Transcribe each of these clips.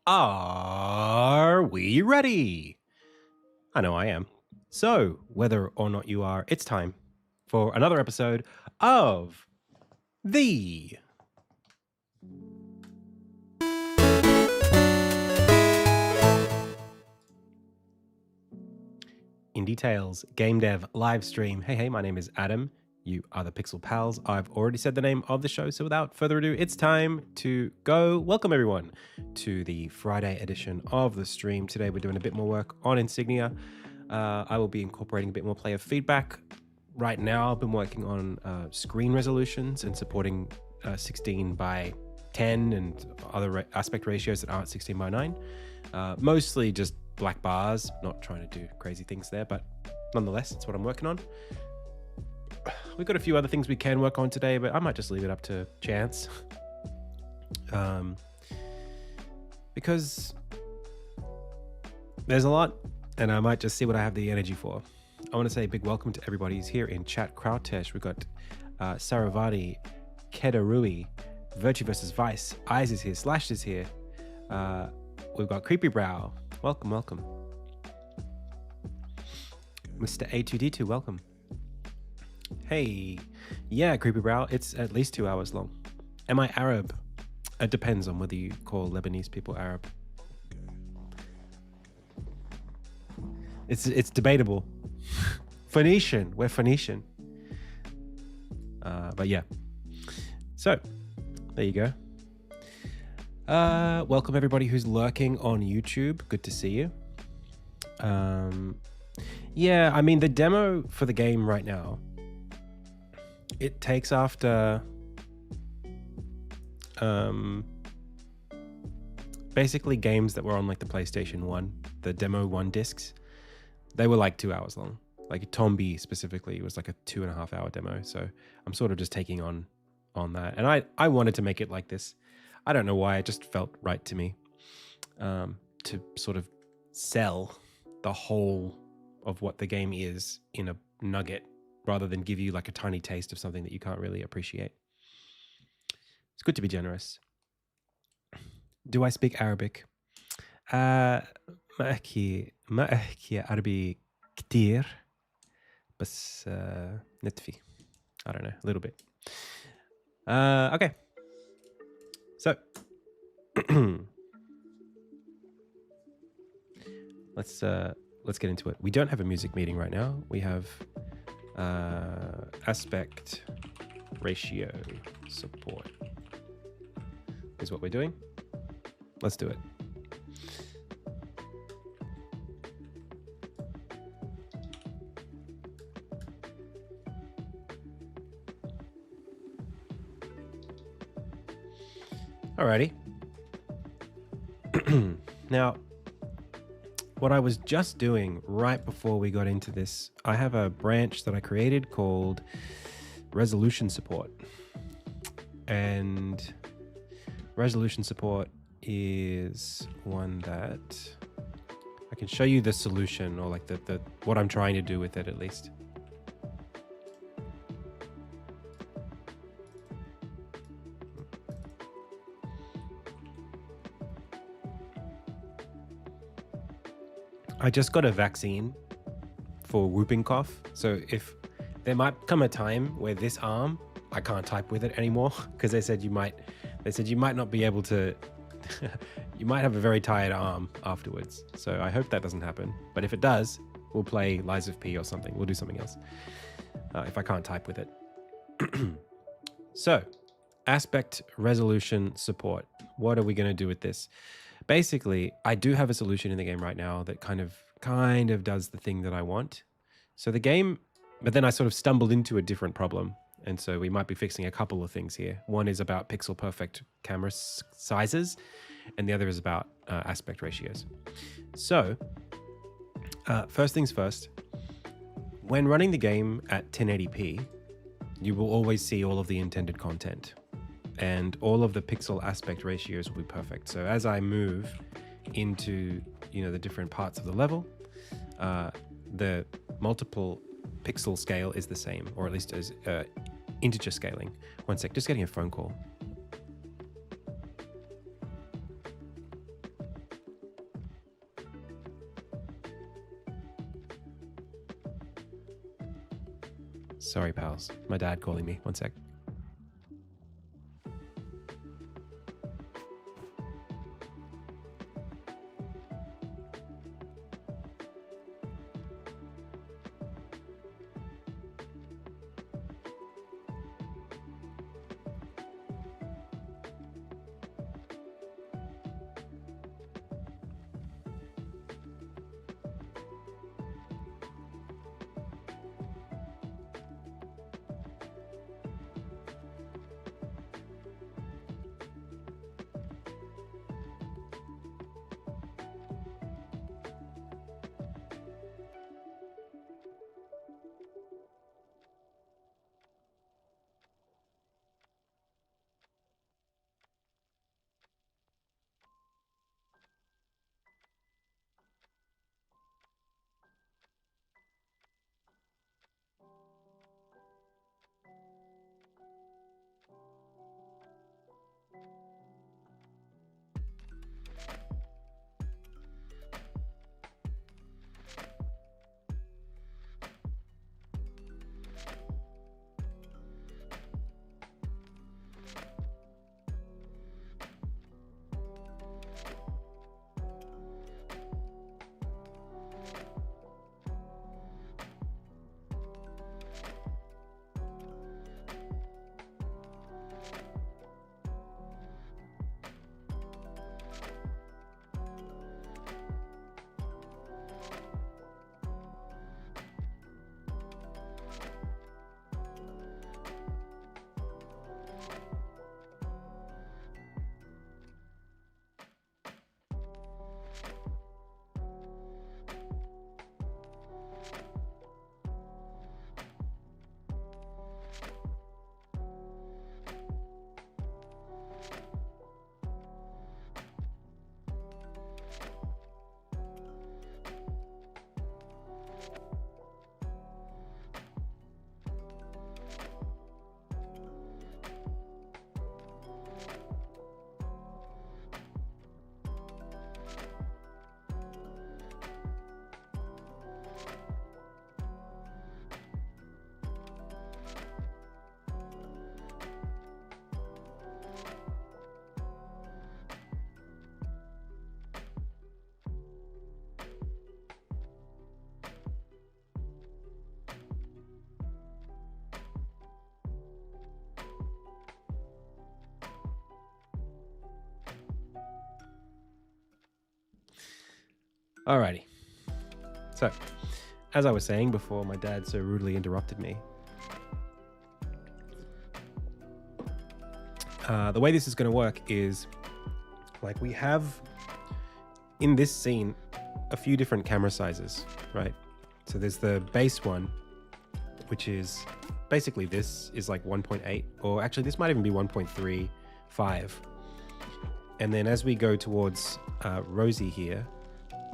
Are we ready? I know I am. So, whether or not you are, it's time for another episode of the Indie Tales Game Dev live stream. Hey, my name is Adam. You are the Pixel Pals. I've already said the name of the show, so without further ado, it's time to go. Welcome, everyone, to the Friday edition of the stream. Today, we're doing a bit more work on Insignia. I will be incorporating a bit more player feedback. Right now, I've been working on screen resolutions and supporting 16 by 10 and other aspect ratios that aren't 16 by 9. Mostly just black bars, not trying to do crazy things there, but nonetheless, it's what I'm working on. We've got a few other things we can work on today, but I might just leave it up to chance. Because there's a lot, and I might just see what I have the energy for. I want to say a big welcome to everybody who's here in chat. Krautesh, we've got Saravati, Kedarui, Virtue vs. Vice, Eyes is here, Slash is here. We've got Creepy Brow. Welcome. Mr. A2D2, welcome. Hey, yeah, Creepy Brow, it's at least 2 hours long. Am I Arab? It depends on whether you call Lebanese people Arab. It's debatable. Phoenician, we're Phoenician. But yeah. So, there you go. Welcome everybody who's lurking on YouTube. Good to see you. Yeah, I mean, the demo for the game right now, it takes after basically games that were on like the PlayStation 1, the demo 1 discs. They were like 2 hours long. Like Tombi specifically was like a 2.5 hour demo. So I'm sort of just taking on that. And I wanted to make it like this. I don't know why, it just felt right to me to sort of sell the whole of what the game is in a nugget rather than give you like a tiny taste of something that you can't really appreciate. It's good to be generous. Do I speak Arabic? ما أحكي عربي كتير بس نتفي. I don't know, a little bit. Okay. So let's get into it. We don't have a music meeting right now. We have aspect ratio support is what we're doing. Let's do it. Alrighty. Now, what I was just doing right before we got into this, I have a branch that I created called resolution support. And resolution support is one that I can show you the solution, or like the what I'm trying to do with it at least. I just got a vaccine for whooping cough. So if there might come a time where this arm, I can't type with it anymore because they said you might not be able to, you might have a very tired arm afterwards. So I hope that doesn't happen. But if it does, we'll play Lies of P or something. We'll do something else if I can't type with it. So aspect resolution support. What are we going to do with this? Basically, I do have a solution in the game right now that kind of does the thing that I want. So the game, but then I sort of stumbled into a different problem. And so we might be fixing a couple of things here. One is about pixel perfect camera sizes, and the other is about aspect ratios. So first things first, when running the game at 1080p, you will always see all of the intended content. And all of the pixel aspect ratios will be perfect. So as I move into, the different parts of the level, the multiple pixel scale is the same, or at least as integer scaling. One sec, just getting a phone call. Sorry, pals. My dad calling me. One sec. Alrighty. So, as I was saying before, my dad so rudely interrupted me. The way this is going to work is, like, we have in this scene a few different camera sizes, right? So there's the base one, which is basically this is like 1.8, or actually this might even be 1.35. And then as we go towards Rosie here,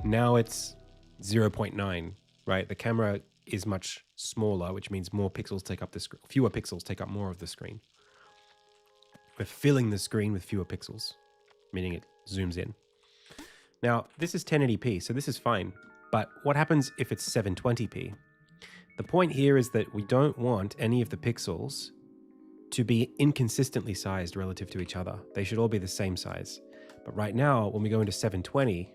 now it's 0.9, right? The camera is much smaller, which means more pixels take up the screen. Fewer pixels take up more of the screen. We're filling the screen with fewer pixels, meaning it zooms in. Now, this is 1080p, so this is fine. But what happens if it's 720p? The point here is that we don't want any of the pixels to be inconsistently sized relative to each other. They should all be the same size. But right now, when we go into 720,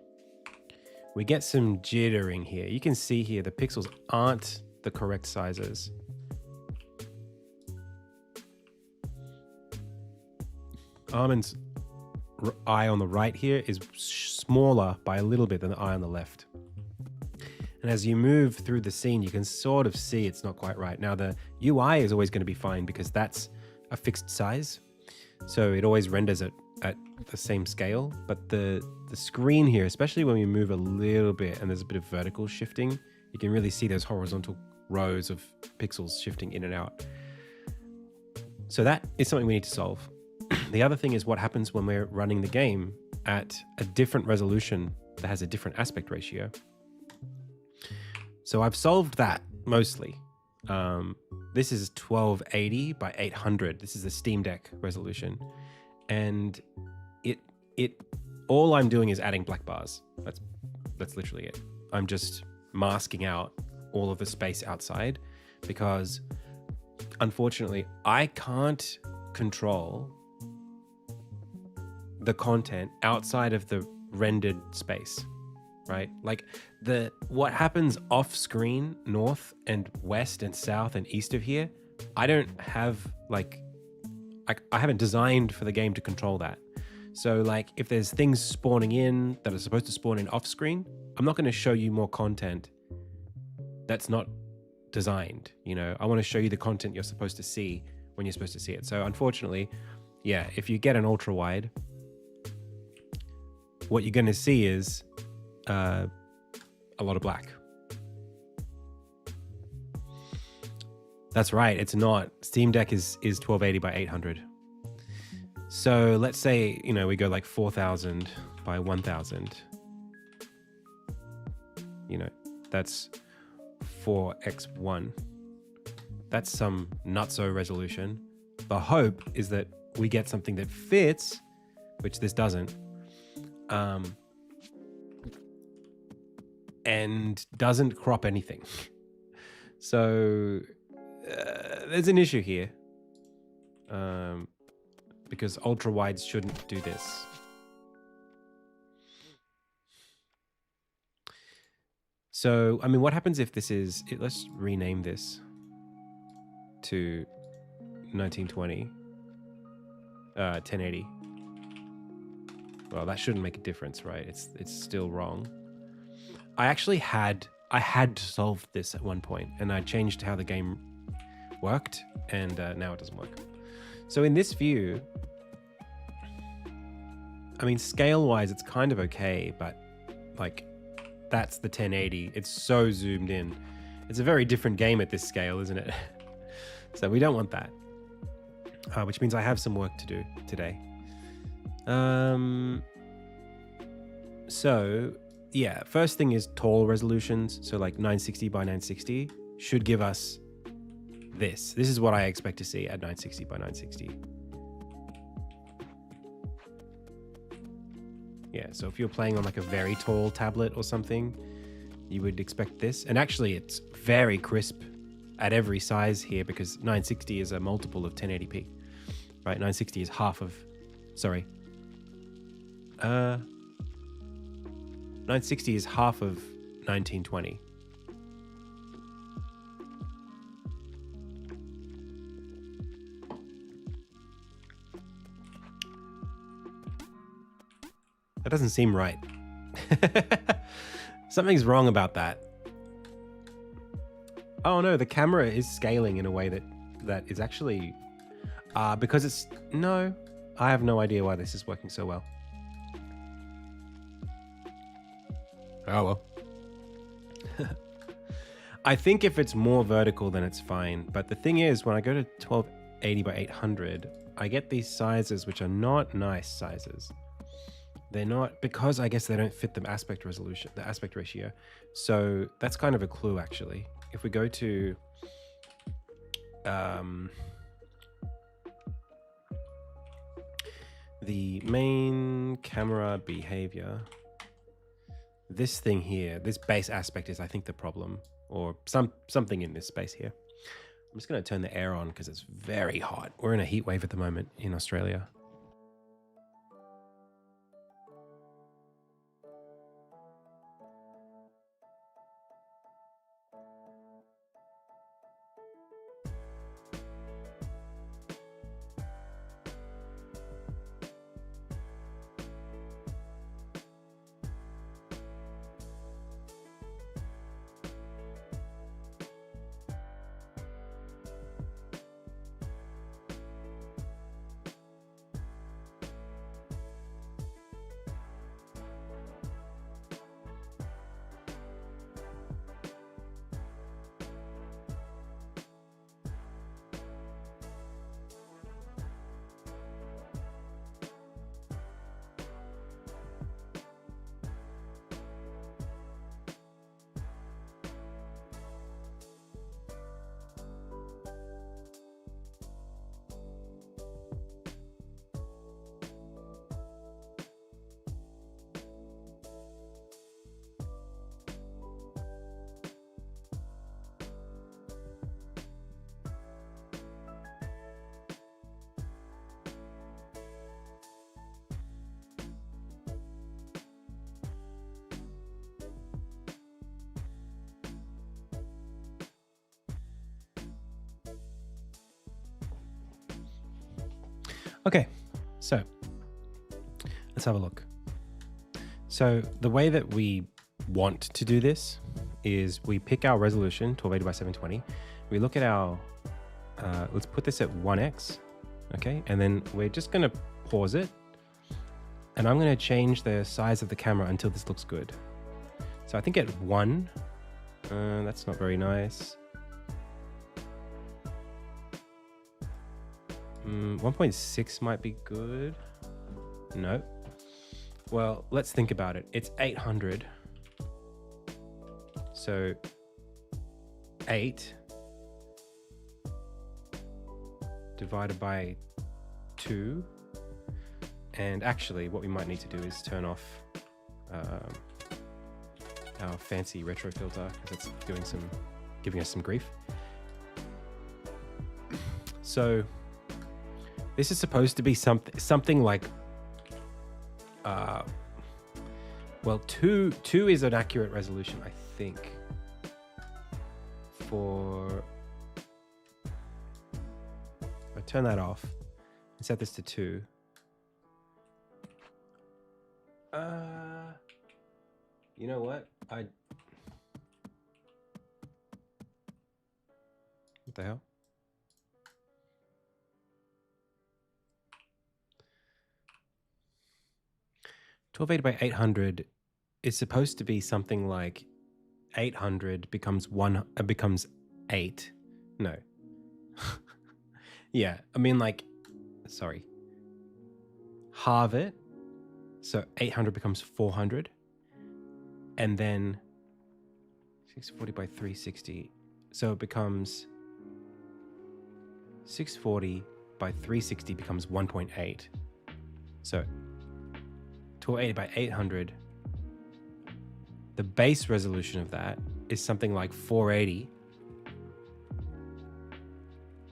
we get some jittering here. You can see here the pixels aren't the correct sizes. Armin's eye on the right here is smaller by a little bit than the eye on the left. And as you move through the scene, you can sort of see it's not quite right. Now the UI is always going to be fine because that's a fixed size. So it always renders it at the same scale. But the screen here, especially when we move a little bit and there's a bit of vertical shifting, you can really see those horizontal rows of pixels shifting in and out. So that is something we need to solve. The other thing is what happens when we're running the game at a different resolution that has a different aspect ratio. So I've solved that mostly. This is 1280 by 800. This is the Steam Deck resolution. And all I'm doing is adding black bars. That's literally it. I'm just masking out all of the space outside because unfortunately, I can't control the content outside of the rendered space, right? Like what happens off screen, north and west and south and east of here, I don't have like, I haven't designed for the game to control that. So like if there's things spawning in that are supposed to spawn in off screen, I'm not going to show you more content that's not designed. You know, I want to show you the content you're supposed to see when you're supposed to see it. So unfortunately, yeah, if you get an ultra wide, what you're going to see is a lot of black. That's right. It's not. Steam Deck is 1280 by 800. So let's say, you know, we go like 4000 by 1000. You know, that's 4x1. That's some nutso resolution. The hope is that we get something that fits, which this doesn't, and doesn't crop anything. So there's an issue here, because ultra wides shouldn't do this. So, I mean, what happens if this is, let's rename this to 1920, 1080. Well, that shouldn't make a difference, right? It's still wrong. I actually had to solve this at one point, and I changed how the game worked, and now it doesn't work. So in this view, I mean, scale-wise, it's kind of okay, but like, that's the 1080. It's so zoomed in. It's a very different game at this scale, isn't it? So we don't want that, which means I have some work to do today. So yeah, first thing is tall resolutions. So like 960 by 960 should give us this. This is what I expect to see at 960 by 960. Yeah, so if you're playing on like a very tall tablet or something, you would expect this. And actually it's very crisp at every size here because 960 is a multiple of 1080p, right? 960 is half of, sorry. 960 is half of 1920. That doesn't seem right. Something's wrong about that. Oh no, the camera is scaling in a way that is actually, because it's, no, I have no idea why this is working so well. Oh well. I think if it's more vertical, then it's fine. But the thing is, when I go to 1280 by 800, I get these sizes which are not nice sizes. They're not, because I guess they don't fit the aspect resolution, the aspect ratio. So that's kind of a clue, actually. If we go to the main camera behavior, this thing here, this base aspect is, I think, the problem, or something in this space here. I'm just going to turn the air on because it's very hot. We're in a heat wave at the moment in Australia. Okay, so let's have a look. So the way that we want to do this is we pick our resolution, 1280 by 720. We look at our, let's put this at 1x, okay? And then we're just gonna pause it. And I'm gonna change the size of the camera until this looks good. So I think at 1, that's not very nice. 1.6 might be good. No. Well, let's think about it. It's 800. So 8 divided by 2. And actually, what we might need to do is turn off our fancy retro filter because it's giving us some grief. So this is supposed to be something like, well, 2 is an accurate resolution, I think. I'll turn that off and set this to 2. You know what? What the hell? $1280 by 800 is supposed to be something like 800 becomes 8. No. Yeah, I mean, like, sorry. Halve it. So 800 becomes 400. And then 640 by 360. So it becomes 640 by 360 becomes 1.8. So 1280 by 800, the base resolution of that is something like 480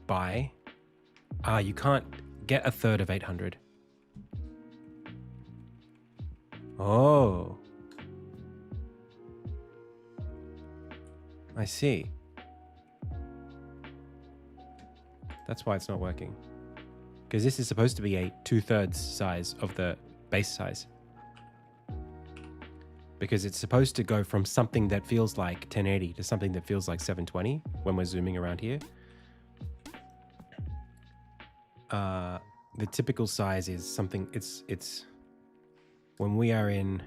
by, you can't get a third of 800. Oh, I see. That's why it's not working. Because this is supposed to be a 2/3 size of the base size. Because it's supposed to go from something that feels like 1080 to something that feels like 720 when we're zooming around here. The typical size is something, it's when we are in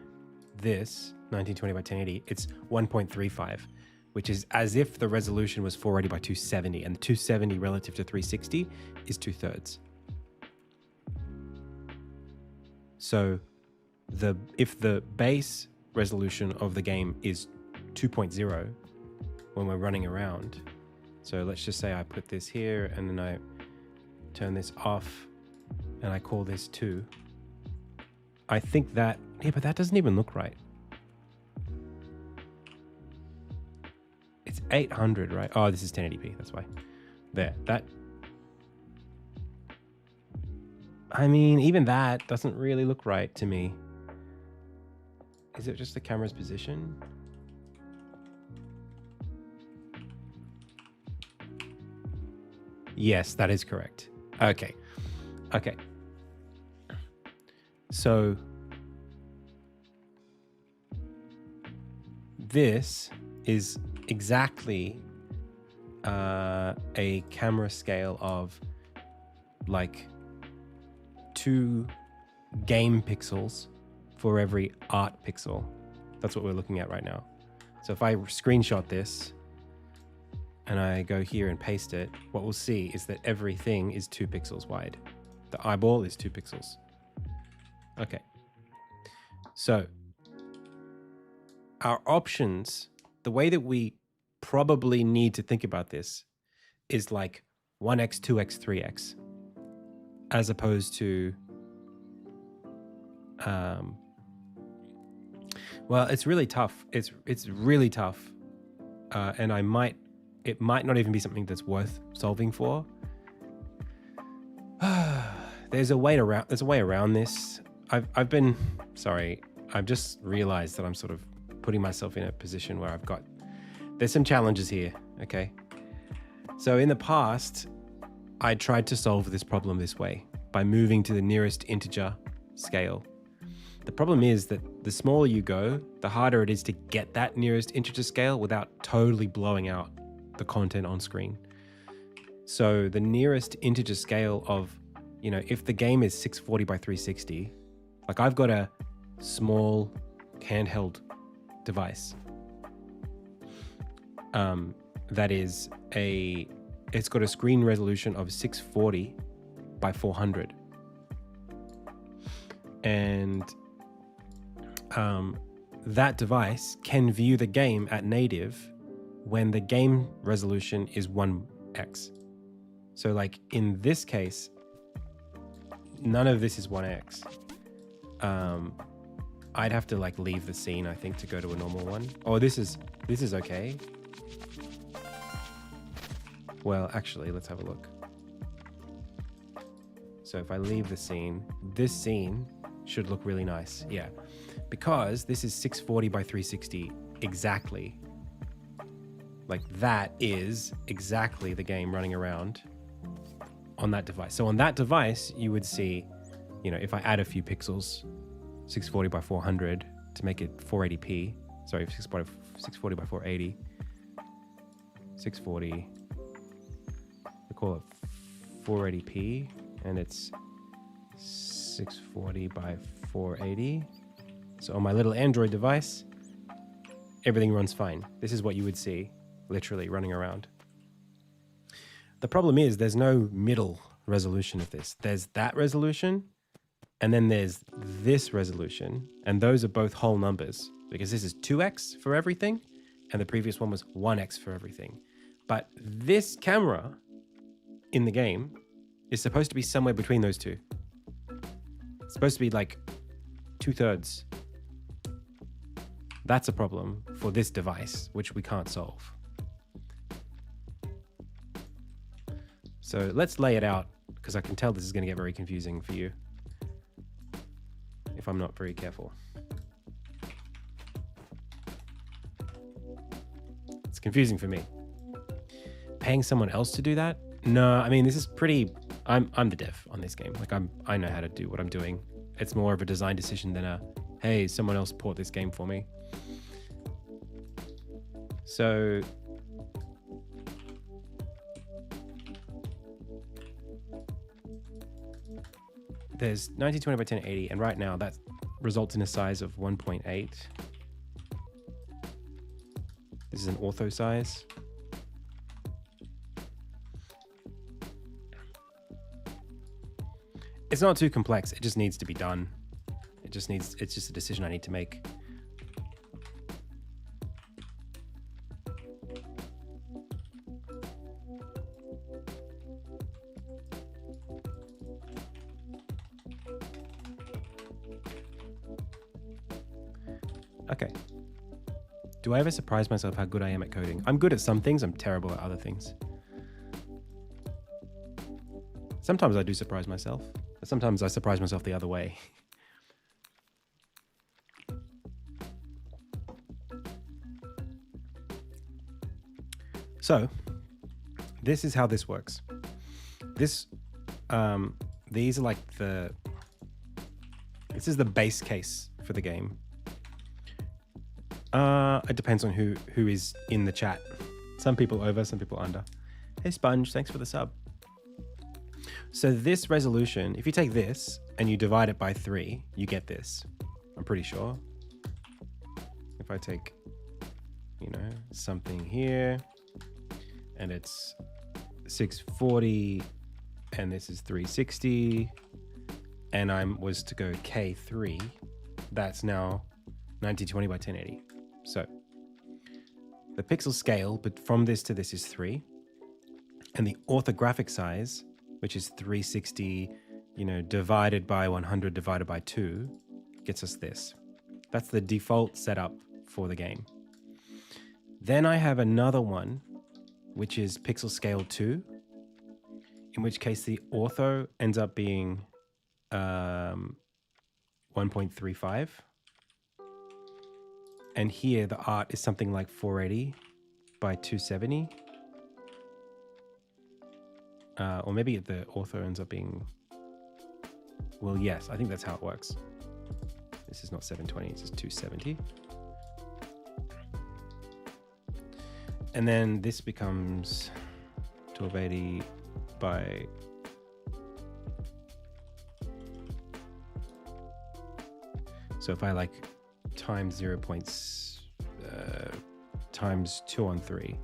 this 1920 by 1080, it's 1.35, which is as if the resolution was 480 by 270, and 270 relative to 360 is 2/3. So if the base resolution of the game is 2.0 when we're running around, so let's just say I put this here and then I turn this off and I call this 2. I think that, yeah, but that doesn't even look right. It's 800, right? Oh, this is 1080p, that's why. There, that. I mean, even that doesn't really look right to me. Is it just the camera's position? Yes, that is correct. Okay. Okay. So this is exactly a camera scale of like 2 game pixels for every art pixel. That's what we're looking at right now. So if I screenshot this and I go here and paste it, what we'll see is that everything is 2 pixels wide. The eyeball is 2 pixels. Okay. So our options, the way that we probably need to think about this is like 1x, 2x, 3x, as opposed to, well, it's really tough. It's really tough. And it might not even be something that's worth solving for. There's a way around this. I've just realized that I'm sort of putting myself in a position where there's some challenges here, okay? So in the past, I tried to solve this problem this way. by moving to the nearest integer scale. The problem is that the smaller you go, the harder it is to get that nearest integer scale without totally blowing out the content on screen. So the nearest integer scale of, if the game is 640 by 360, like I've got a small handheld device it's got a screen resolution of 640 by 400. And that device can view the game at native when the game resolution is 1x. So like in this case, none of this is 1x. I'd have to like leave the scene, I think, to go to a normal one. Oh, this is okay. Well, actually, let's have a look. So if I leave the scene, this scene should look really nice. Yeah, because this is 640 by 360 exactly. Like that is exactly the game running around on that device. So on that device, you would see, if I add a few pixels, 640 by 400 to make it 480p. Sorry, 640 by 480. 640. We call it 480p, and it's 640 by 480. So on my little Android device, everything runs fine. This is what you would see, literally running around. The problem is there's no middle resolution of this. There's that resolution, and then there's this resolution, and those are both whole numbers because this is 2x for everything, and the previous one was 1x for everything. But this camera in the game is supposed to be somewhere between those two. It's supposed to be like 2/3. That's a problem for this device, which we can't solve. So let's lay it out, because I can tell this is going to get very confusing for you if I'm not very careful. It's confusing for me. Paying someone else to do that? No, I mean, this is pretty... I'm the dev on this game. Like I know how to do what I'm doing. It's more of a design decision than a, hey, someone else port this game for me. So there's 1920 by 1080, and right now that results in a size of 1.8. This is an ortho size. It's not too complex. It just needs to be done. It's just a decision I need to make. Okay. Do I ever surprise myself how good I am at coding? I'm good at some things, I'm terrible at other things. Sometimes I do surprise myself, but sometimes I surprise myself the other way. So, this is how this works. These are like this is the base case for the game. It depends on who is in the chat. Some people over, some people under. Hey Sponge, thanks for the sub. So this resolution, if you take this and you divide it by 3, you get this. I'm pretty sure. If I take, something here, and it's 640, and this is 360, and I was to go K3, that's now 1920 by 1080. So the pixel scale, but from this to this is 3, and the orthographic size, which is 360, divided by 100 divided by 2, gets us this. That's the default setup for the game. Then I have another one, which is pixel scale 2, in which case the ortho ends up being 1.35. And here the art is something like 480 by 270. Or maybe the ortho ends up being Well, yes, I think that's how it works. This is not 720, it's just 270. And then this becomes 1280 by... So if I like times 0. Times 2 on 3.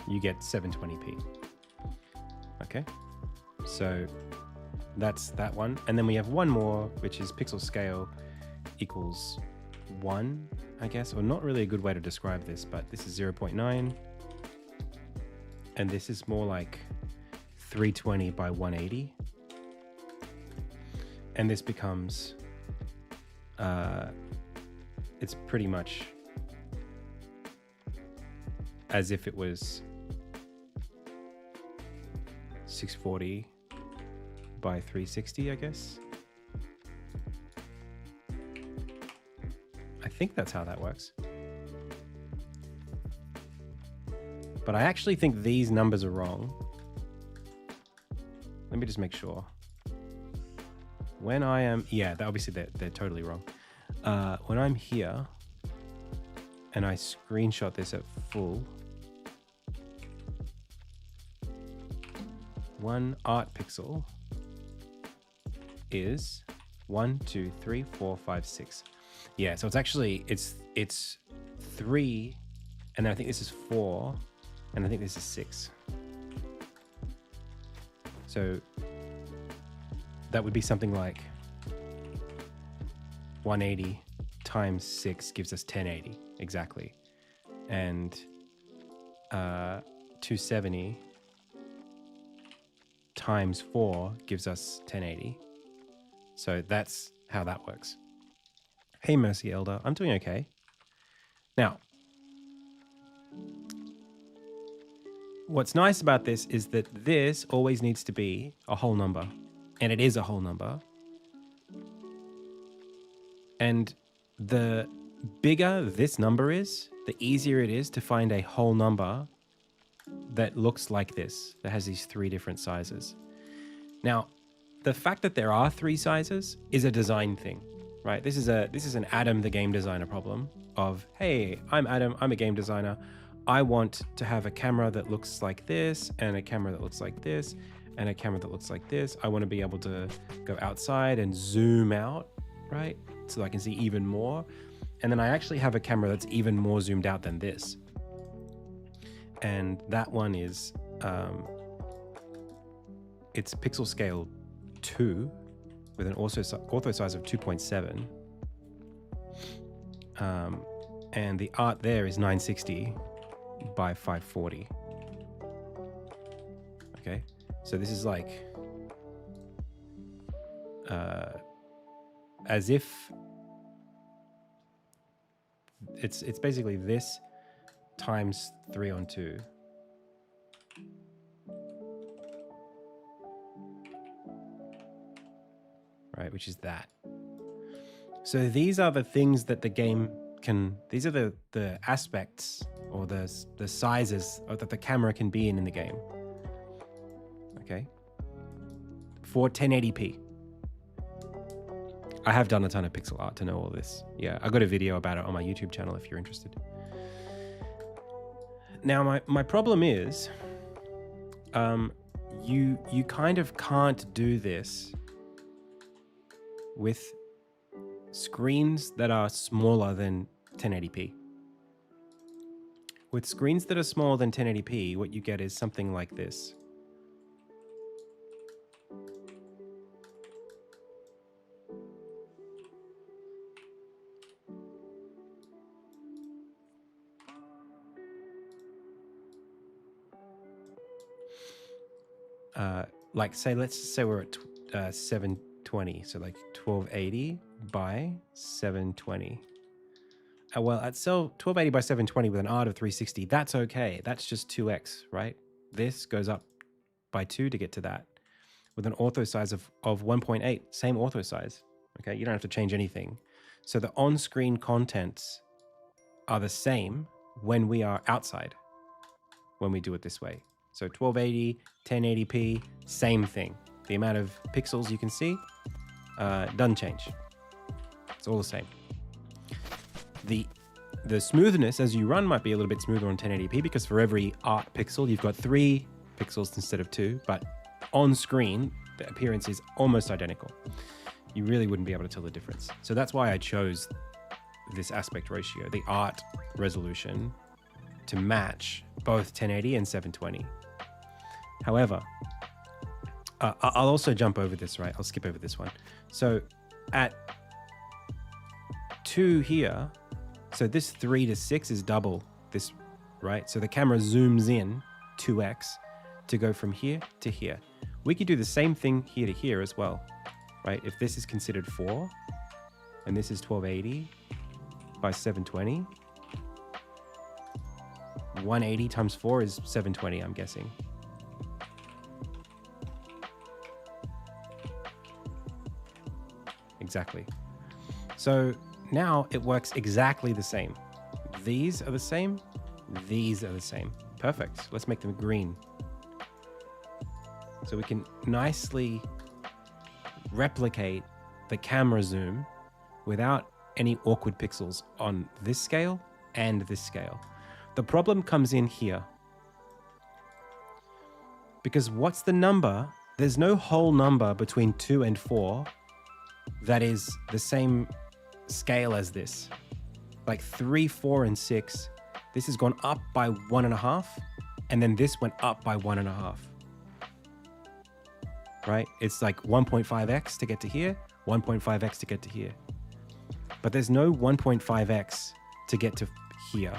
You get 720p. Okay, so that's that one. And then we have one more, which is pixel scale equals 1, I guess, or not really a good way to describe this, but this is 0.9. And this is more like 320 by 180. And this becomes, it's pretty much as if it was 640 by 360, I guess. I think that's how that works. But I actually think these numbers are wrong. Let me just make sure. When I am, yeah, obviously they're totally wrong. When I'm here and I screenshot this at full, one art pixel is 1, 2, 3, 4, 5, 6. Yeah, so it's actually, it's 3, and then I think this is 4, and I think this is 6. So that would be something like 180 times 6 gives us 1080, exactly. And 270 times 4 gives us 1080. So that's how that works. Hey, Mercy Elder, I'm doing okay. Now, what's nice about this is that this always needs to be a whole number, and it is a whole number. And the bigger this number is, the easier it is to find a whole number that looks like this, that has these 3 different sizes. Now, the fact that there are 3 sizes is a design thing, right? This is an Adam the game designer problem of, hey, I'm Adam, I'm a game designer. I want to have a camera that looks like this, and a camera that looks like this, and a camera that looks like this. I want to be able to go outside and zoom out, right? So I can see even more. And then I actually have a camera that's even more zoomed out than this. And that one is, it's pixel scale 2 with an ortho size of 2.7. And the art there is 960 by 540. Okay, so this is like as if it's basically this times 3 on 2. Right, which is that. So these are the things that the game can, these are the aspects or the sizes that the camera can be in the game. Okay. For 1080p. I have done a ton of pixel art to know all this. Yeah, I got a video about it on my YouTube channel if you're interested. Now, my problem is, you kind of can't do this with screens that are smaller than 1080p. With screens that are smaller than 1080p, what you get is something like this. Like let's say we're at 720, so like 1280 by 720. Well, at 1280 by 720 with an art of 360, that's okay. That's just 2x, right? This goes up by 2 to get to that. With an ortho size of 1.8, same ortho size. Okay, you don't have to change anything. So the on-screen contents are the same when we are outside, when we do it this way. So 1280, 1080p, same thing. The amount of pixels you can see doesn't change. It's all the same. The smoothness as you run might be a little bit smoother on 1080p because for every art pixel, you've got 3 pixels instead of 2, but on screen, the appearance is almost identical. You really wouldn't be able to tell the difference. So that's why I chose this aspect ratio, the art resolution, to match both 1080 and 720. However, I'll also jump over this, right? I'll skip over this one. So at 2 here, so this 3 to 6 is double this, right? So the camera zooms in 2x to go from here to here. We could do the same thing here to here as well, right? If this is considered 4 and this is 1280 by 720, 180 times 4 is 720, I'm guessing. Exactly. So now it works exactly the same. These are the same. These are the same. Perfect. Let's make them green. So we can nicely replicate the camera zoom without any awkward pixels on this scale and this scale. The problem comes in here. Because what's the number? There's no whole number between 2 and 4 that is the same scale as this. Like 3, 4, and 6, this has gone up by 1.5, and then this went up by 1.5. Right? It's like 1.5x to get to here, 1.5x to get to here. But there's no 1.5x to get to here.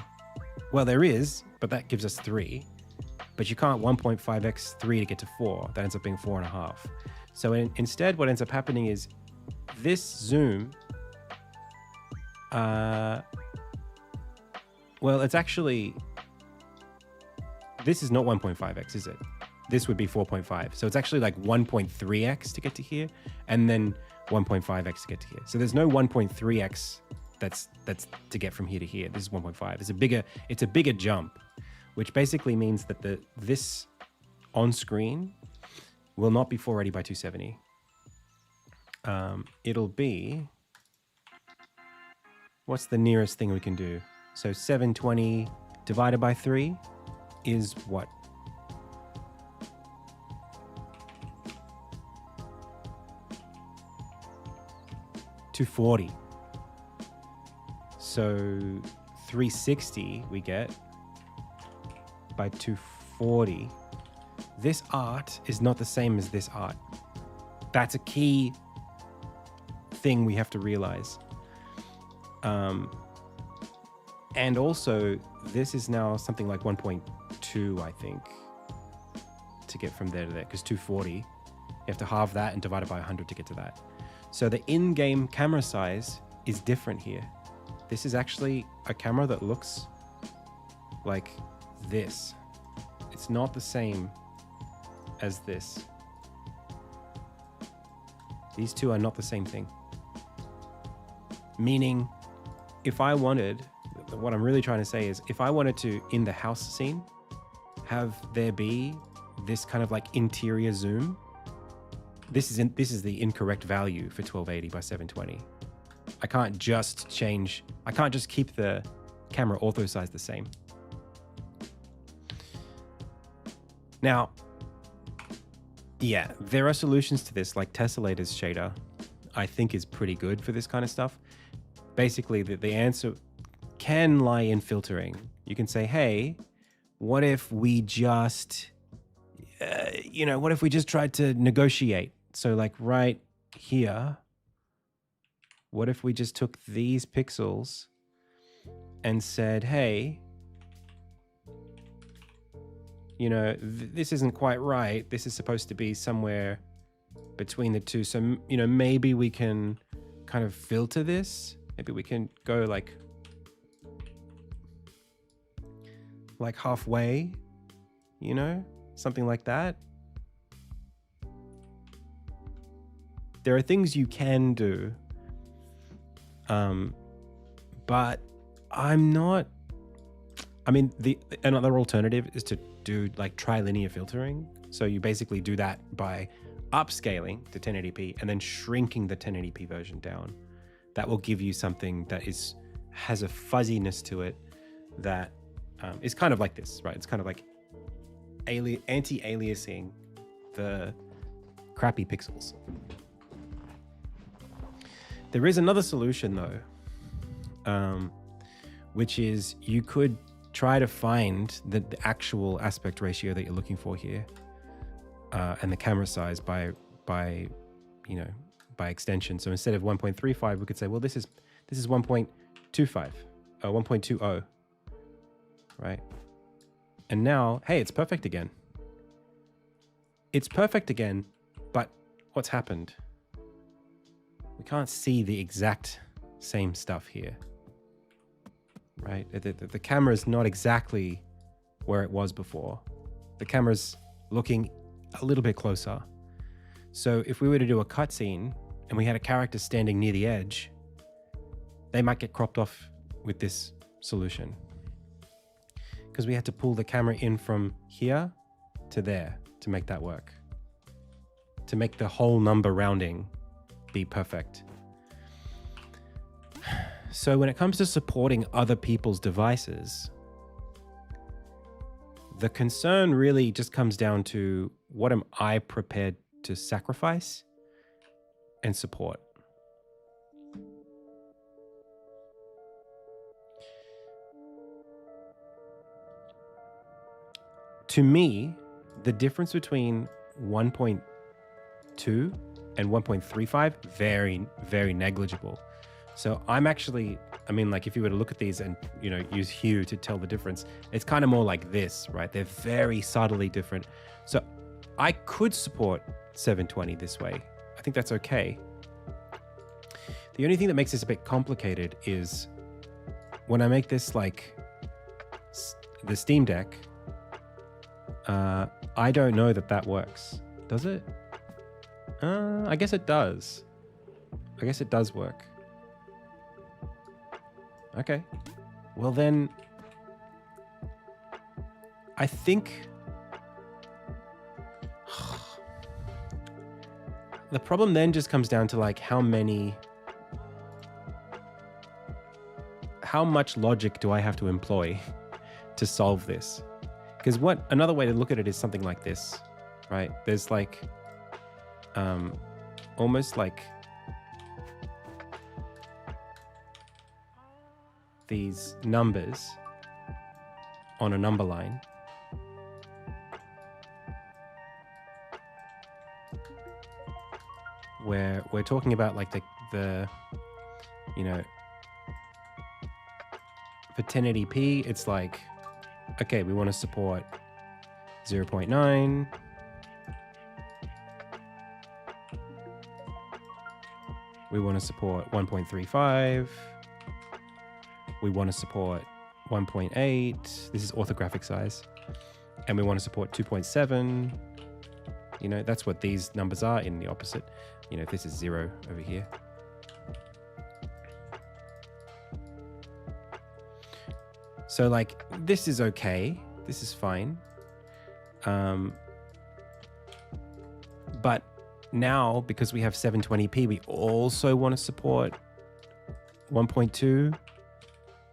Well, there is, but that gives us 3. But you can't 1.5x 3 to get to 4. That ends up being 4.5. So instead, what ends up happening is this zoom, well, it's actually, this is not 1.5x, is it? This would be 4.5. So it's actually like 1.3x to get to here, and then 1.5x to get to here. So there's no 1.3x that's to get from here to here. This is 1.5. It's a bigger jump, which basically means that this on screen will not be 480 by 270. It'll be, what's the nearest thing we can do? So 720 divided by 3 is what? $240. So 360 we get by 240. This art is not the same as this art. That's a key thing we have to realize. And also, this is now something like 1.2, I think, to get from there to there, because 240, you have to halve that and divide it by 100 to get to that. So the in-game camera size is different here. This is actually a camera that looks like this. It's not the same as this. These two are not the same thing. Meaning, if I wanted, what I'm really trying to say is, if I wanted to, in the house scene, have there be this kind of like interior zoom, this is the incorrect value for 1280 by 720. I can't just keep the camera ortho size the same. Now, yeah, there are solutions to this, like Tessellator's shader, I think is pretty good for this kind of stuff. Basically, the answer can lie in filtering. You can say, hey, what if we just, what if we just tried to negotiate? So like right here, what if we just took these pixels and said, hey, this isn't quite right. This is supposed to be somewhere between the two. So, maybe we can kind of filter this. Maybe we can go like halfway, something like that. There are things you can do, but I'm not I mean, another alternative is to do like trilinear filtering. So you basically do that by upscaling to 1080p and then shrinking the 1080p version down. That will give you something that has a fuzziness to it that is kind of like this, right? It's kind of like anti-aliasing the crappy pixels. There is another solution though, which is you could try to find the actual aspect ratio that you're looking for here, and the camera size by extension. So instead of 1.35, we could say, well, this is 1.25 or 1.20, right? And now, hey, it's perfect again. It's perfect again, but what's happened? We can't see the exact same stuff here, right? The camera's not exactly where it was before. The camera's looking a little bit closer. So if we were to do a cutscene and we had a character standing near the edge, they might get cropped off with this solution, because we had to pull the camera in from here to there to make that work, to make the whole number rounding be perfect. So when it comes to supporting other people's devices, the concern really just comes down to, what am I prepared to sacrifice and support? To me, the difference between 1.2 and 1.35, very, very negligible. So I'm actually, I mean, like if you were to look at these and, use hue to tell the difference, it's kind of more like this, right? They're very subtly different. So I could support 720 this way. I think that's okay. The only thing that makes this a bit complicated is when I make this like the Steam Deck, I don't know that works. Does it? I guess it does. I guess it does work. Okay. Well then, I think the problem then just comes down to like how much logic do I have to employ to solve this? Because another way to look at it is something like this, right? There's like, almost like these numbers on a number line. Where we're talking about like the for 1080p, it's like, okay, we want to support 0.9, we want to support 1.35, we want to support 1.8, this is orthographic size, and we want to support 2.7. That's what these numbers are in the opposite. If this is 0 over here. So like, this is okay. This is fine. But now, because we have 720p, we also want to support 1.2.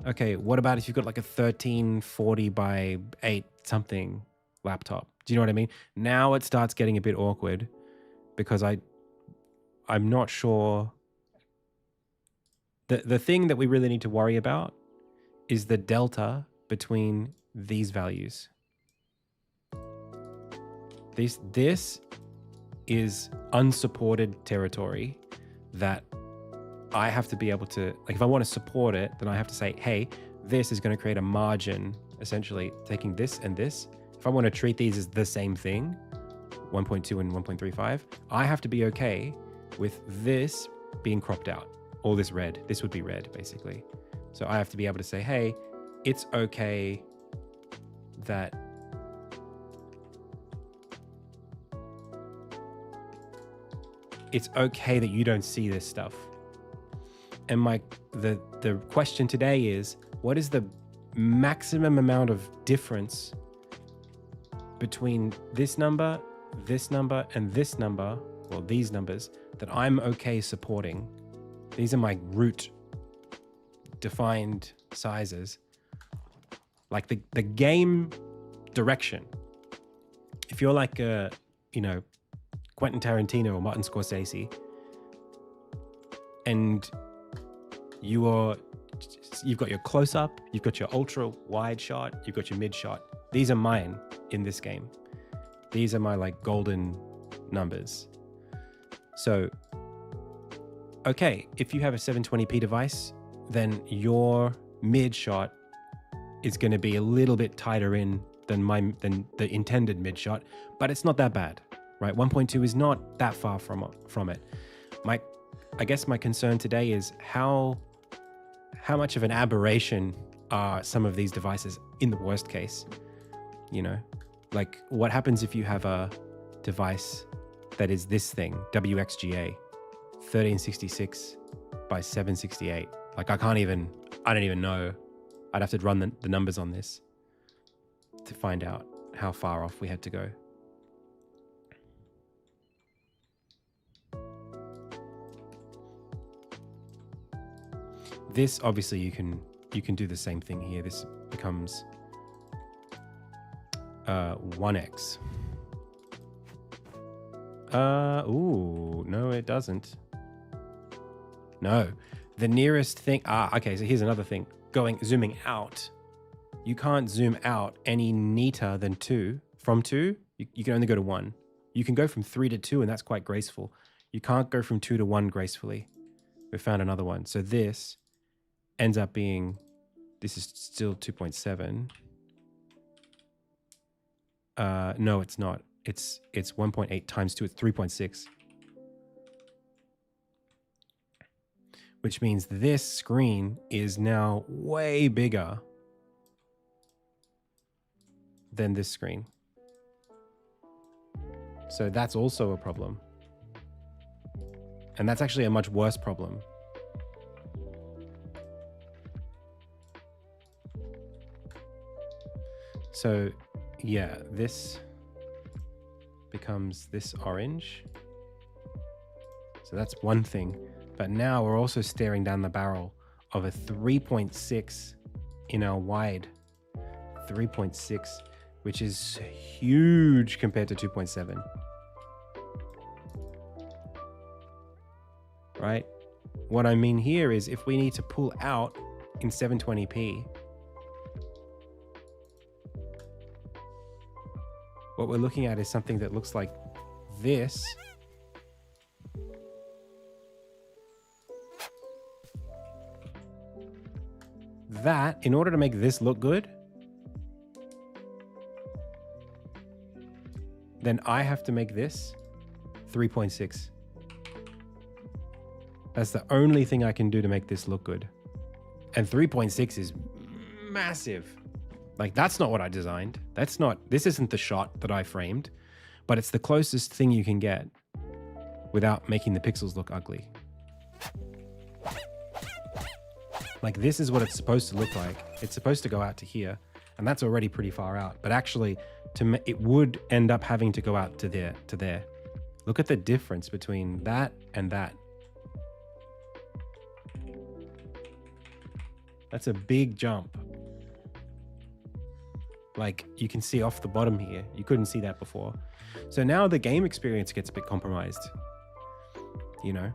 Okay, what about if you've got like a 1340 by 8 something laptop? Do you know what I mean? Now it starts getting a bit awkward, because I'm not sure. The thing that we really need to worry about is the delta between these values. This is unsupported territory that I have to be able to, like, if I want to support it, then I have to say, hey, this is going to create a margin, essentially taking this and this. If I want to treat these as the same thing, 1.2 and 1.35, I have to be okay with this being cropped out. All this red, this would be red, basically. So I have to be able to say, hey, it's okay that you don't see this stuff. And the question today is, what is the maximum amount of difference between this number, and this number, well, these numbers, that I'm okay supporting. These are my root defined sizes. Like the game direction. If you're like Quentin Tarantino or Martin Scorsese, and you've got your close up, you've got your ultra wide shot, you've got your mid shot. These are mine in this game. These are my like golden numbers. So, okay, if you have a 720p device, then your mid shot is going to be a little bit tighter in than the intended mid shot, but it's not that bad, right? 1.2 is not that far from it. I guess my concern today is how much of an aberration are some of these devices in the worst case. Like what happens if you have a device that is this thing, WXGA 1366 by 768. Like I don't even know. I'd have to run the numbers on this to find out how far off we had to go. This, obviously, you can do the same thing here. This becomes 1x. Ooh, no, it doesn't. No, the nearest thing. Okay, so here's another thing. Zooming out, you can't zoom out any neater than 2. From 2, you can only go to 1. You can go from 3 to 2, and that's quite graceful. You can't go from 2 to 1 gracefully. We found another one. So this ends up being, this is still 2.7. No, it's not. It's 1.8 times 2. It's 3.6. Which means this screen is now way bigger than this screen. So that's also a problem. And that's actually a much worse problem. So yeah, this becomes this orange. So that's one thing. But now we're also staring down the barrel of a 3.6 in our wide. 3.6, which is huge compared to 2.7. Right? What I mean here is if we need to pull out in 720p, what we're looking at is something that looks like this. That, in order to make this look good, then I have to make this 3.6. That's the only thing I can do to make this look good. And 3.6 is massive. Like, that's not what I designed. This isn't the shot that I framed, but it's the closest thing you can get without making the pixels look ugly. Like, this is what it's supposed to look like. It's supposed to go out to here, and that's already pretty far out. But actually, it would end up having to go out to there. Look at the difference between that and that. That's a big jump. Like, you can see off the bottom here. You couldn't see that before. So now the game experience gets a bit compromised, you know?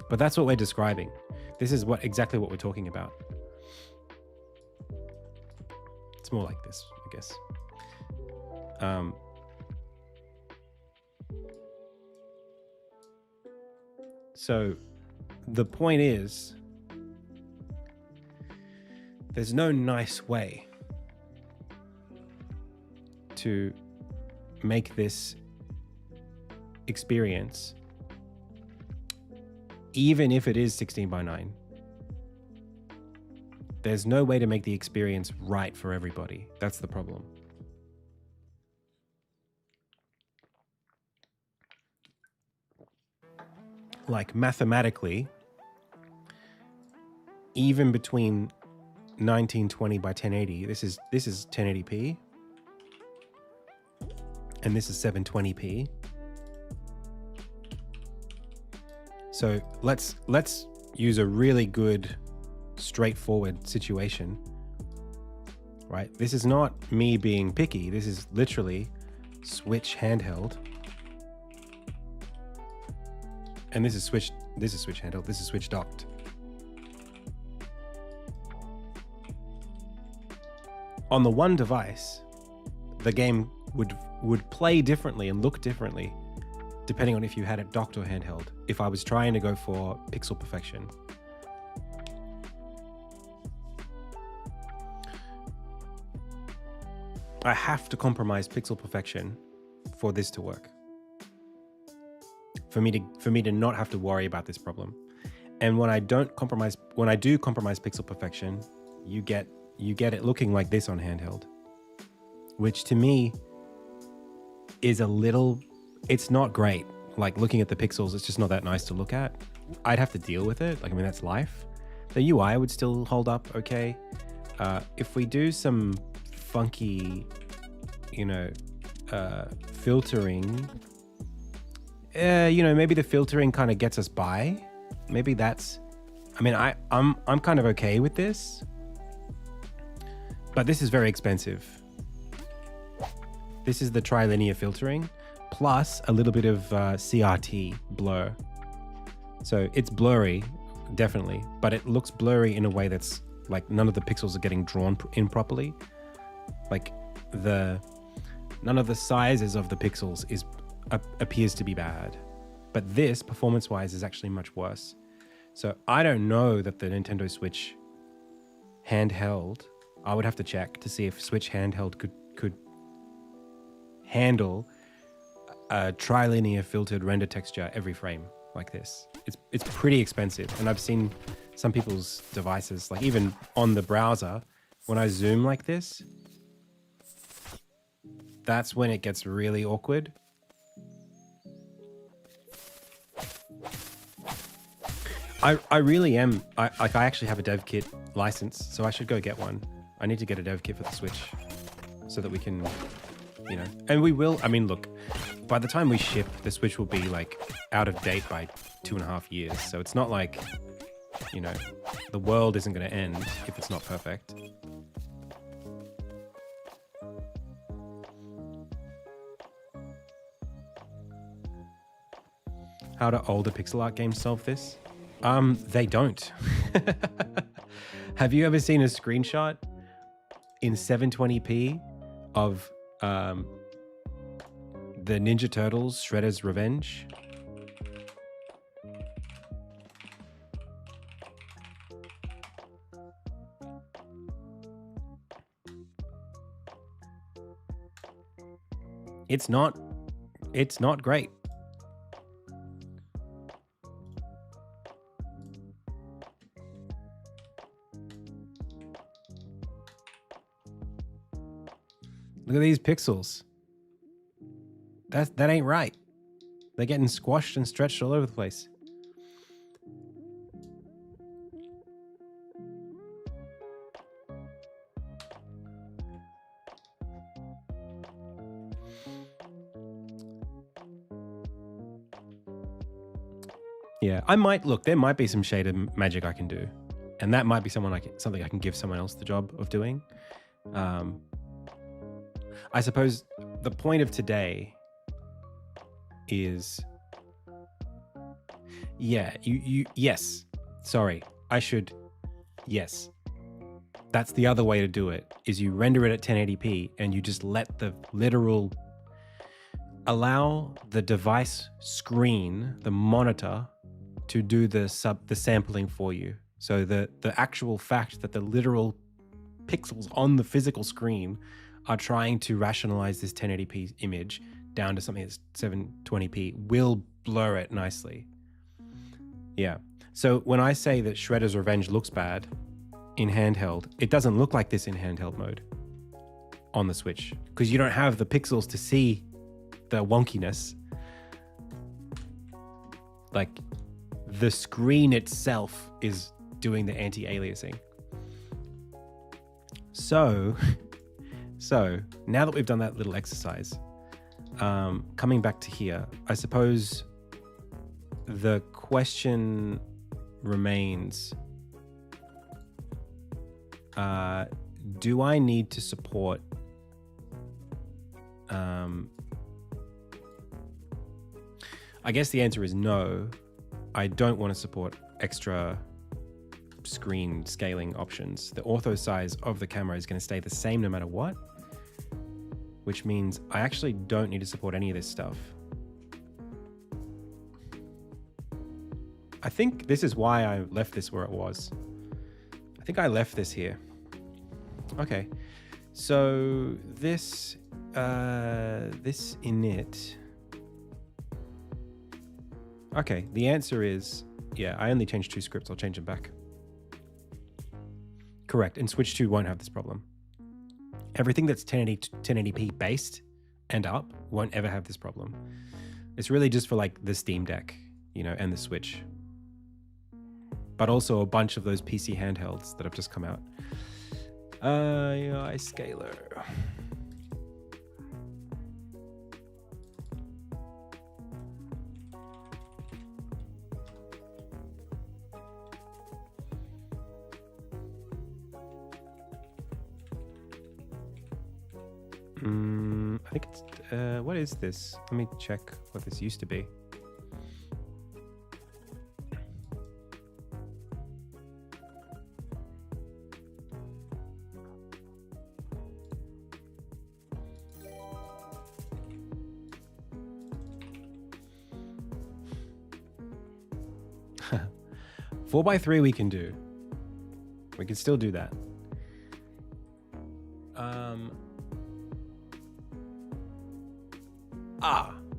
But that's what we're describing. This is exactly what we're talking about. It's more like this, I guess. So the point is, there's no nice way to make this experience, even if it is 16 by 9. There's no way to make the experience right for everybody. That's the problem. Like, mathematically, even between 1920 by 1080. This is 1080p, and this is 720p. So let's use a really good, straightforward situation, right? This is not me being picky. This is literally Switch handheld, and this is Switch handheld. This is Switch docked. On the one device, the game would play differently and look differently depending on if you had it docked or handheld, if I was trying to go for pixel perfection. I have to compromise pixel perfection for this to work. For me to not have to worry about this problem. And when I do compromise pixel perfection, you get it looking like this on handheld, which to me is it's not great. Like, looking at the pixels, it's just not that nice to look at. I'd have to deal with it. Like, I mean, that's life. The UI would still hold up okay. If we do some funky, filtering, maybe the filtering kind of gets us by. Maybe that's, I'm kind of okay with this, but this is very expensive. This is the trilinear filtering plus a little bit of CRT blur. So it's blurry, definitely, but it looks blurry in a way that's like none of the pixels are getting drawn in properly. Like none of the sizes of the pixels appears to be bad, but this performance-wise is actually much worse. So I don't know that the Nintendo Switch handheld, I would have to check to see if Switch handheld could handle a trilinear filtered render texture every frame like this. It's pretty expensive, and I've seen some people's devices, like even on the browser, when I zoom like this, that's when it gets really awkward. I really am. I actually have a dev kit license, so I should go get one. I need to get a dev kit for the Switch so that we can, and we will. I mean, look, by the time we ship, the Switch will be like out of date by 2.5 years. So it's not like, the world isn't going to end if it's not perfect. How do older pixel art games solve this? They don't. Have you ever seen a screenshot in 720p of the Ninja Turtles Shredder's Revenge? It's not great. Look at these pixels. That ain't right. They're getting squashed and stretched all over the place. Yeah, there might be some shader magic I can do, and that might be something I can give someone else the job of doing. I suppose the point of today is, yes, that's the other way to do it, is you render it at 1080p and you just let allow the device screen, the monitor, to do the sampling for you. So the actual fact that the literal pixels on the physical screen are trying to rationalize this 1080p image down to something that's 720p will blur it nicely. Yeah. So when I say that Shredder's Revenge looks bad in handheld, it doesn't look like this in handheld mode on the Switch, because you don't have the pixels to see the wonkiness. Like, the screen itself is doing the anti-aliasing. So now that we've done that little exercise, coming back to here, I suppose the question remains, do I need to support I guess the answer is no. I don't want to support extra screen scaling options. The ortho size of the camera is going to stay the same no matter what, which means I actually don't need to support any of this stuff. I think this is why I left this where it was. I think I left this here. Okay, so this init. Okay, the answer is, yeah, I only changed 2 scripts. I'll change them back. Correct, and Switch 2 won't have this problem. Everything that's 1080p based and up won't ever have this problem. It's really just for like the Steam Deck, you know, and the Switch. But also a bunch of those PC handhelds that have just come out. iScaler. I think it's, what is this? Let me check what this used to be. Four by 3 we can do. We can still do that.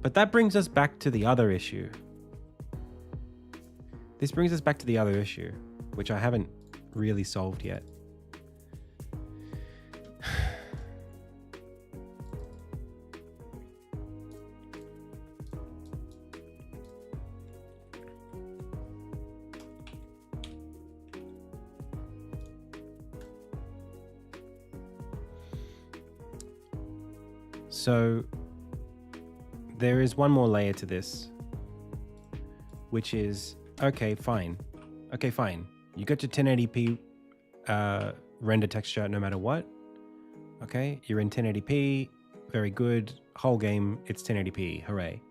But that brings us back to the other issue. This brings us back to the other issue, which I haven't really solved yet. So there is one more layer to this, which is, okay, fine. You got your 1080p render texture no matter what. Okay, you're in 1080p, very good. Whole game, it's 1080p, hooray.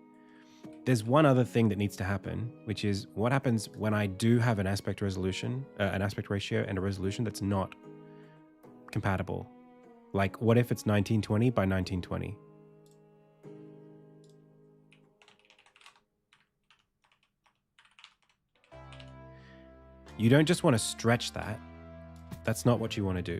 There's one other thing that needs to happen, which is what happens when I do have an aspect resolution, an aspect ratio and a resolution that's not compatible. Like, what if it's 1920 by 1920? You don't just want to stretch that. That's not what you want to do.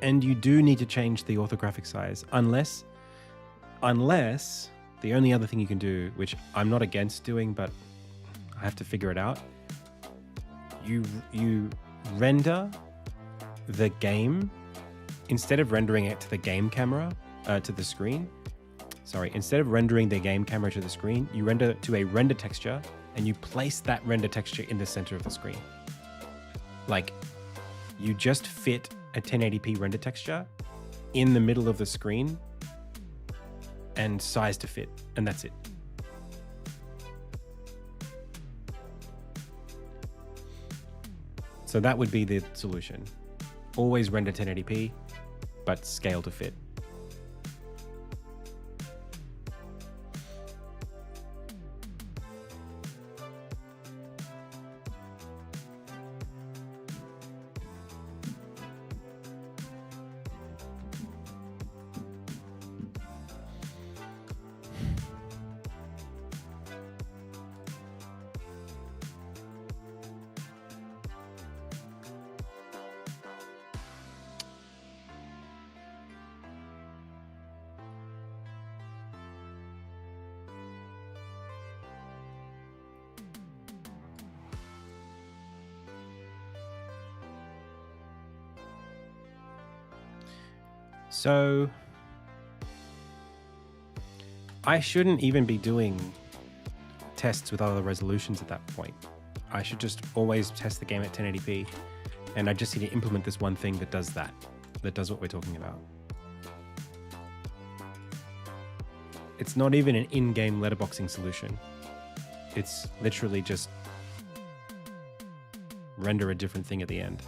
And you do need to change the orthographic size, unless the only other thing you can do, which I'm not against doing, but I have to figure it out. You render the game instead of rendering it to the game camera, to the screen. Sorry, instead of rendering the game camera to the screen, you render it to a render texture and you place that render texture in the center of the screen. Like, you just fit a 1080p render texture in the middle of the screen and size to fit, and that's it. So that would be the solution. Always render 1080p, but scale to fit. So I shouldn't even be doing tests with other resolutions at that point. I should just always test the game at 1080p, and I just need to implement this one thing that does that, that does what we're talking about. It's not even an in-game letterboxing solution. It's literally just render a different thing at the end.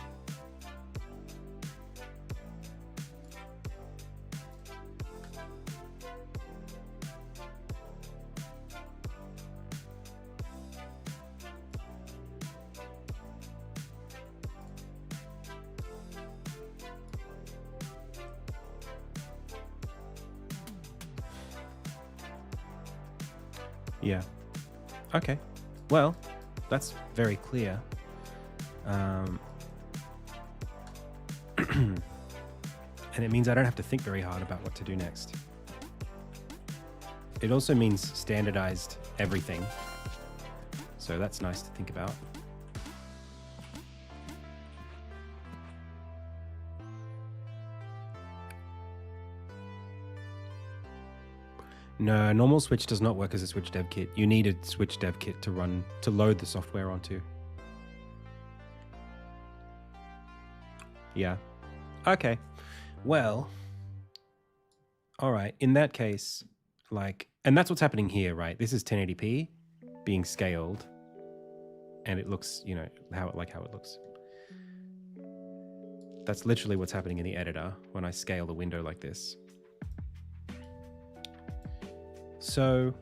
Yeah. Okay. Well, that's very clear. And it means I don't have to think very hard about what to do next. It also means standardized everything. So that's nice to think about. No, normal Switch does not work as a Switch dev kit. You need a Switch dev kit to load the software onto. Yeah. Okay. Well, all right. In that case, and that's what's happening here, right? This is 1080p being scaled, and it looks, how it looks. That's literally what's happening in the editor when I scale the window like this. So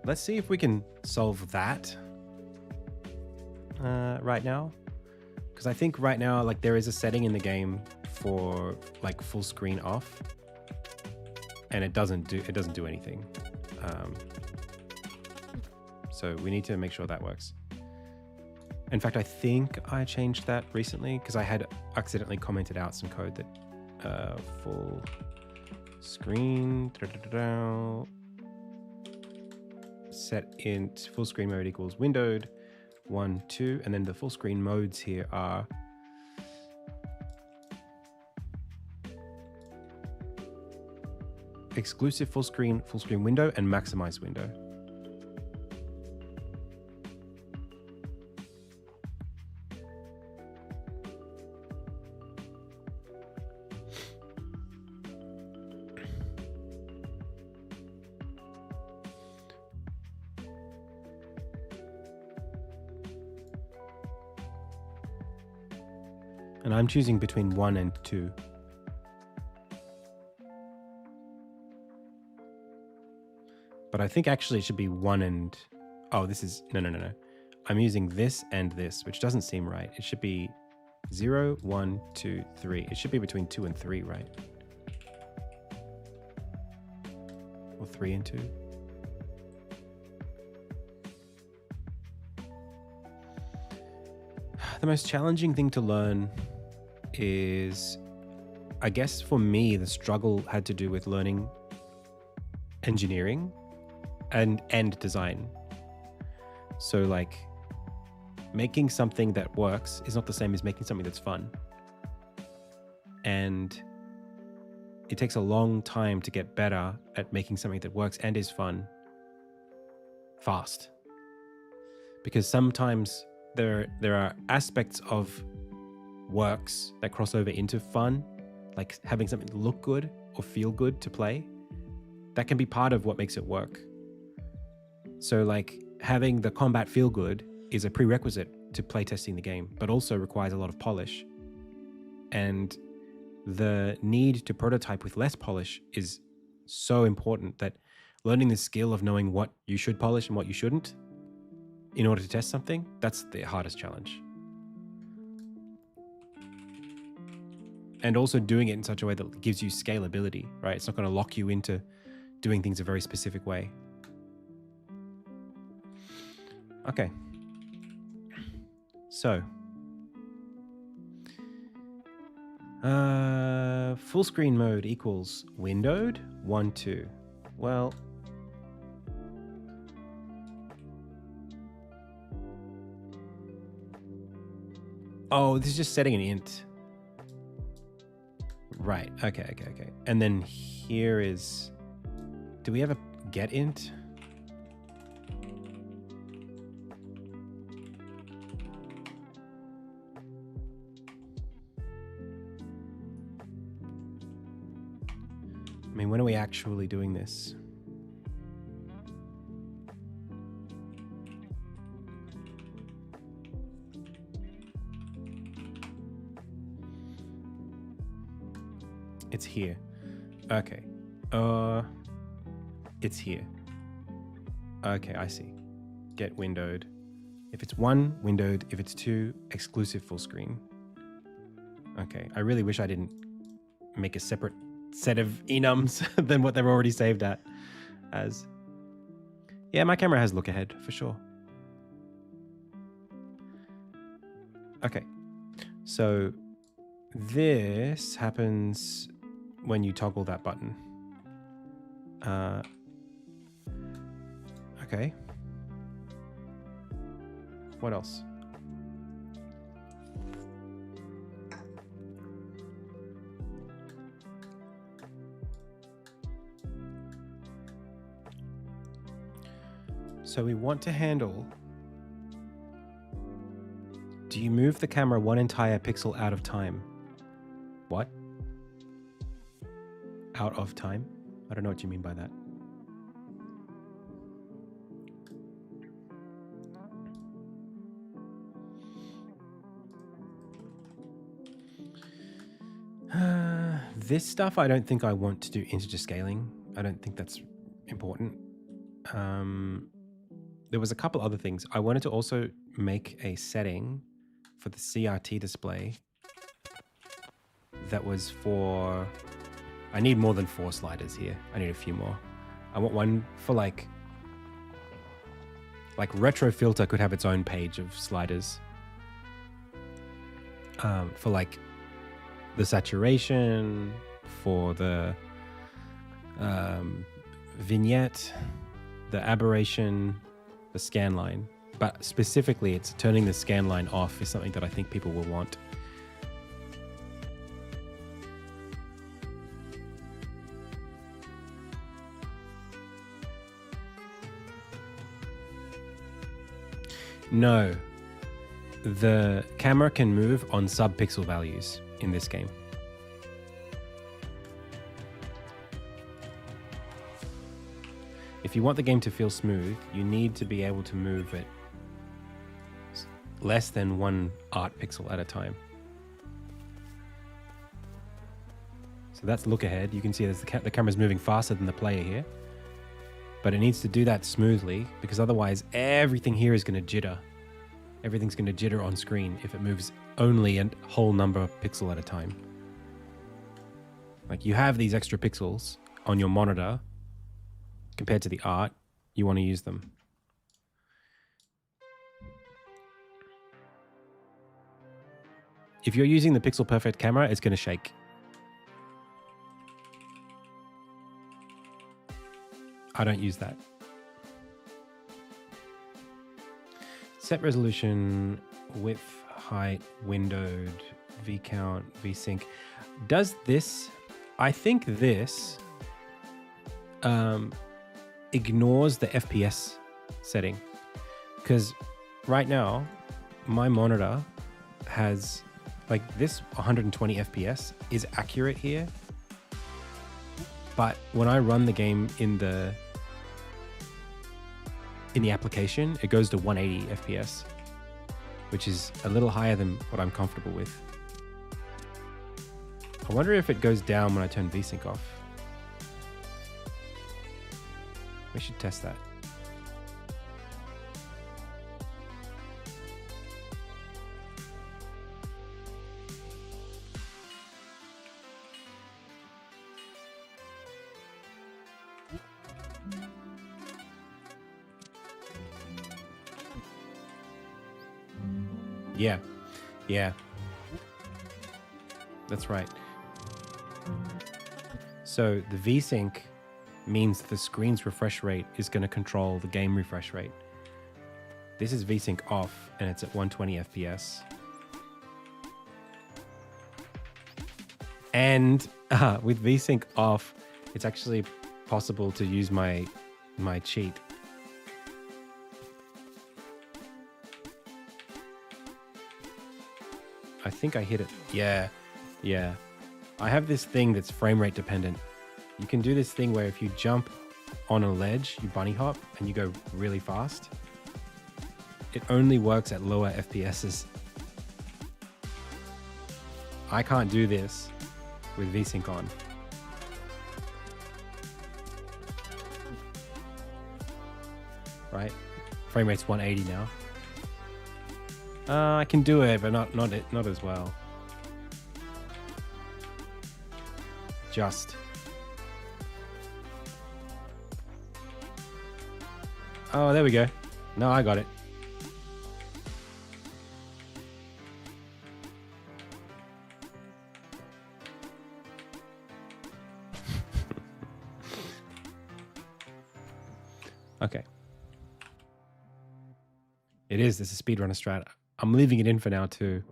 let's see if we can solve that right now. Because I think right now, there is a setting in the game for full screen off, and it doesn't do anything. So we need to make sure that works. In fact, I think I changed that recently because I had accidentally commented out some code that full screen set in full screen mode equals windowed 1, 2, and then the full screen modes here are exclusive full screen window, and maximize window. And I'm choosing between 1 and 2. But I think actually it should be 1 and... Oh, this is... No. I'm using this and this, which doesn't seem right. It should be 0, 1, 2, 3. It should be between 2 and 3, right? Or 3 and 2. The most challenging thing to learn is, I guess for me, the struggle had to do with learning engineering and design. So making something that works is not the same as making something that's fun. And it takes a long time to get better at making something that works and is fun fast. Because sometimes there are aspects of works that cross over into fun, like having something look good or feel good to play. That can be part of what makes it work. So having the combat feel good is a prerequisite to playtesting the game, but also requires a lot of polish. And the need to prototype with less polish is so important that learning the skill of knowing what you should polish and what you shouldn't in order to test something, that's the hardest challenge. And also doing it in such a way that gives you scalability, right? It's not going to lock you into doing things a very specific way. Okay. So, full screen mode equals windowed 1, 2. Well, oh, this is just setting an int. Right. Okay. And then here is, do we have get int. I mean, when are we actually doing this? It's here. Okay. It's here. Okay, I see. Get windowed. If it's 1, windowed. If it's 2, exclusive full screen. Okay, I really wish I didn't make a separate set of enums than what they're already saved at as. Yeah, my camera has look ahead for sure. Okay, so this happens when you toggle that button. Okay. What else? So we want to handle. Do you move the camera 1 entire pixel out of time? What? Out of time? I don't know what you mean by that. This stuff, I don't think I want to do integer scaling. I don't think that's important. There was a couple other things. I wanted to also make a setting for the CRT display that was for... I need more than 4 sliders here. I need a few more. I want one for like retro filter could have its own page of sliders. For like the saturation, for the vignette, the aberration, the scan line. But specifically, it's turning the scan line off is something that I think people will want. No, the camera can move on sub-pixel values in this game. If you want the game to feel smooth, you need to be able to move it less than 1 art pixel at a time. So that's look ahead. You can see the camera's moving faster than the player here. But it needs to do that smoothly, because otherwise everything here is going to jitter. Everything's going to jitter on screen if it moves only a whole number of pixel at a time. Like, you have these extra pixels on your monitor compared to the art, you want to use them. If you're using the Pixel Perfect camera, it's going to shake. I don't use that. Set resolution, width, height, windowed, V-count, V-sync. Does this, I think this ignores the FPS setting. Because right now, my monitor has, like, this 120 FPS is accurate here. But when I run the game in the application, it goes to 180 FPS, which is a little higher than what I'm comfortable with. I wonder if it goes down when I turn VSync off. We should test that. Yeah. That's right. So the VSync means the screen's refresh rate is going to control the game refresh rate. This is VSync off, and it's at 120 FPS. And with VSync off, it's actually possible to use my my cheat. I think I hit it. Yeah. Yeah. I have this thing that's frame rate dependent. You can do this thing where if you jump on a ledge, you bunny hop and you go really fast. It only works at lower FPSs. I can't do this with VSync on. Right? Frame rate's 180 now. I can do it, but not as well. Just. Oh, there we go. No, I got it. Okay. It is. This is speedrunner strat. I'm leaving it in for now too.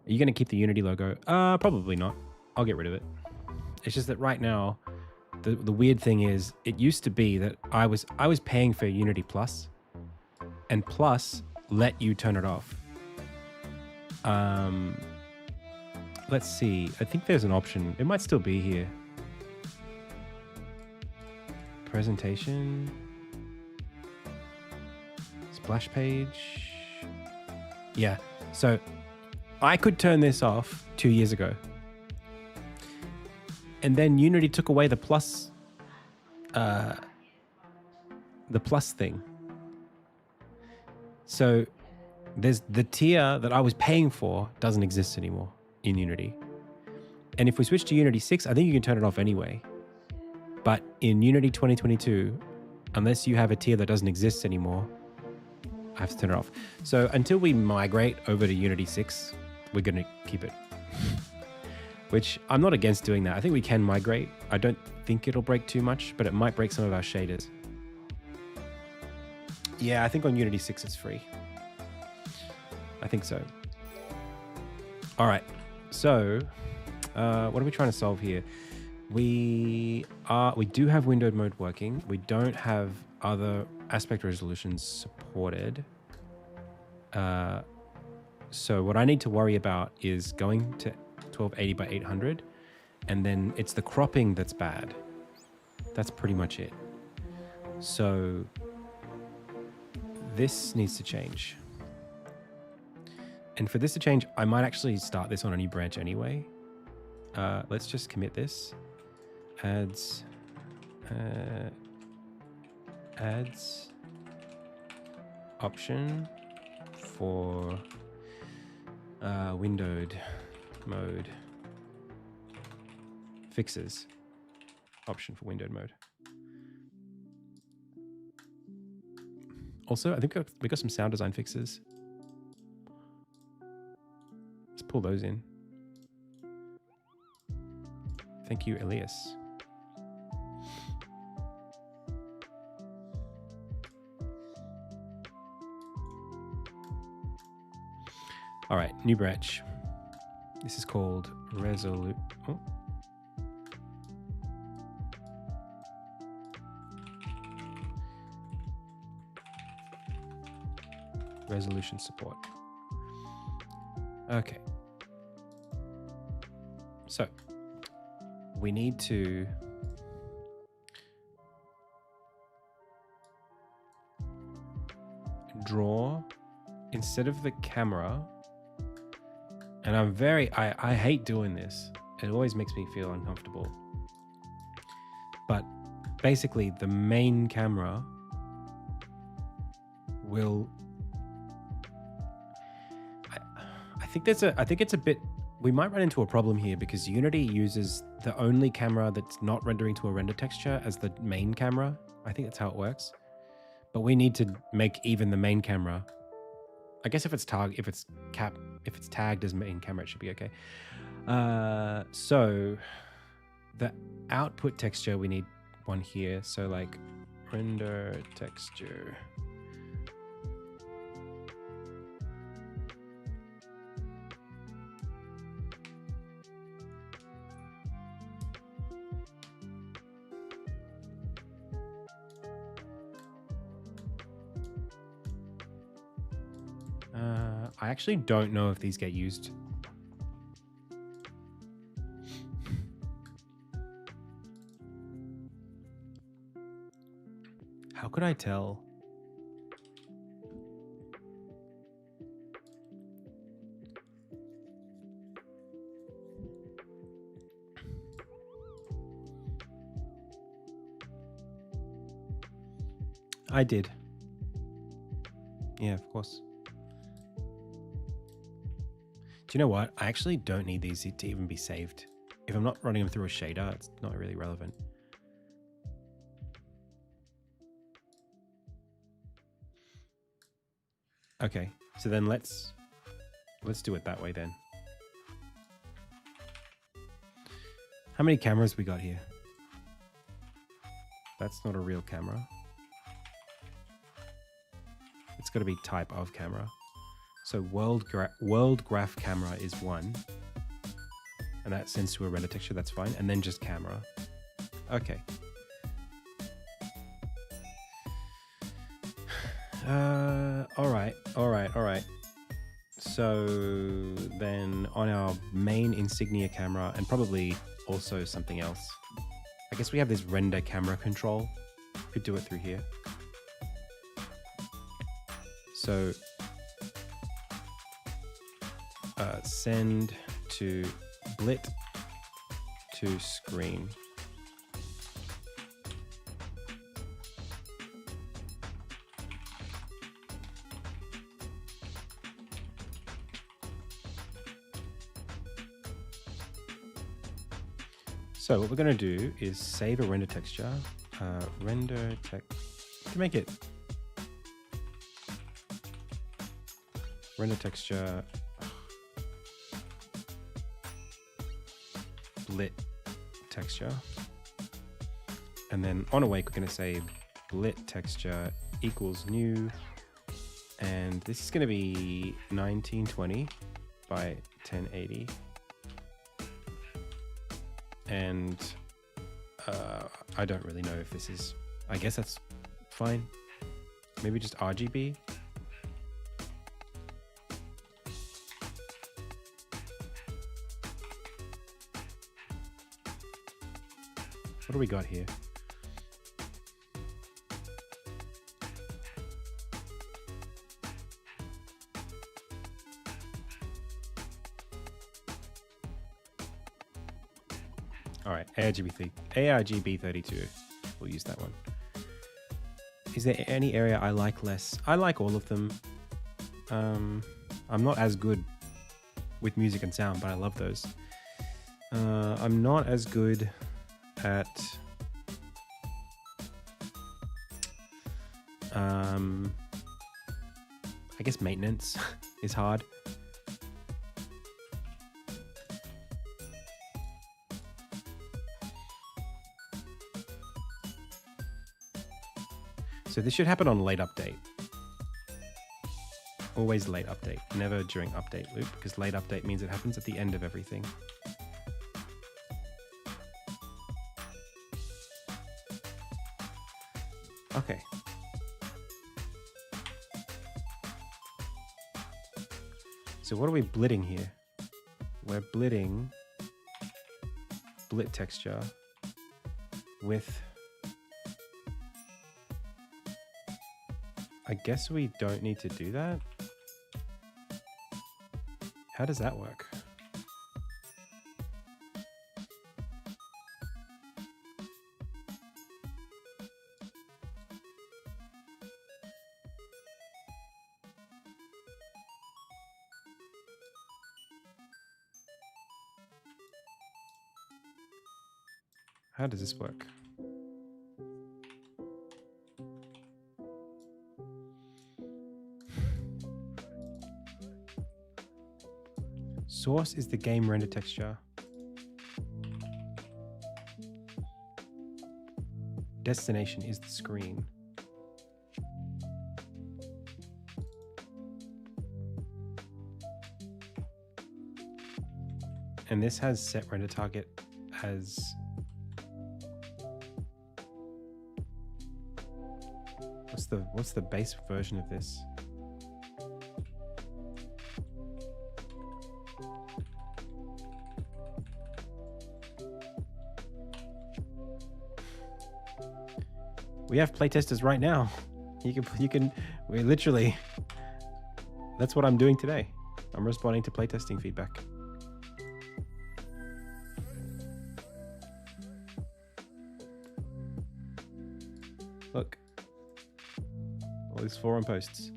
Are you going to keep the Unity logo? Probably not. I'll get rid of it. It's just that right now, the weird thing is, it used to be that I was paying for Unity Plus, and Plus let you turn it off. Let's see. I think there's an option. It might still be here. Presentation. Splash page. Yeah. So I could turn this off 2 years ago. And then Unity took away the plus thing. So there's the tier that I was paying for doesn't exist anymore in Unity. And if we switch to Unity 6, I think you can turn it off anyway. But in Unity 2022, unless you have a tier that doesn't exist anymore, I have to turn it off. So until we migrate over to Unity 6, we're going to keep it. Which I'm not against doing that. I think we can migrate. I don't think it'll break too much, but it might break some of our shaders. Yeah, I think on Unity 6 it's free. I think so. All right. So what are we trying to solve here? We do have windowed mode working. We don't have other aspect resolutions supported. So what I need to worry about is going to 1280 by 800, and then it's the cropping that's bad. That's pretty much it. So this needs to change. And for this to change, I might actually start this on a new branch anyway. Let's just commit this. Adds option for windowed mode fixes. Option for windowed mode. Also, I think we got some sound design fixes. Let's pull those in. Thank you, Elias. All right, new branch. This is called Resolution support. Okay. So we need to draw instead of the camera. And I hate doing this. It always makes me feel uncomfortable. But basically the main camera will, I think it's a bit, we might run into a problem here because Unity uses the only camera that's not rendering to a render texture as the main camera. I think that's how it works. But we need to make even the main camera, I guess if it's tagged as main camera, it should be okay. So the output texture, we need one here. So like render texture. I actually don't know if these get used. How could I tell? I did. Yeah, of course. Do you know what? I actually don't need these to even be saved. If I'm not running them through a shader, it's not really relevant. Okay, so then let's do it that way then. How many cameras we got here? That's not a real camera. It's got to be type of camera. So world graph camera is 1. And that sends to a render texture, that's fine. And then just camera. Okay. All right. So then on our main insignia camera, and probably also something else, I guess we have this render camera control. Could do it through here. So send to blit to screen. So what we're going to do is save a render texture, render text, to make it render texture blit texture, and then on awake we're going to say blit texture equals new, and this is going to be 1920 by 1080. And I don't really know if this is, I guess that's fine. Maybe just RGB. What do we got here? All right, ARGB32. We'll use that one. Is there any area I like less? I like all of them. I'm not as good with music and sound, but I love those. I'm not as good at I guess maintenance is hard. So this should happen on late update. Always late update, never during update loop, because late update means it happens at the end of everything. Okay. So what are we blitting here? We're blitting blit texture with, I guess we don't need to do that. How does that work? How does this work? Source is the game render texture. Destination is the screen. And this has set render target as what's the base version of this? We have playtesters right now. We literally, that's what I'm doing today. I'm responding to playtesting feedback. Look, all these forum posts.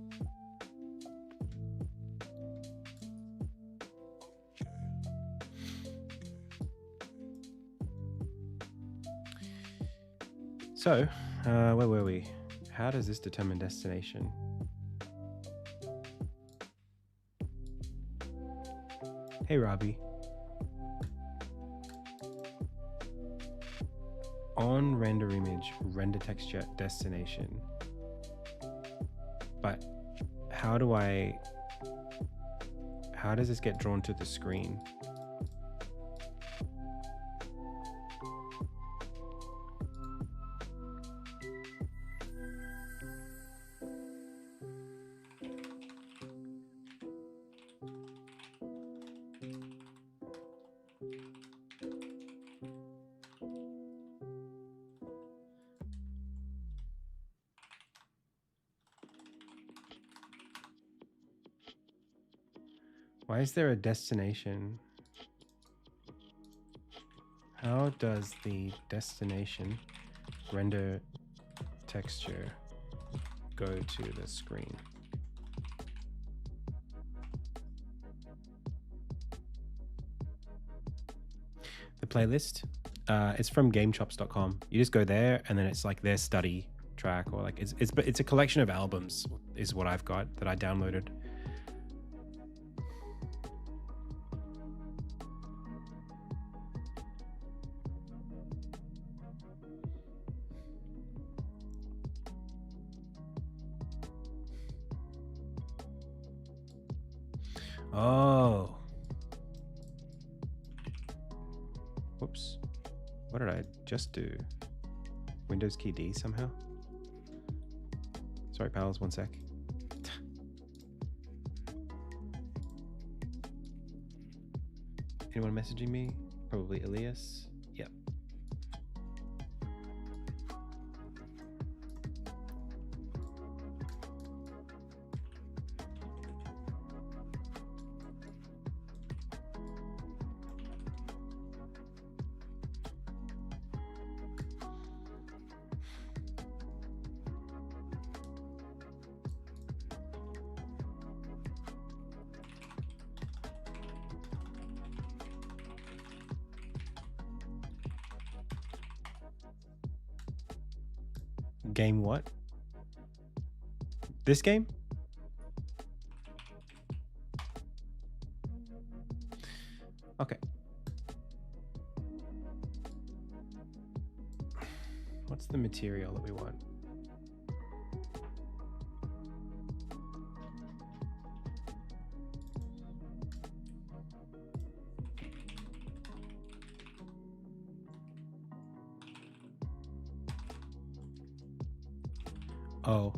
So, where were we? How does this determine destination? Hey, Robbie. On render image, render texture, destination. But how does this get drawn to the screen? Why is there a destination? How does the destination render texture go to the screen? The playlist, it's from GameChops.com. You just go there, and then it's like their study track, or like it's a collection of albums, is what I've got that I downloaded. Oh. Whoops. What did I just do? Windows key D somehow? Sorry, pals, one sec. Anyone messaging me? Probably Elias. Yep. Game what? This game? Okay. What's the material that we want? Oh.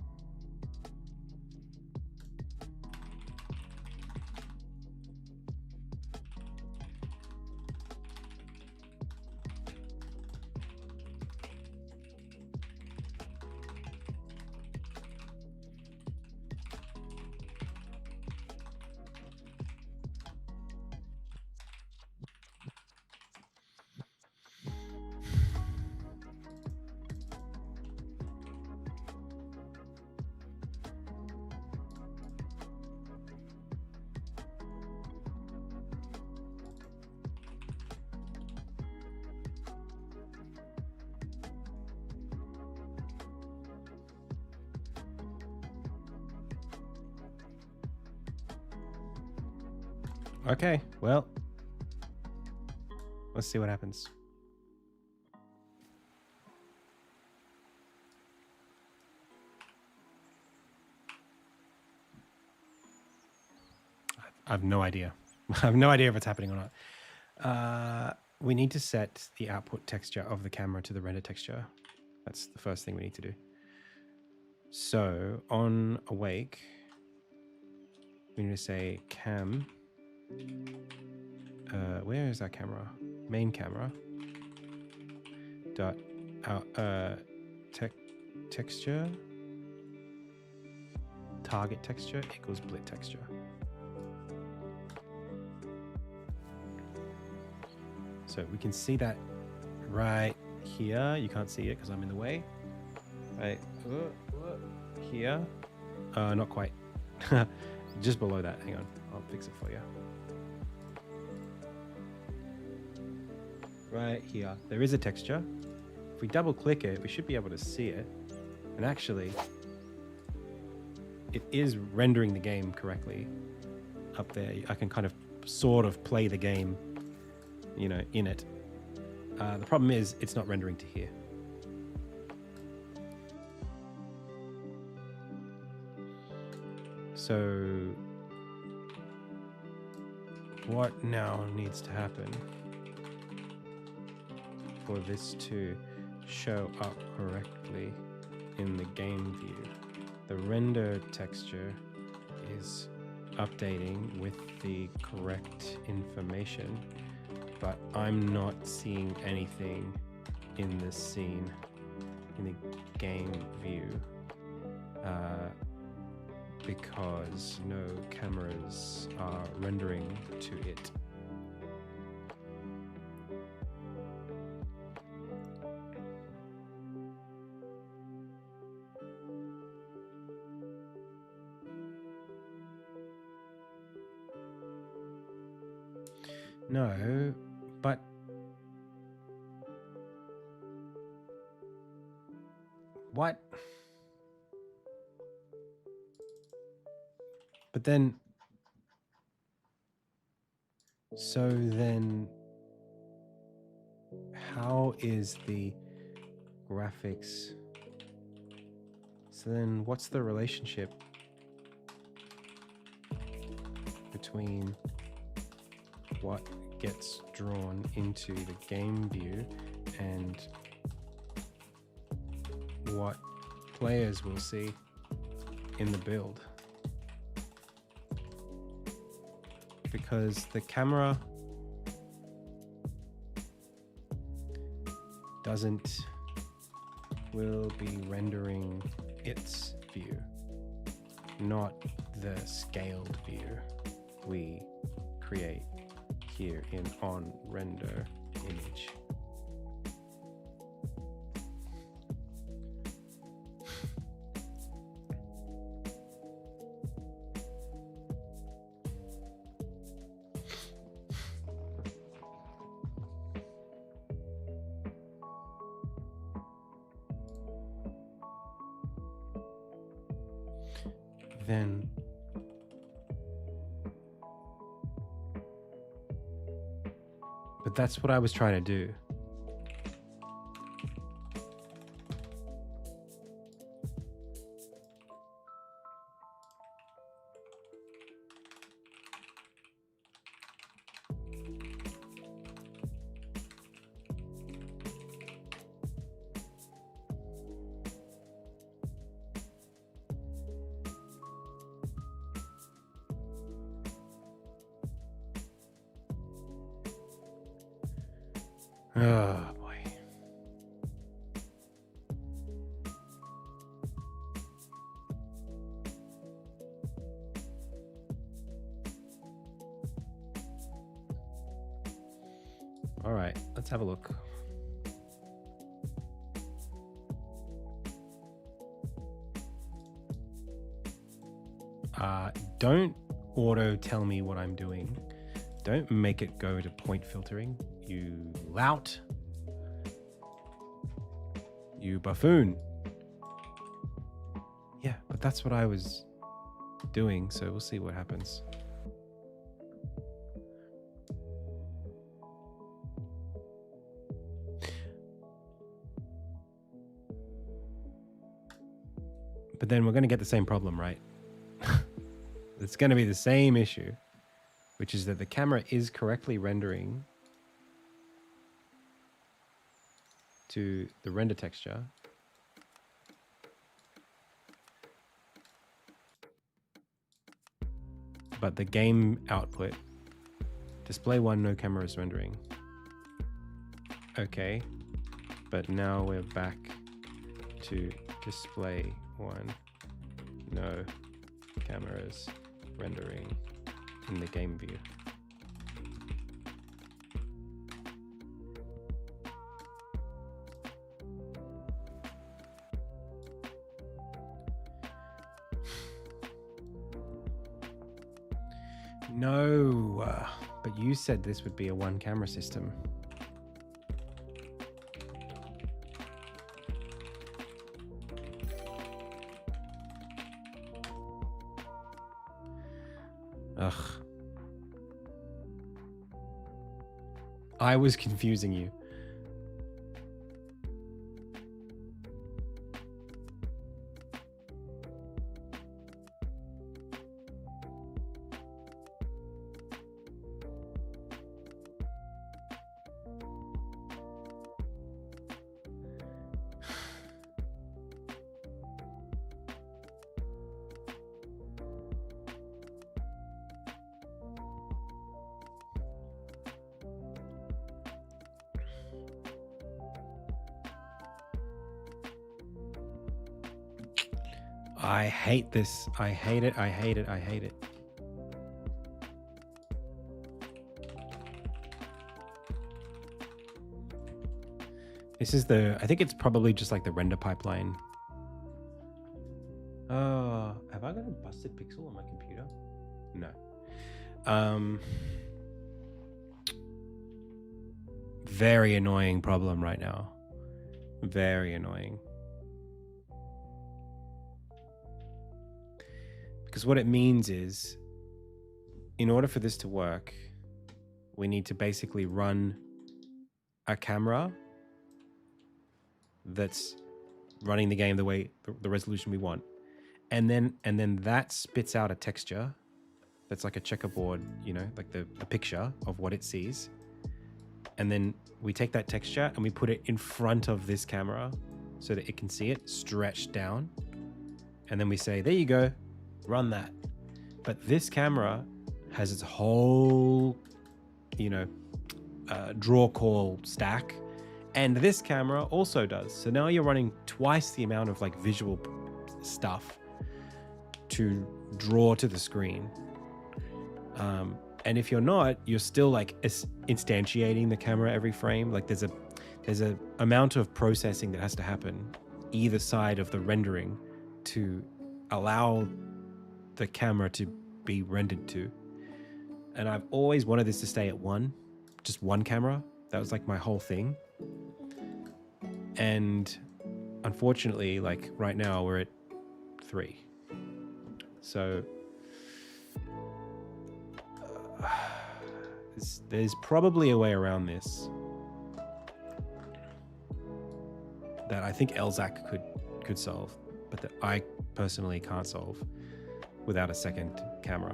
Okay, well, let's see what happens. I have no idea. I have no idea if it's happening or not. We need to set the output texture of the camera to the render texture. That's the first thing we need to do. So on awake, we need to say cam. Where is our camera? Main camera. Dot texture, target texture equals blit texture. So we can see that right here. You can't see it because I'm in the way. Right here. Not quite. Just below that. Hang on. I'll fix it for you. Right here. There is a texture. If we double click it, we should be able to see it. And actually, it is rendering the game correctly up there. I can kind of sort of play the game, you know, in it. The problem is it's not rendering to here. So what now needs to happen for this to show up correctly in the game view? The render texture is updating with the correct information, but I'm not seeing anything in this scene in the game view because no cameras are rendering to it. No, but what? But then, so then how is the graphics? So then what's the relationship between what gets drawn into the game view and what players will see in the build? Because the camera will be rendering its view, not the scaled view we create here in on render image. Then but that's what I was trying to do. Oh boy. All right, let's have a look. Don't auto tell me what I'm doing. Don't make it go to point filtering, you lout. You buffoon. Yeah, but that's what I was doing, so we'll see what happens. But then we're going to get the same problem, right? It's going to be the same issue, which is that the camera is correctly rendering to the render texture, but the game output, display one, no camera is rendering. Okay, but now we're back to display one. No cameras rendering in the game view. No, but you said this would be a one camera system. Ugh. I was confusing you. I hate this. I hate it. I hate it. I hate it. This is the, I think it's probably just like the render pipeline. Oh, have I got a busted pixel on my computer? No. Very annoying problem right now. Very annoying. Because what it means is, in order for this to work, we need to basically run a camera that's running the game the way, the resolution we want. And then that spits out a texture that's like a checkerboard, you know, like the picture of what it sees. And then we take that texture and we put it in front of this camera so that it can see it stretched down. And then we say, there you go, run that. But this camera has its whole, you know, draw call stack. And this camera also does. So now you're running twice the amount of like visual stuff to draw to the screen. And if you're not, you're still like instantiating the camera every frame. Like there's a amount of processing that has to happen either side of the rendering to allow the camera to be rendered to. And I've always wanted this to stay at just one camera. That was like my whole thing. And unfortunately, like right now we're at 3. So there's probably a way around this that I think Elzac could solve, but that I personally can't solve without a second camera,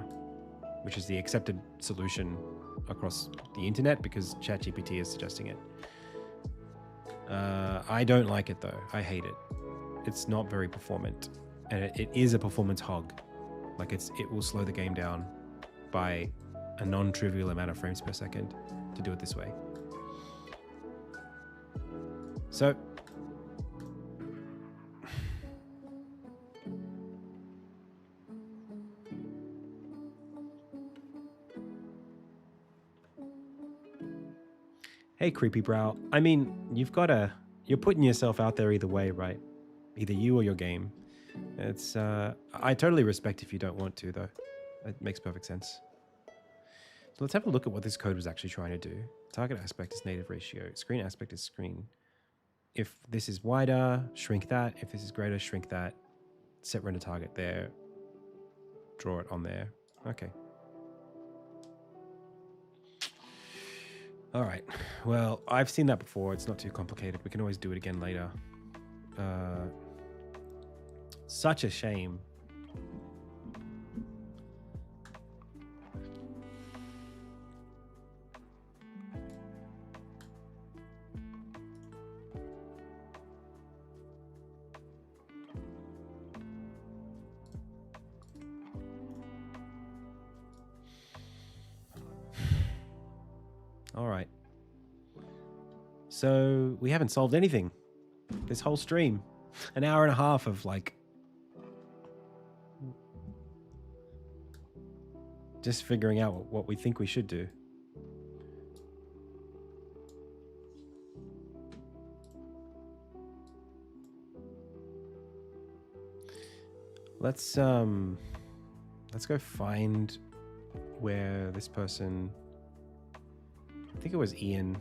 which is the accepted solution across the internet because ChatGPT is suggesting it. I don't like it though. I hate it. It's not very performant, and it is a performance hog. Like it will slow the game down by a non-trivial amount of frames per second to do it this way. So hey, Creepy Brow. I mean, you're putting yourself out there either way, right? Either you or your game. It's, I totally respect if you don't want to, though. It makes perfect sense. So let's have a look at what this code was actually trying to do. Target aspect is native ratio. Screen aspect is screen. If this is wider, shrink that. If this is greater, shrink that. Set render target there. Draw it on there. Okay. All right. Well, I've seen that before. It's not too complicated. We can always do it again later. Such a shame. All right. So we haven't solved anything this whole stream. An hour and a half of like just figuring out what we think we should do. Let's go find where this person, I think it was Ian.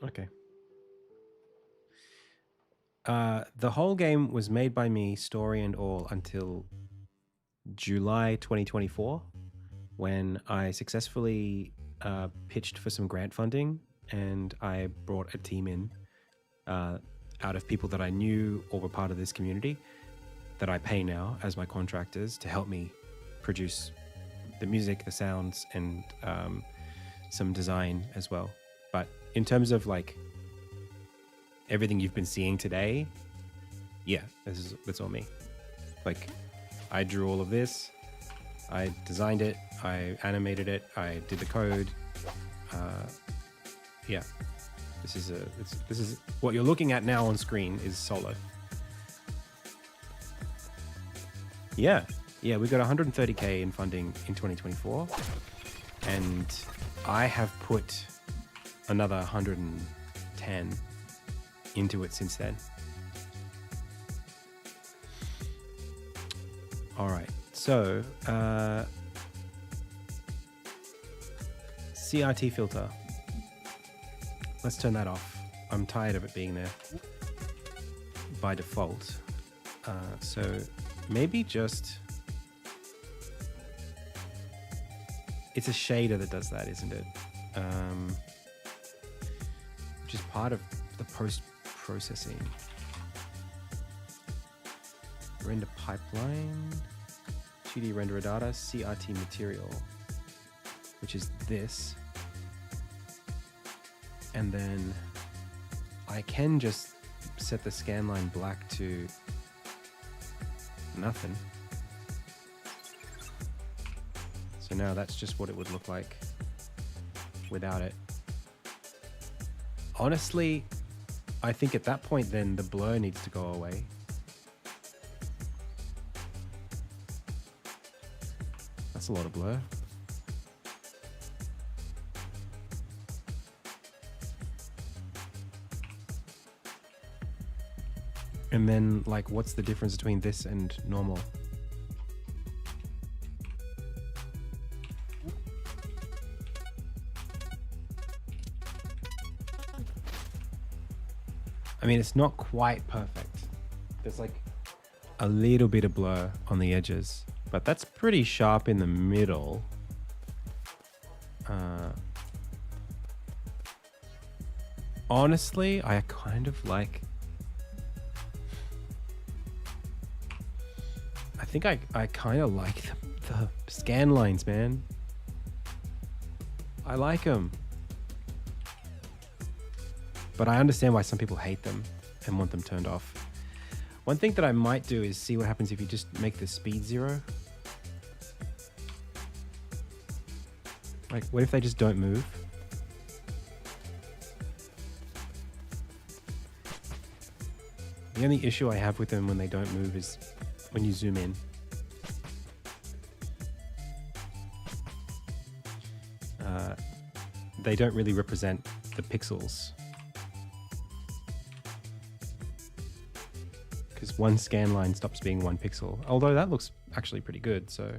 Okay. The whole game was made by me, story and all, until July 2024, when I successfully pitched for some grant funding, and I brought a team in out of people that I knew or were part of this community that I pay now as my contractors to help me produce the music, the sounds, and some design as well. But in terms of like everything you've been seeing today, yeah, that's all me. Like, I drew all of this, I designed it, I animated it, I did the code. Yeah, this is what you're looking at now on screen is solo. Yeah, we got 130K in funding in 2024, and I have put another 110 into it since then. All right, so CRT filter. Let's turn that off. I'm tired of it being there by default. So maybe just, it's a shader that does that, isn't it? Which is part of the post-processing. Render pipeline, 2D renderer data, CRT material, which is this. And then I can just set the scan line black to nothing. So now that's just what it would look like without it. Honestly, I think at that point then the blur needs to go away. That's a lot of blur. And then, like, what's the difference between this and normal? I mean, it's not quite perfect. There's like a little bit of blur on the edges, but that's pretty sharp in the middle. Honestly, I kind of like, I think I kind of like the scan lines, man. I like them. But I understand why some people hate them and want them turned off. One thing that I might do is see what happens if you just make the speed 0. Like, what if they just don't move? The only issue I have with them when they don't move is when you zoom in. They don't really represent the pixels. Because one scan line stops being 1 pixel. Although that looks actually pretty good, so.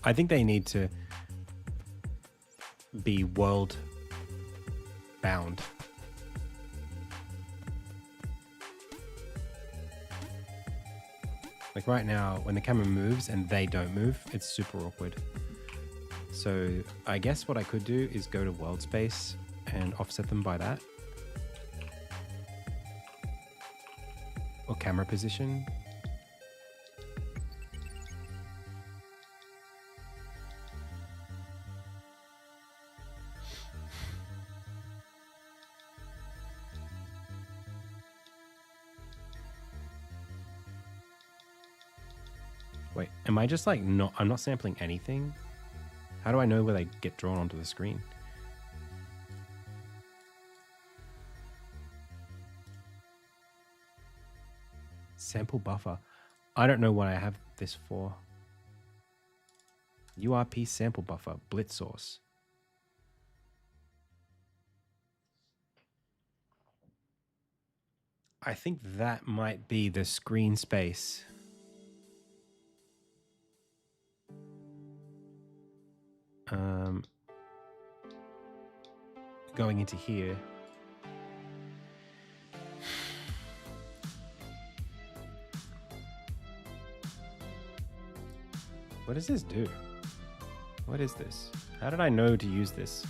I think they need to be world bound. Like right now, when the camera moves and they don't move, it's super awkward. So I guess what I could do is go to world space and offset them by that. Or camera position. Wait, am I just like not, I'm not sampling anything? How do I know where they get drawn onto the screen? Sample buffer. I don't know what I have this for. URP sample buffer, Blitz source. I think that might be the screen space. Going into here. What does this do? What is this? How did I know to use this?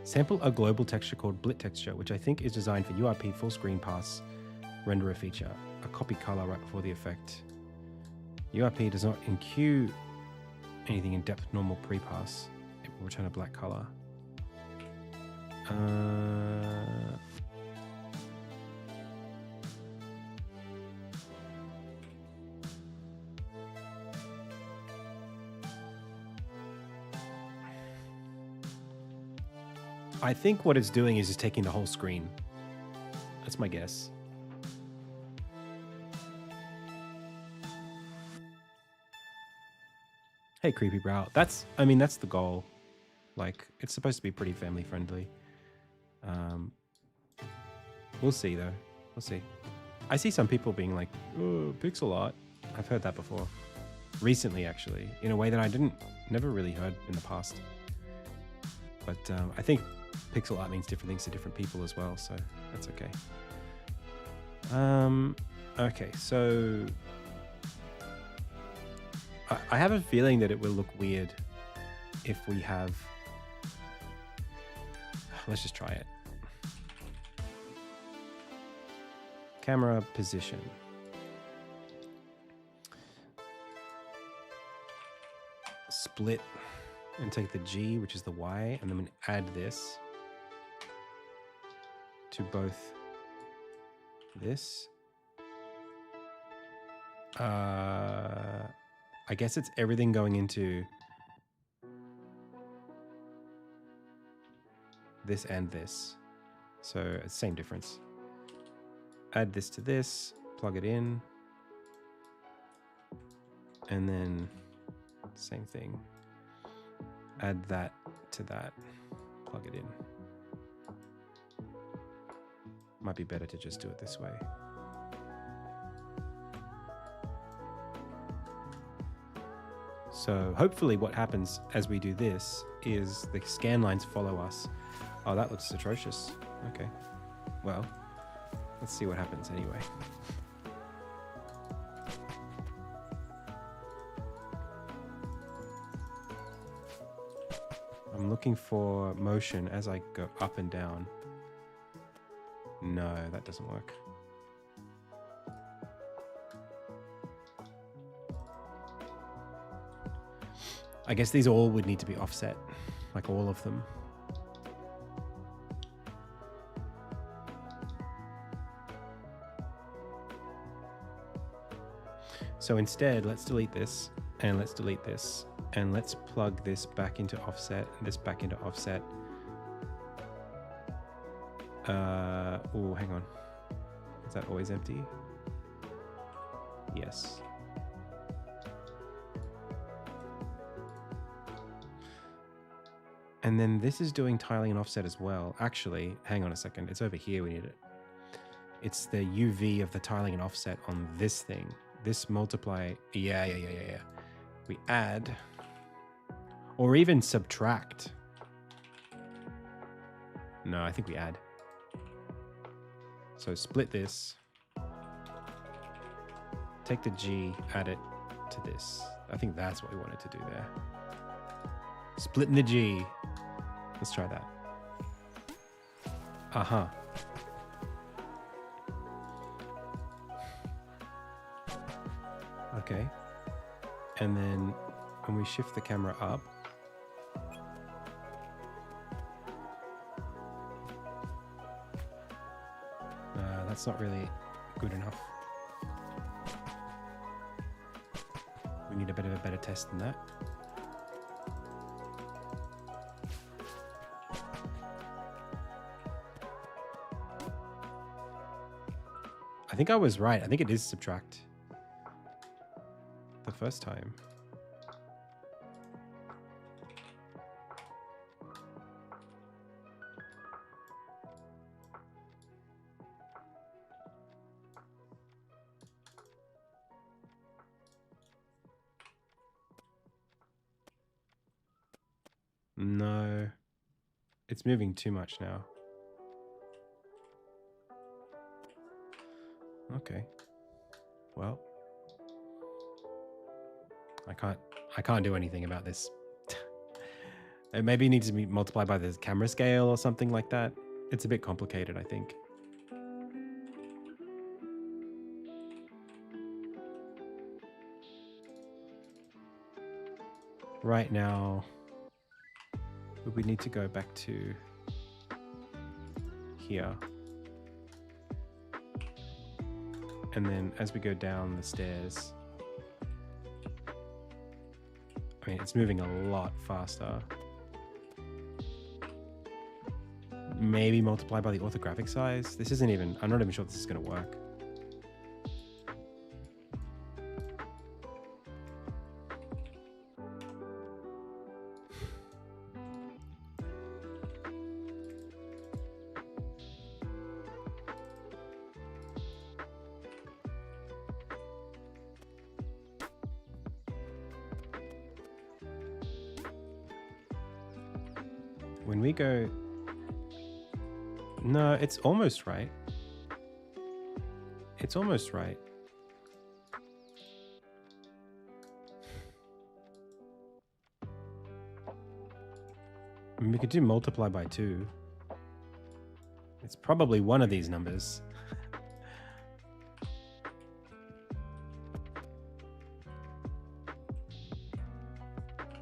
Sample a global texture called Blit texture, which I think is designed for URP full screen pass renderer feature. A copy color right before the effect. URP does not enqueue anything in depth normal pre-pass. It will return a black color. I think what it's doing is just taking the whole screen. That's my guess. Hey, Creepy Brow. I mean, that's the goal. Like, it's supposed to be pretty family friendly. We'll see, though. We'll see. I see some people being like, oh, pixel art. I've heard that before. Recently, actually. In a way that I never really heard in the past. But I think pixel art means different things to different people as well, so that's okay. Okay, so I have a feeling that it will look weird if we have... Let's just try it. Camera position. Split and take the G, which is the Y, and then we add this to both this. I guess it's everything going into this and this. So it's same difference. Add this to this, plug it in, and then same thing. Add that to that, plug it in. Might be better to just do it this way. So hopefully what happens as we do this is the scan lines follow us. Oh, that looks atrocious. Okay. Well, let's see what happens anyway. I'm looking for motion as I go up and down. No, that doesn't work. I guess these all would need to be offset, like all of them. So instead, let's delete this, and let's delete this, and let's plug this back into offset, and this back into offset. Oh, hang on. Is that always empty? Yes. And then this is doing tiling and offset as well. Actually, hang on a second. It's over here. We need it. It's the UV of the tiling and offset on this thing. This multiply. Yeah. We add or even subtract. No, I think we add. So split this. Take the G, add it to this. I think that's what we wanted to do there. Splitting the G. Let's try that. Uh-huh. Okay. And then when we shift the camera up, that's not really good enough. We need a bit of a better test than that. I think I was right. I think it is subtract the first time. No, it's moving too much now. Okay. Well, I can't do anything about this. It maybe needs to be multiplied by the camera scale or something like that. It's a bit complicated, I think. Right now, we need to go back to here. And then as we go down the stairs, I mean, it's moving a lot faster. Maybe multiply by the orthographic size. This isn't even, I'm not even sure this is going to work. When we go, no, it's almost right. It's almost right. I mean, we could do multiply by 2. It's probably one of these numbers.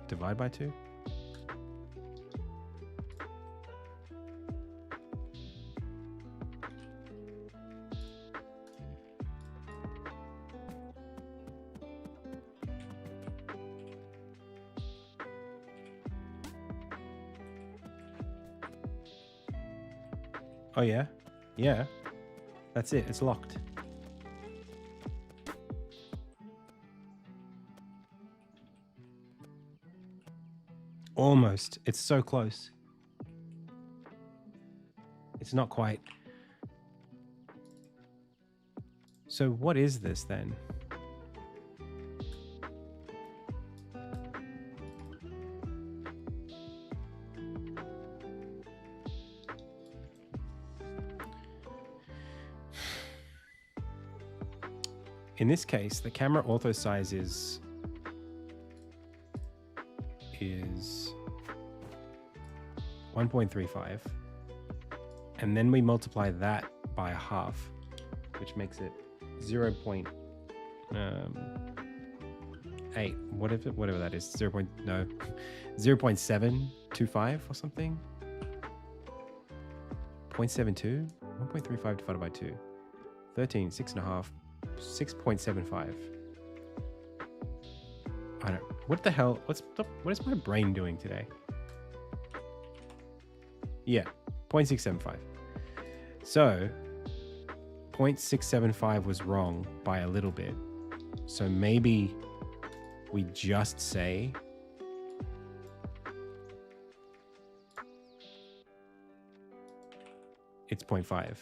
Divide by 2. Oh, yeah? Yeah. That's it. It's locked. Almost. It's so close. It's not quite. So what is this then? In this case, the camera ortho size is 1.35, and then we multiply that by 1/2, which makes it 0.8, whatever that is, 0.725 or something. 0.72, 1.35 divided by 2, 13, 6.5, 6.75. I don't, what the hell, what is my brain doing today? Yeah, 0.675. So 0.675 was wrong by a little bit. So maybe we just say it's 0.5.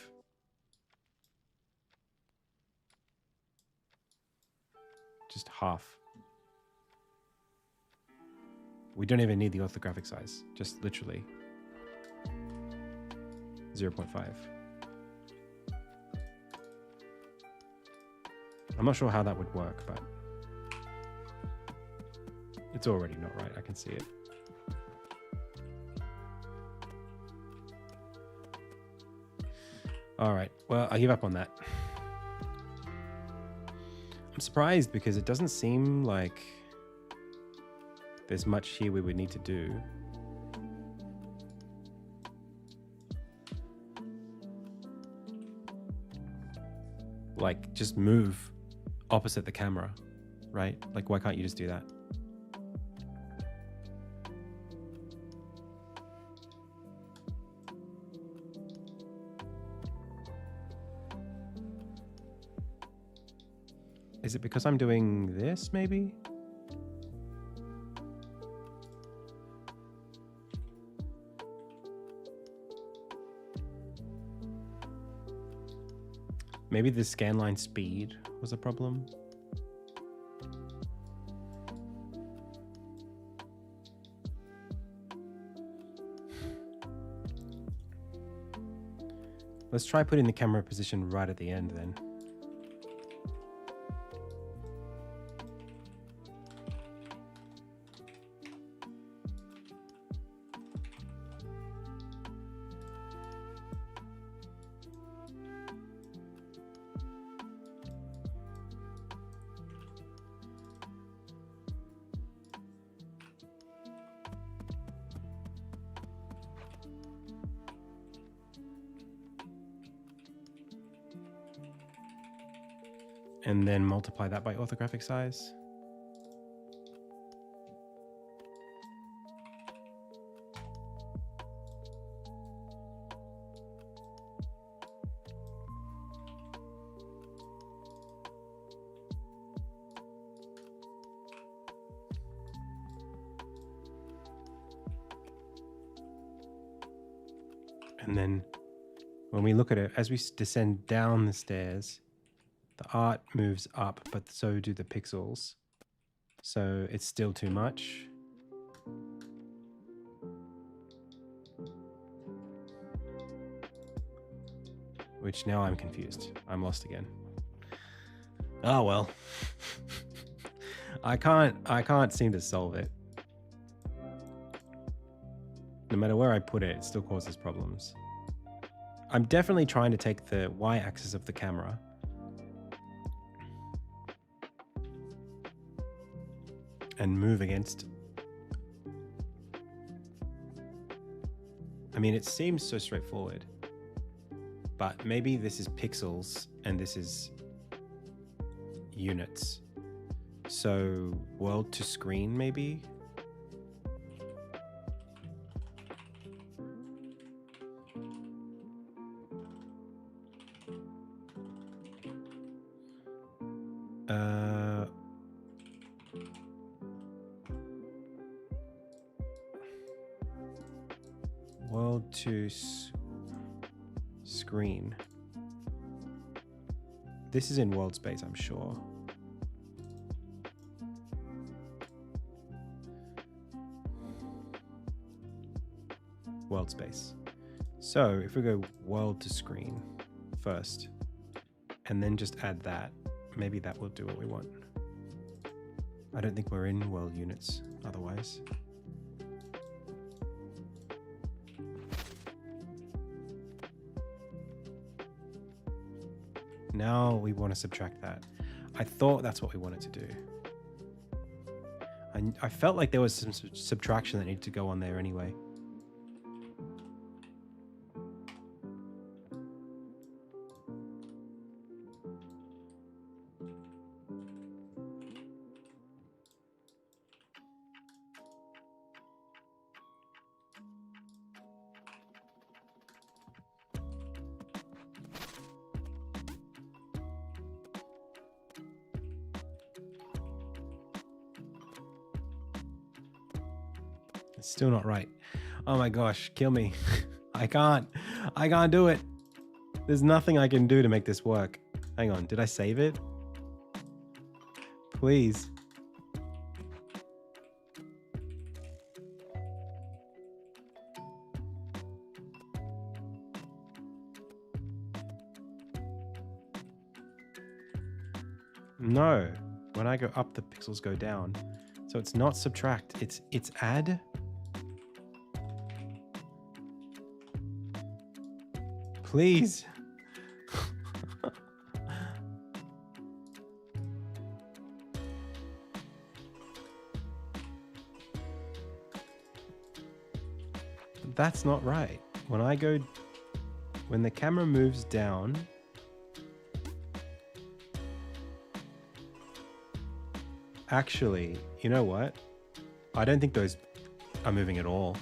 Just half. We don't even need the orthographic size, just literally 0.5. I'm not sure how that would work, but it's already not right. I can see it. All right, well, I give up on that. I'm surprised because it doesn't seem like there's much here we would need to do. Like, just move opposite the camera, right? Like, why can't you just do that? Is it because I'm doing this, maybe? Maybe the scanline speed was a problem. Let's try putting the camera position right at the end then. And then multiply that by orthographic size. And then when we look at it, as we descend down the stairs, the art moves up, but so do the pixels. So it's still too much. Which now I'm confused. I'm lost again. Oh well. I can't seem to solve it. No matter where I put it, it still causes problems. I'm definitely trying to take the y-axis of the camera and move against. I mean, it seems so straightforward, but maybe this is pixels and this is units. So world to screen, maybe? World to screen. This is in world space, I'm sure. World space. So if we go world to screen first, and then just add that, maybe that will do what we want. I don't think we're in world units otherwise. Now we want to subtract that. I thought that's what we wanted to do. I felt like there was some subtraction that needed to go on there anyway. It's still not right. Oh my gosh, kill me. I can't do it. There's nothing I can do to make this work. Hang on, did I save it? Please. No. When I go up, the pixels go down. So it's not subtract, it's add. Please. That's not right. When the camera moves down, actually, you know what? I don't think those are moving at all.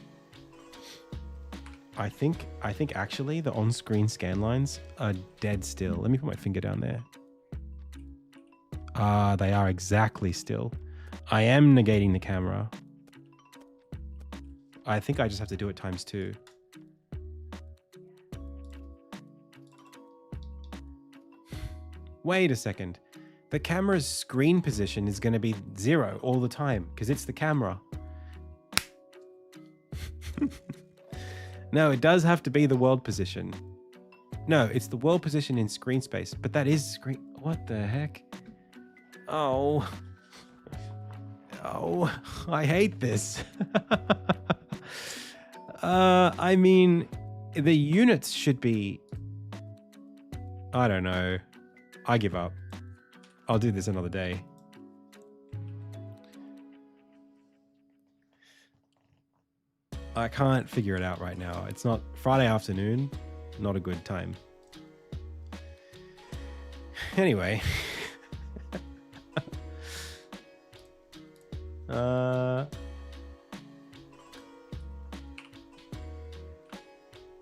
I think actually the on-screen scan lines are dead still. Let me put my finger down there. Ah, they are exactly still. I am negating the camera. I think I just have to do it ×2. Wait a second. The camera's screen position is going to be 0 all the time because it's the camera. No, it does have to be the world position. No, it's the world position in screen space, but that is screen. What the heck? Oh. Oh, I hate this. I mean, the units should be... I don't know. I give up. I'll do this another day. I can't figure it out right now. It's not Friday afternoon. Not a good time. Anyway.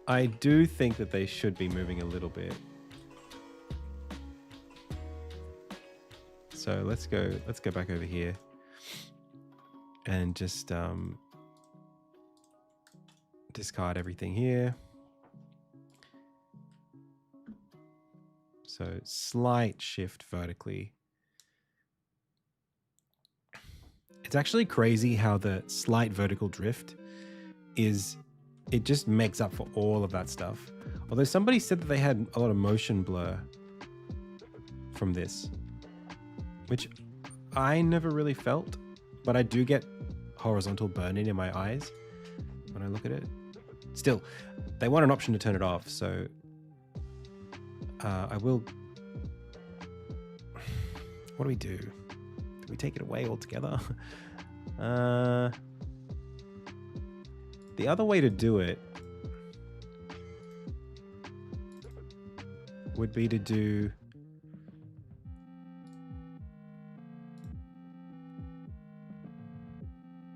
I do think that they should be moving a little bit. So let's go back over here and just discard everything here. So slight shift vertically. It's actually crazy how the slight vertical drift it just makes up for all of that stuff. Although somebody said that they had a lot of motion blur from this, which I never really felt, but I do get horizontal burn-in in my eyes when I look at it. Still, they want an option to turn it off, so I will... What do we do? Do we take it away altogether? The other way to do it would be to do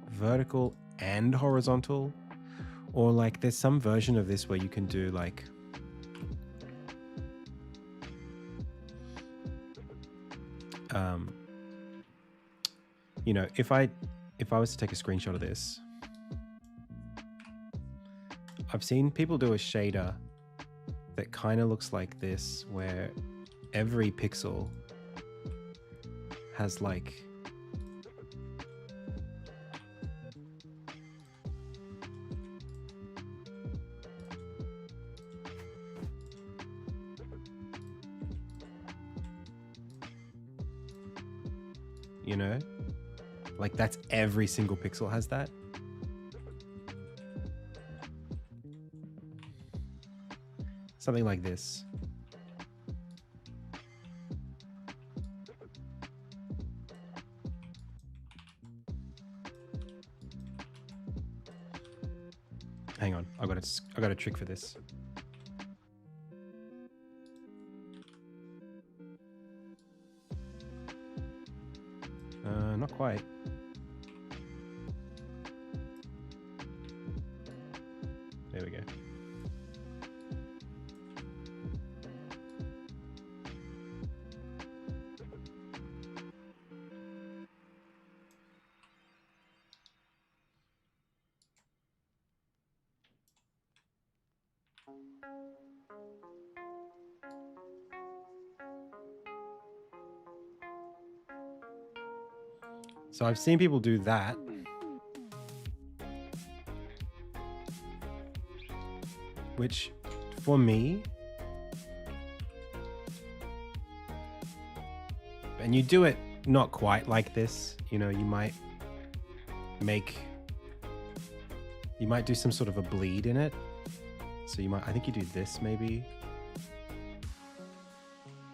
vertical and horizontal, or like there's some version of this where you can do like you know, if I was to take a screenshot of this, I've seen people do a shader that kind of looks like this, where every pixel has like you know, like that's every single pixel has that. Something like this. Hang on, I got a trick for this. Not quite. There we go. So I've seen people do that. Which, for me, and you do it not quite like this, you know, you might do some sort of a bleed in it. So you might, I think you do this maybe.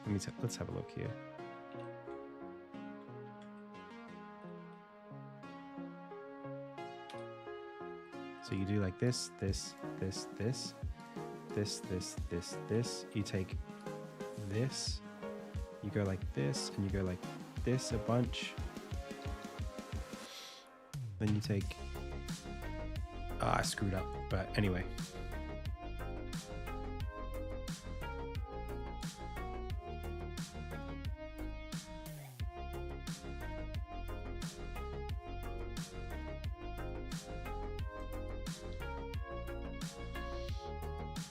Let's have a look here. So you do like this, this, this, this, this, this, this, this. You take this, you go like this, and you go like this a bunch. Then you take, I screwed up, but anyway.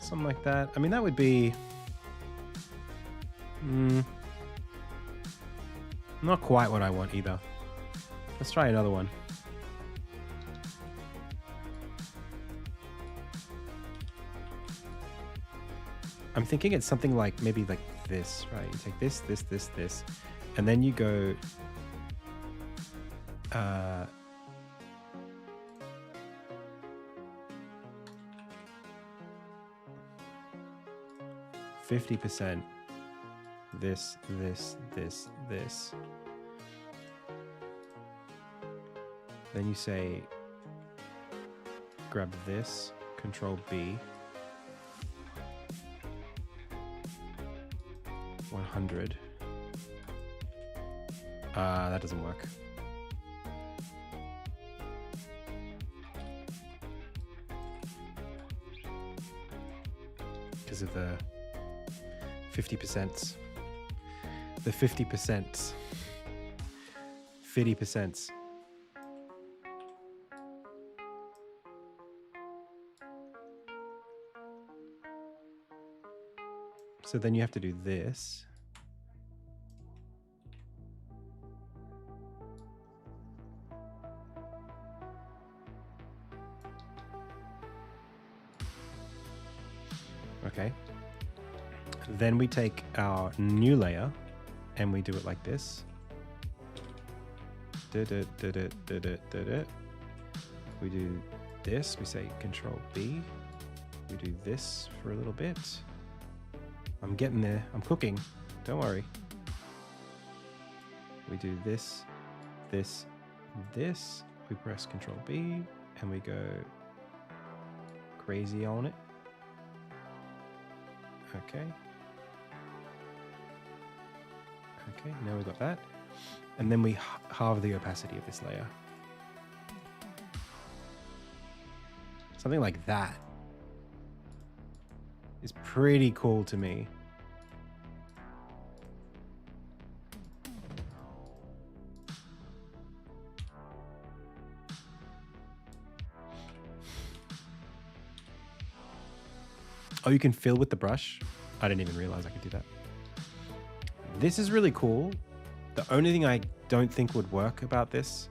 Something like that. I mean, that would be not quite what I want either. Let's try another one. I'm thinking it's something like maybe like this, right? You take this, this, this, this, and then you go 50%, this, this, this, this. Then you say, grab this, Control B, 100. That doesn't work. Because of the 50%. The 50%. 50%. So then you have to do this. Okay. Then we take our new layer and we do it like this. We do this, we say Control B. We do this for a little bit. I'm getting there, I'm cooking, don't worry. We do this, this, this. We press Control B and we go crazy on it. Okay. Okay, now we've got that. And then we halve the opacity of this layer. Something like that is pretty cool to me. Oh, you can fill with the brush? I didn't even realize I could do that. This is really cool. The only thing I don't think would work about this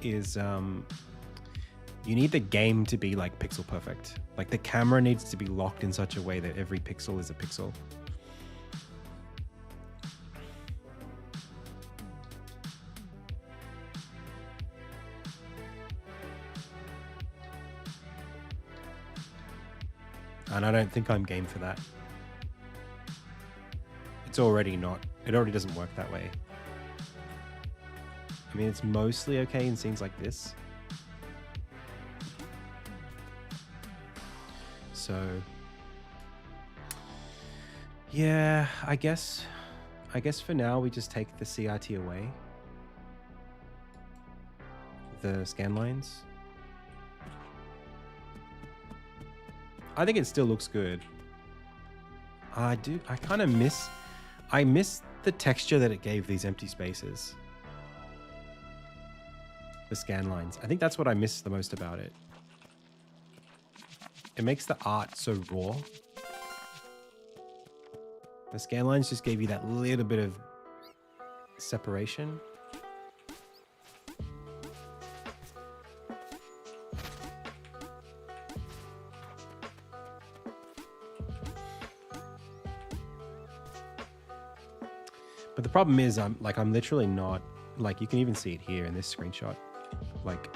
is you need the game to be like pixel perfect. Like the camera needs to be locked in such a way that every pixel is a pixel. And I don't think I'm game for that. It's already not. It already doesn't work that way. I mean, it's mostly okay in scenes like this. So, yeah, I guess for now we just take the CRT away. The scan lines. I think it still looks good. I kind of miss the texture that it gave these empty spaces. The scan lines. I think that's what I miss the most about it. It makes the art so raw. The scan lines just gave you that little bit of separation. But the problem is I'm literally not, like, you can even see it here in this screenshot. Like,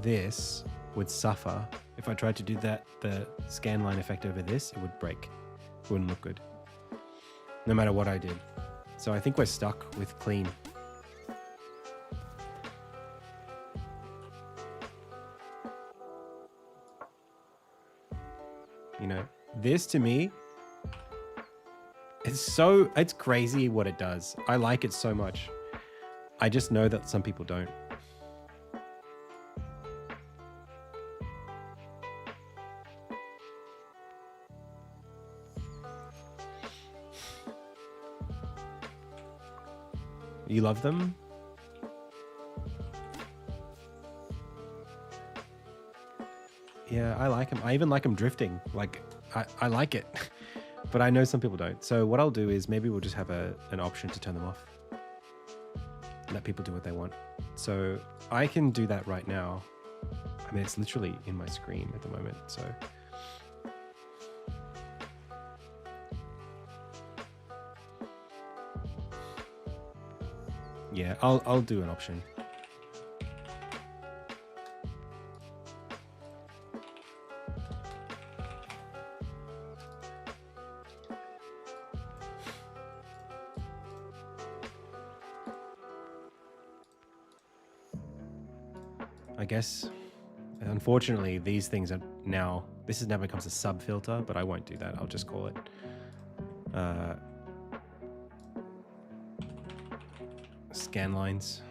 this would suffer if I tried to do that, the scan line effect over this, it would break. It wouldn't look good. No matter what I did. So I think we're stuck with clean. You know, this to me, it's crazy what it does. I like it so much. I just know that some people don't. You love them? Yeah, I like them. I even like them drifting. Like, I like it. But I know some people don't. So what I'll do is maybe we'll just have an option to turn them off. Let people do what they want. So I can do that right now. I mean, it's literally in my screen at the moment. So yeah, I'll do an option. I guess, unfortunately, these things are now, this now becomes a sub filter, but I won't do that. I'll just call it scan lines.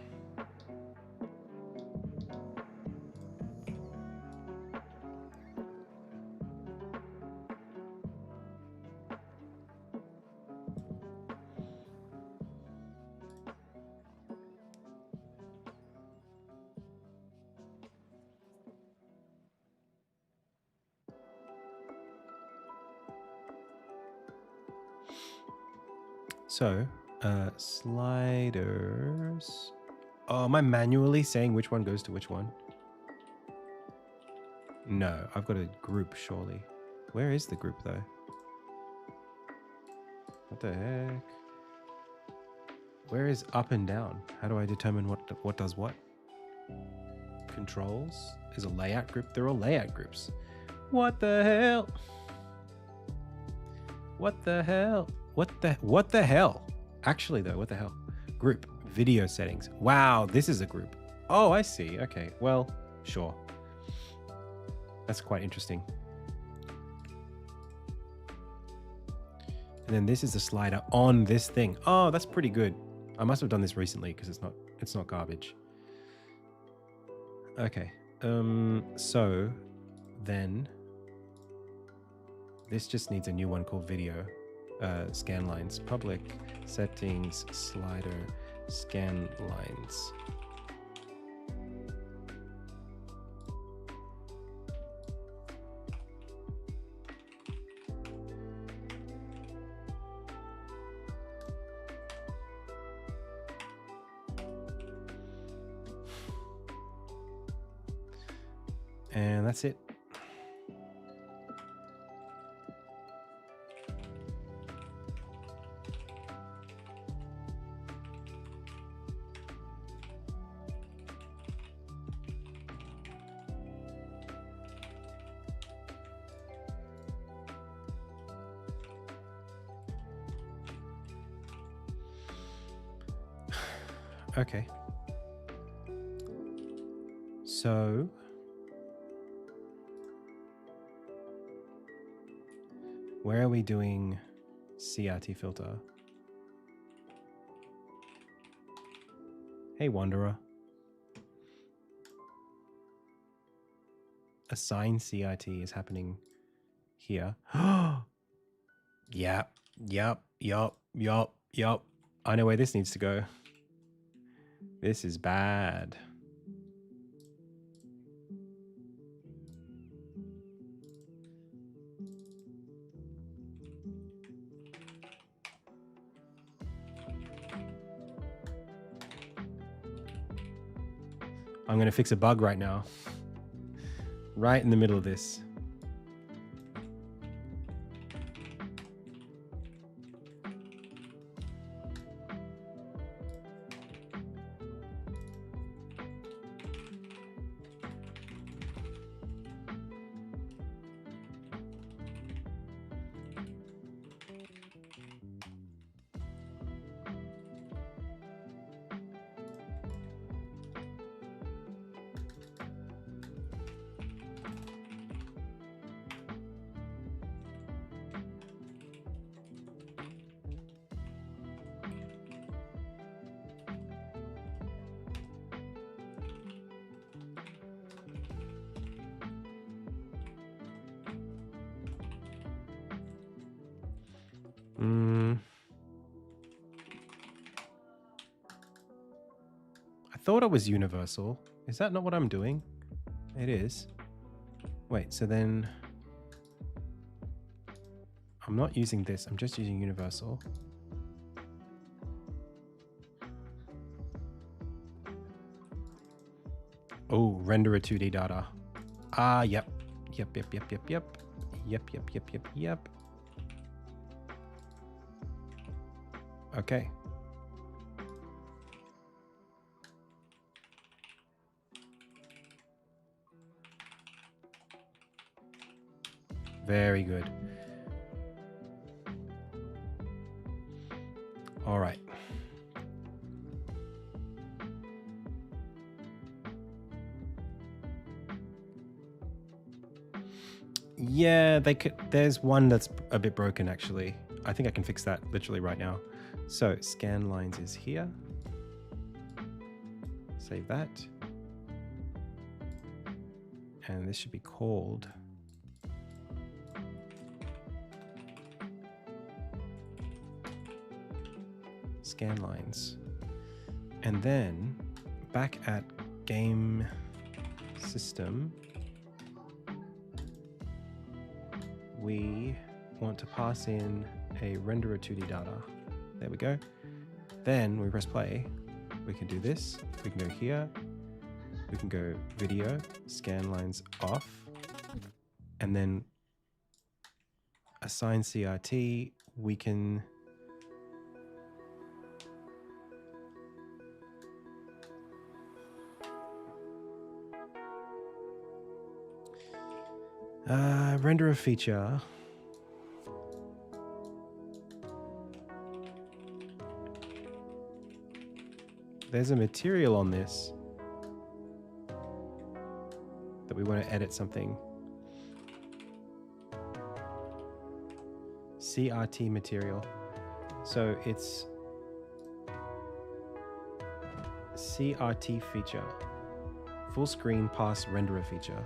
So, sliders. Oh, am I manually saying which one goes to which one? No, I've got a group, surely. Where is the group, though? What the heck? Where is up and down? How do I determine what does what? Controls is a layout group. They're all layout groups. What the hell? What the hell? What the hell? Actually, though, what the hell? Group, video settings. Wow, this is a group. Oh, I see. Okay, well, sure. That's quite interesting. And then this is the slider on this thing. Oh, that's pretty good. I must have done this recently because it's not garbage. Okay. So then this just needs a new one called video. Scan lines, public settings, slider, scan lines. And that's it. Okay. So where are we doing CRT filter? Hey, Wanderer. Assign CRT is happening here. Yep. I know where this needs to go. This is bad. I'm going to fix a bug right now. Right in the middle of this. thought it was universal. Is that not what I'm doing? It is. Wait, so then I'm not using this. I'm just using universal. Oh, render a 2D data. Ah, yep. Yep. Okay. Very good. All right. Yeah, they could. There's one that's a bit broken actually. I think I can fix that literally right now. So scan lines is here. Save that. And this should be called scan lines. And then back at game system, we want to pass in a renderer 2D data. There we go. Then we press play. We can do this. We can go here. We can go video, scan lines off, and then assign CRT. We can render a feature. There's a material on this that we want to edit something. CRT material. So it's CRT feature. Full screen pass renderer feature.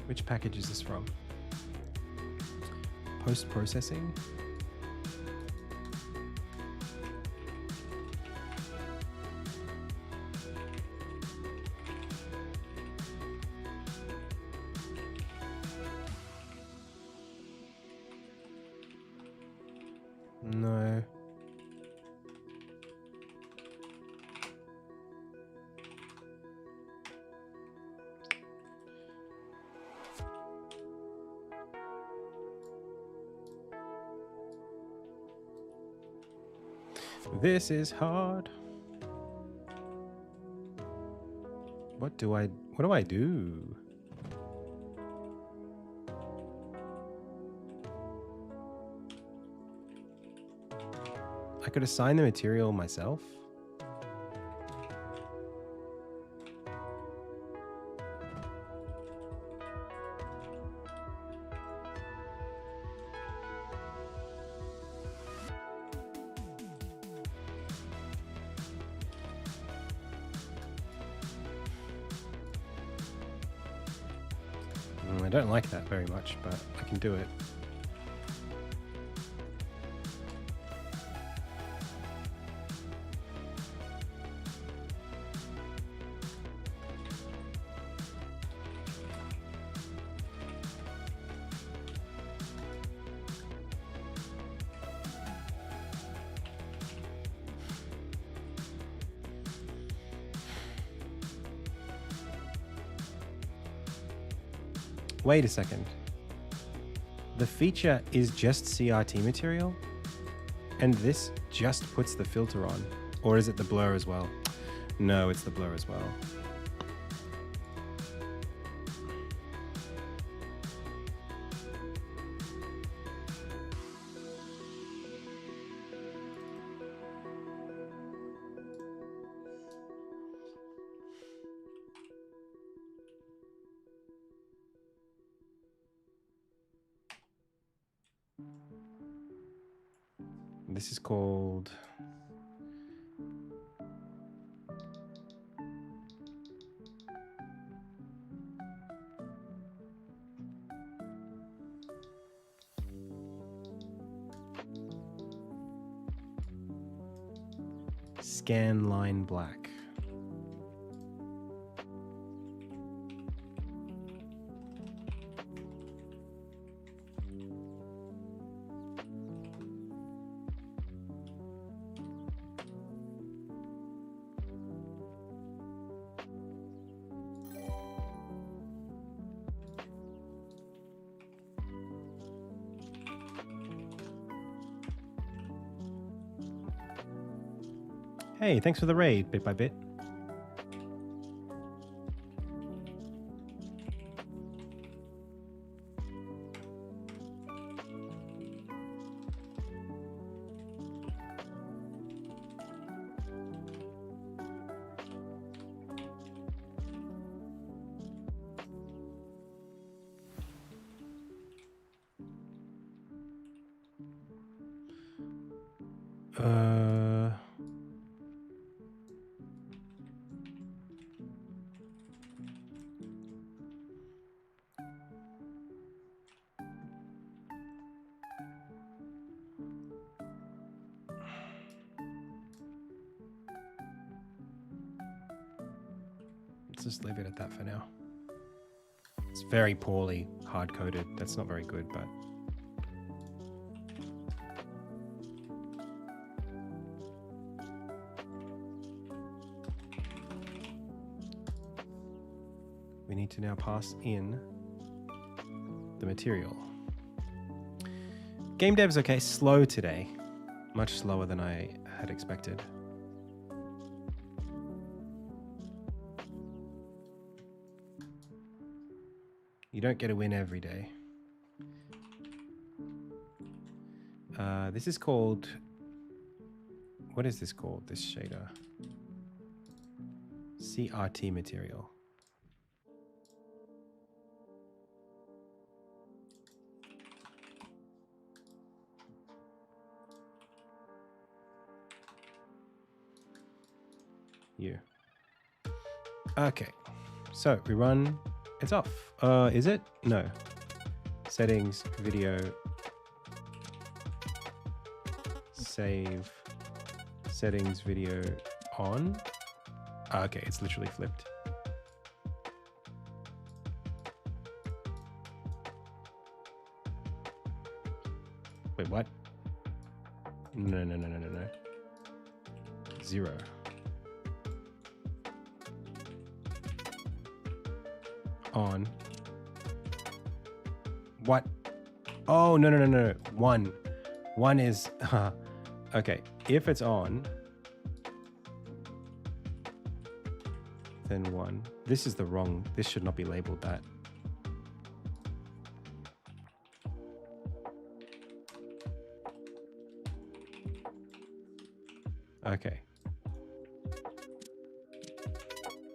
Which package is this from? Post-processing? No. This is hard. What do I do? I could assign the material myself. I don't like that very much, but I can do it. Wait a second. The feature is just CRT material, and this just puts the filter on. Or is it the blur as well? No, it's the blur as well. This is called... Scan line black. Hey, thanks for the raid, Bit by Bit. Let's just leave it at that for now. It's very poorly hard-coded. That's not very good, but... we need to now pass in the material. Game dev's okay, slow today. Much slower than I had expected. You don't get a win every day. This is called... what is this called, this shader? CRT material. You. Okay, so we run, it's off. Is it? No. Settings, video, save, settings, video on. Okay, it's literally flipped. Wait, what? No. 0. On. What? Oh, no. 1. 1 is... okay, if it's on, then 1. This is the wrong... this should not be labeled that. Okay.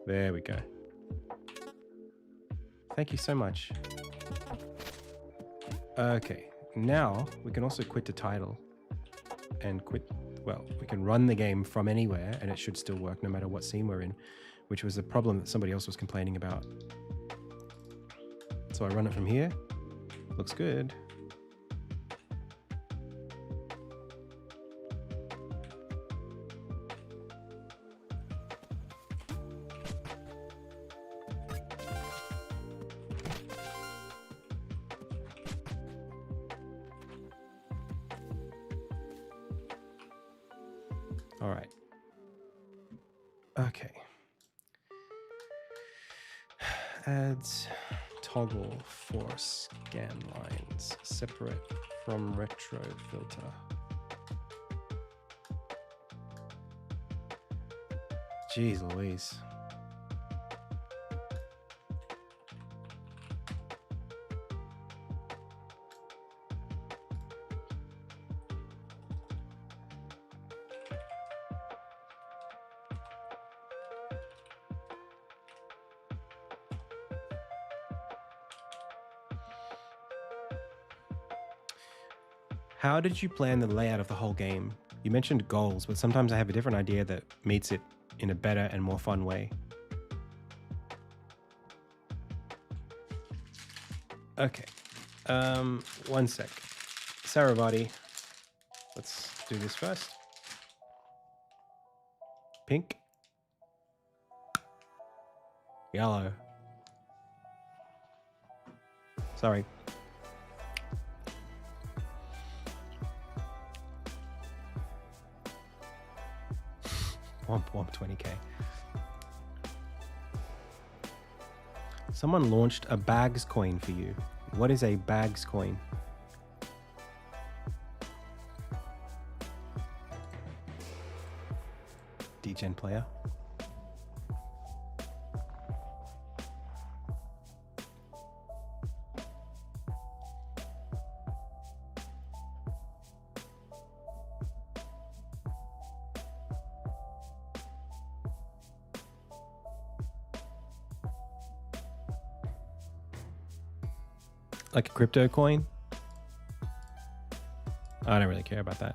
There we go. Thank you so much. Okay, now we can also quit the title and quit, well, we can run the game from anywhere and it should still work no matter what scene we're in, which was a problem that somebody else was complaining about. So I run it from here. Looks good. All right. Okay. Adds toggle for scan lines separate from retro filter. Jeez Louise. How did you plan the layout of the whole game? You mentioned goals, but sometimes I have a different idea that meets it in a better and more fun way. Okay. One sec. Saravati. Let's do this first. Pink. Yellow. Sorry. 120k. Someone launched a bags coin for you. What is a bags coin? Degen player. Like a crypto coin? I don't really care about that.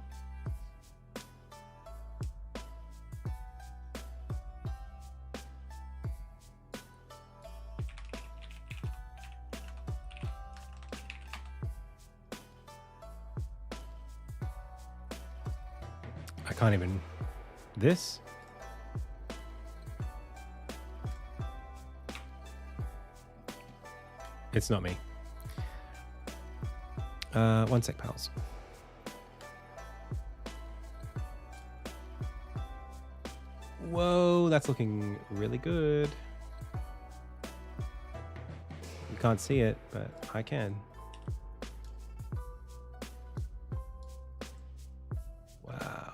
I can't even... This? It's not me. One sec, pals. Whoa, that's looking really good. You can't see it, but I can. Wow.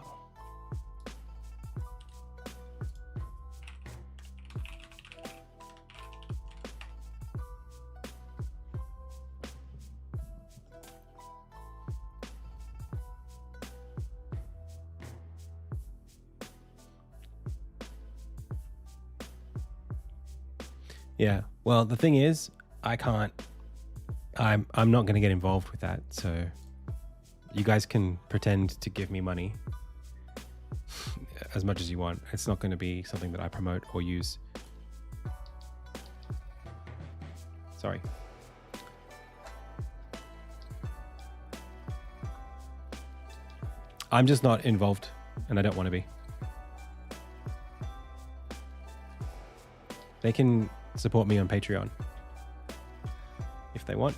Yeah. Well, the thing is, I can't. I'm not going to get involved with that. So you guys can pretend to give me money as much as you want. It's not going to be something that I promote or use. Sorry. I'm just not involved, and I don't want to be. They can support me on Patreon if they want.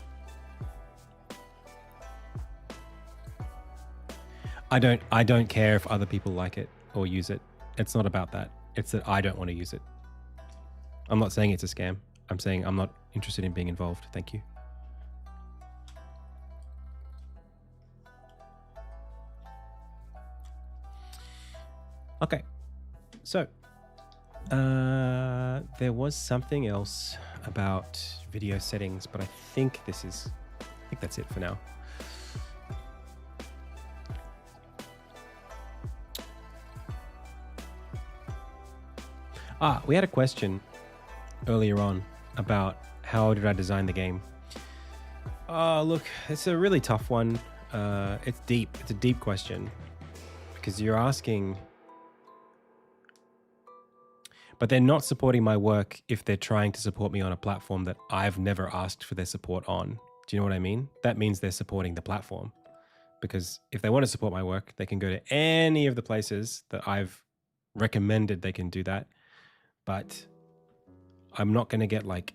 I don't care if other people like it or use it. It's not about that. It's that I don't want to use it. I'm not saying it's a scam. I'm saying I'm not interested in being involved. Thank you. Okay. So, there was something else about video settings, but I think that's it for now. We had a question earlier on about how did I design the game. Look, it's a really tough one. It's deep. It's a deep question because you're asking, but they're not supporting my work if they're trying to support me on a platform that I've never asked for their support on. Do you know what I mean? That means they're supporting the platform, because if they want to support my work, they can go to any of the places that I've recommended they can do that. But I'm not going to get like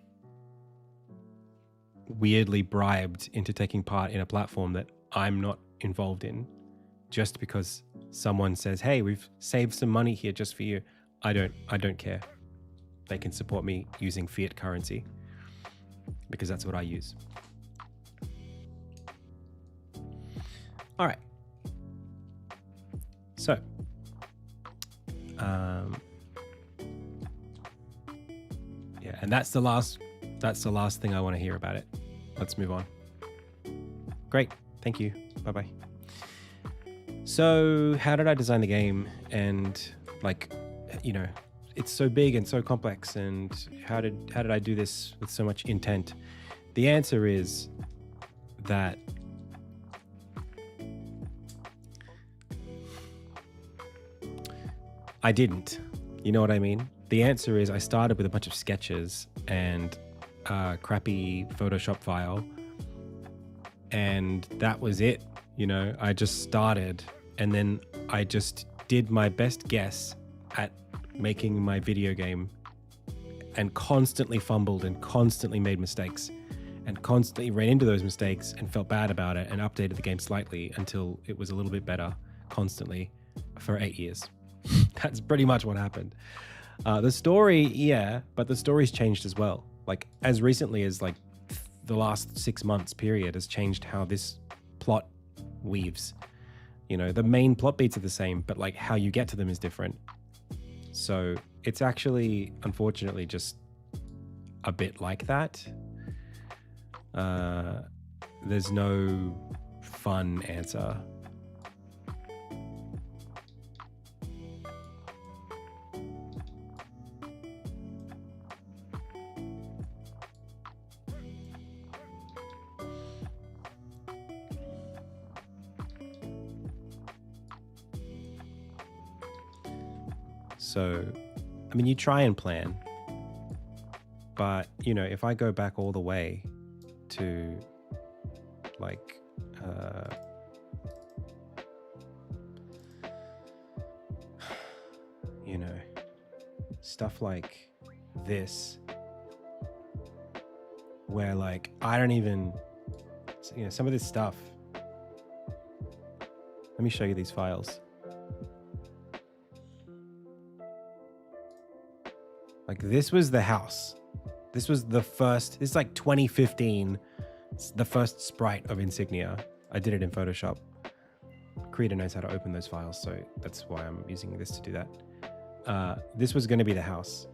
weirdly bribed into taking part in a platform that I'm not involved in just because someone says, hey, we've saved some money here just for you. I don't care. They can support me using fiat currency because that's what I use. All right. So, yeah, and that's the last thing I want to hear about it. Let's move on. Great. Thank you. Bye-bye. So, how did I design the game? And like, you know, it's so big and so complex, and how did I do this with so much intent? The answer is that I didn't. You know what I mean? The answer is I started with a bunch of sketches and a crappy Photoshop file, and that was it. You know, I just started, and then I just did my best guess at making my video game, and constantly fumbled and constantly made mistakes and constantly ran into those mistakes and felt bad about it and updated the game slightly until it was a little bit better constantly for 8 years. That's pretty much what happened. The story, yeah, but the story's changed as well. Like as recently as like the last 6 months period has changed how this plot weaves. You know, the main plot beats are the same, but like how you get to them is different. So it's actually, unfortunately, just a bit like that. There's no fun answer. So, I mean, you try and plan, but you know, if I go back all the way to like, you know, stuff like this, where like, I don't even, you know, some of this stuff, let me show you these files. Like this was the house. This was the first, this is like 2015. It's the first sprite of Insignia. I did it in Photoshop. Creator knows how to open those files, so that's why I'm using this to do that. This was gonna be the house.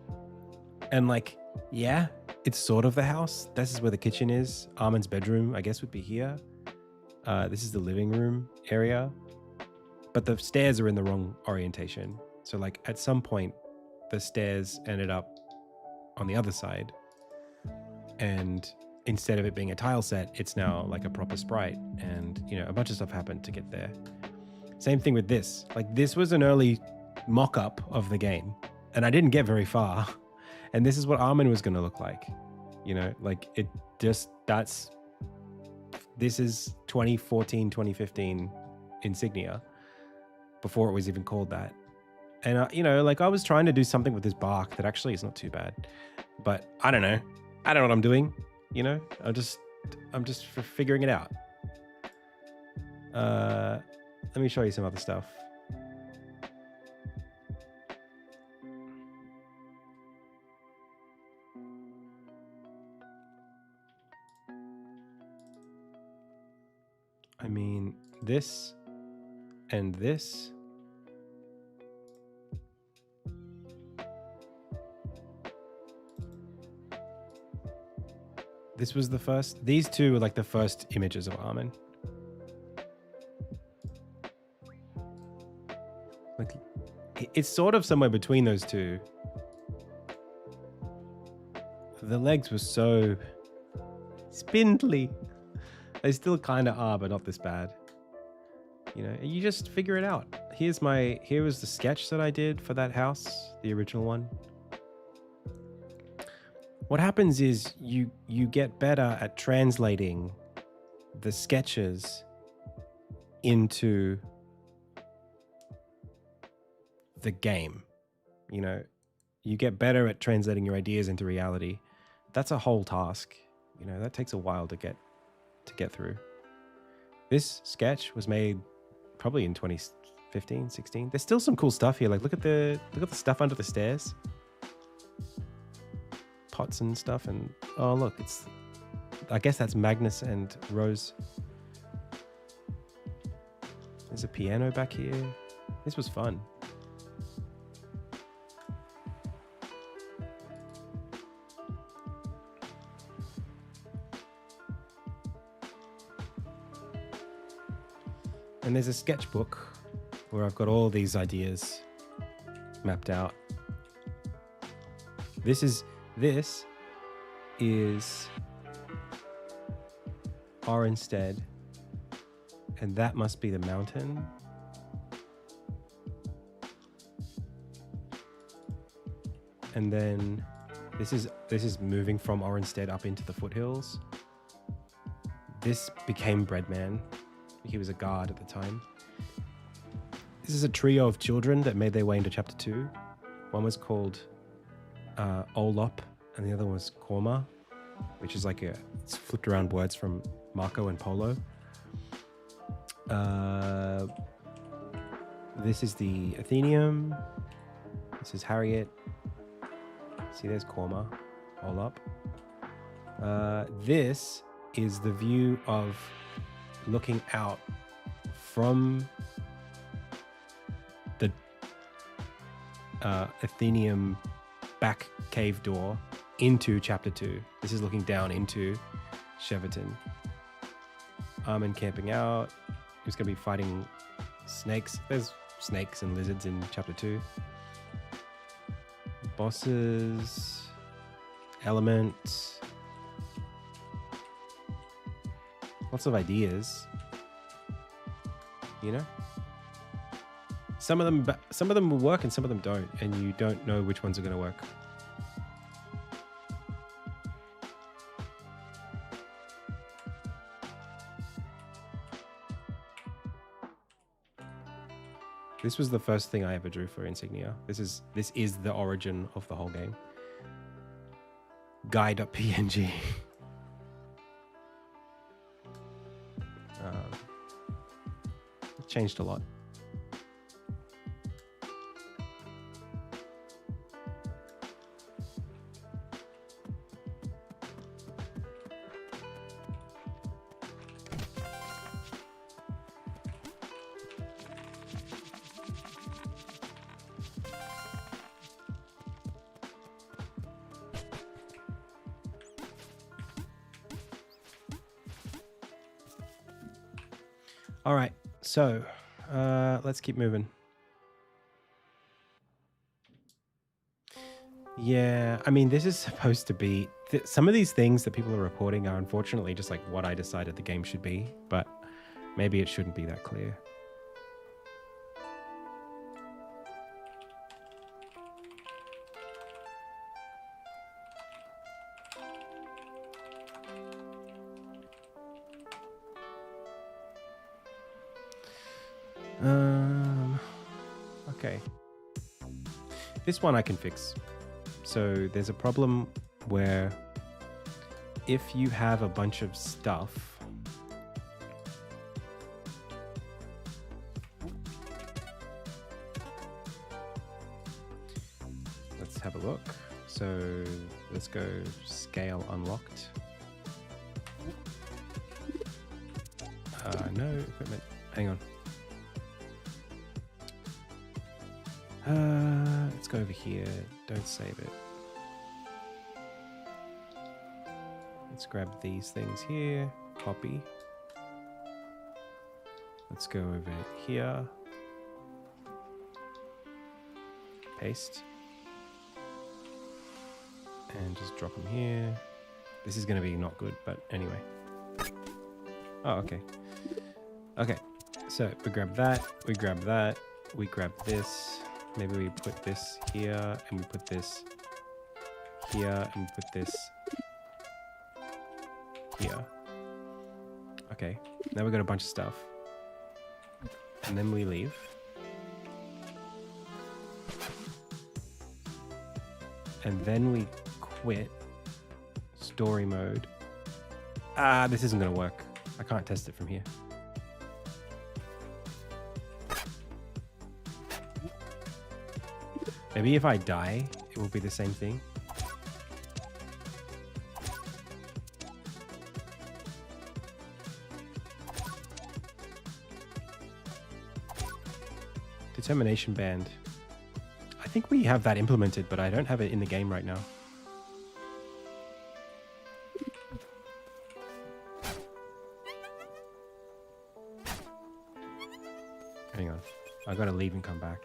And like, yeah, it's sort of the house. This is where the kitchen is. Armin's bedroom, I guess, would be here. This is the living room area. But the stairs are in the wrong orientation. So like at some point, the stairs ended up on the other side, and instead of it being a tile set, it's now like a proper sprite, and you know, a bunch of stuff happened to get there. Same thing with this. Like this was an early mock-up of the game, and I didn't get very far. And this is what Armin was going to look like. You know, like it just, this is 2014, 2015 Insignia, before it was even called that. And, you know, like I was trying to do something with this bark that actually is not too bad, but I don't know. I don't know what I'm doing. You know, I'm just figuring it out. Let me show you some other stuff. I mean, this and this. This was the first. These two were like the first images of Armin. Like, it's sort of somewhere between those two. The legs were so spindly. They still kind of are, but not this bad. You know, you just figure it out. Here was the sketch that I did for that house, the original one. What happens is you get better at translating the sketches into the game. You know, you get better at translating your ideas into reality. That's a whole task. You know, that takes a while to get through. This sketch was made probably in 2015, 16. There's still some cool stuff here. Like look at the stuff under the stairs. Pots and stuff, and oh look, I guess that's Magnus and Rose. There's a piano back here. This was fun. And there's a sketchbook where I've got all these ideas mapped out. This is Orinstead, and that must be the mountain. And then this is moving from Orenstead up into the foothills. This became Breadman. He was a guard at the time. This is a trio of children that made their way into chapter 2. One was called Olop, and the other was Korma, which is like it's flipped around words from Marco and Polo. This is the Athenium. This is Harriet. See, there's Korma, Olop. This is the view of looking out from the Athenium back cave door into chapter 2. This is looking down into Cheverton. Armin camping out. He's going to be fighting snakes. There's snakes and lizards in chapter 2. Bosses. Element. Lots of ideas. You know? Some of them will work and some of them don't, and you don't know which ones are going to work. This was the first thing I ever drew for Insignia. This is the origin of the whole game. Guy.png. It changed a lot. All right, so let's keep moving. Yeah, I mean, this is supposed to be... some of these things that people are reporting are unfortunately just like what I decided the game should be, but maybe it shouldn't be that clear. Okay. This one I can fix. So there's a problem where if you have a bunch of stuff, let's have a look. So let's go scale unlocked. No equipment. Hang on. Let's go over here. Don't save it. Let's grab these things here. Copy. Let's go over here. Paste. And just drop them here. This is going to be not good, but anyway. Oh, okay. Okay. So we grab that. We grab that. We grab this. Maybe we put this here, and we put this here, and we put this here. Okay, now we've got a bunch of stuff. And then we leave. And then we quit story mode. This isn't going to work. I can't test it from here. Maybe if I die, it will be the same thing. Determination band. I think we have that implemented, but I don't have it in the game right now. Hang on. I gotta leave and come back.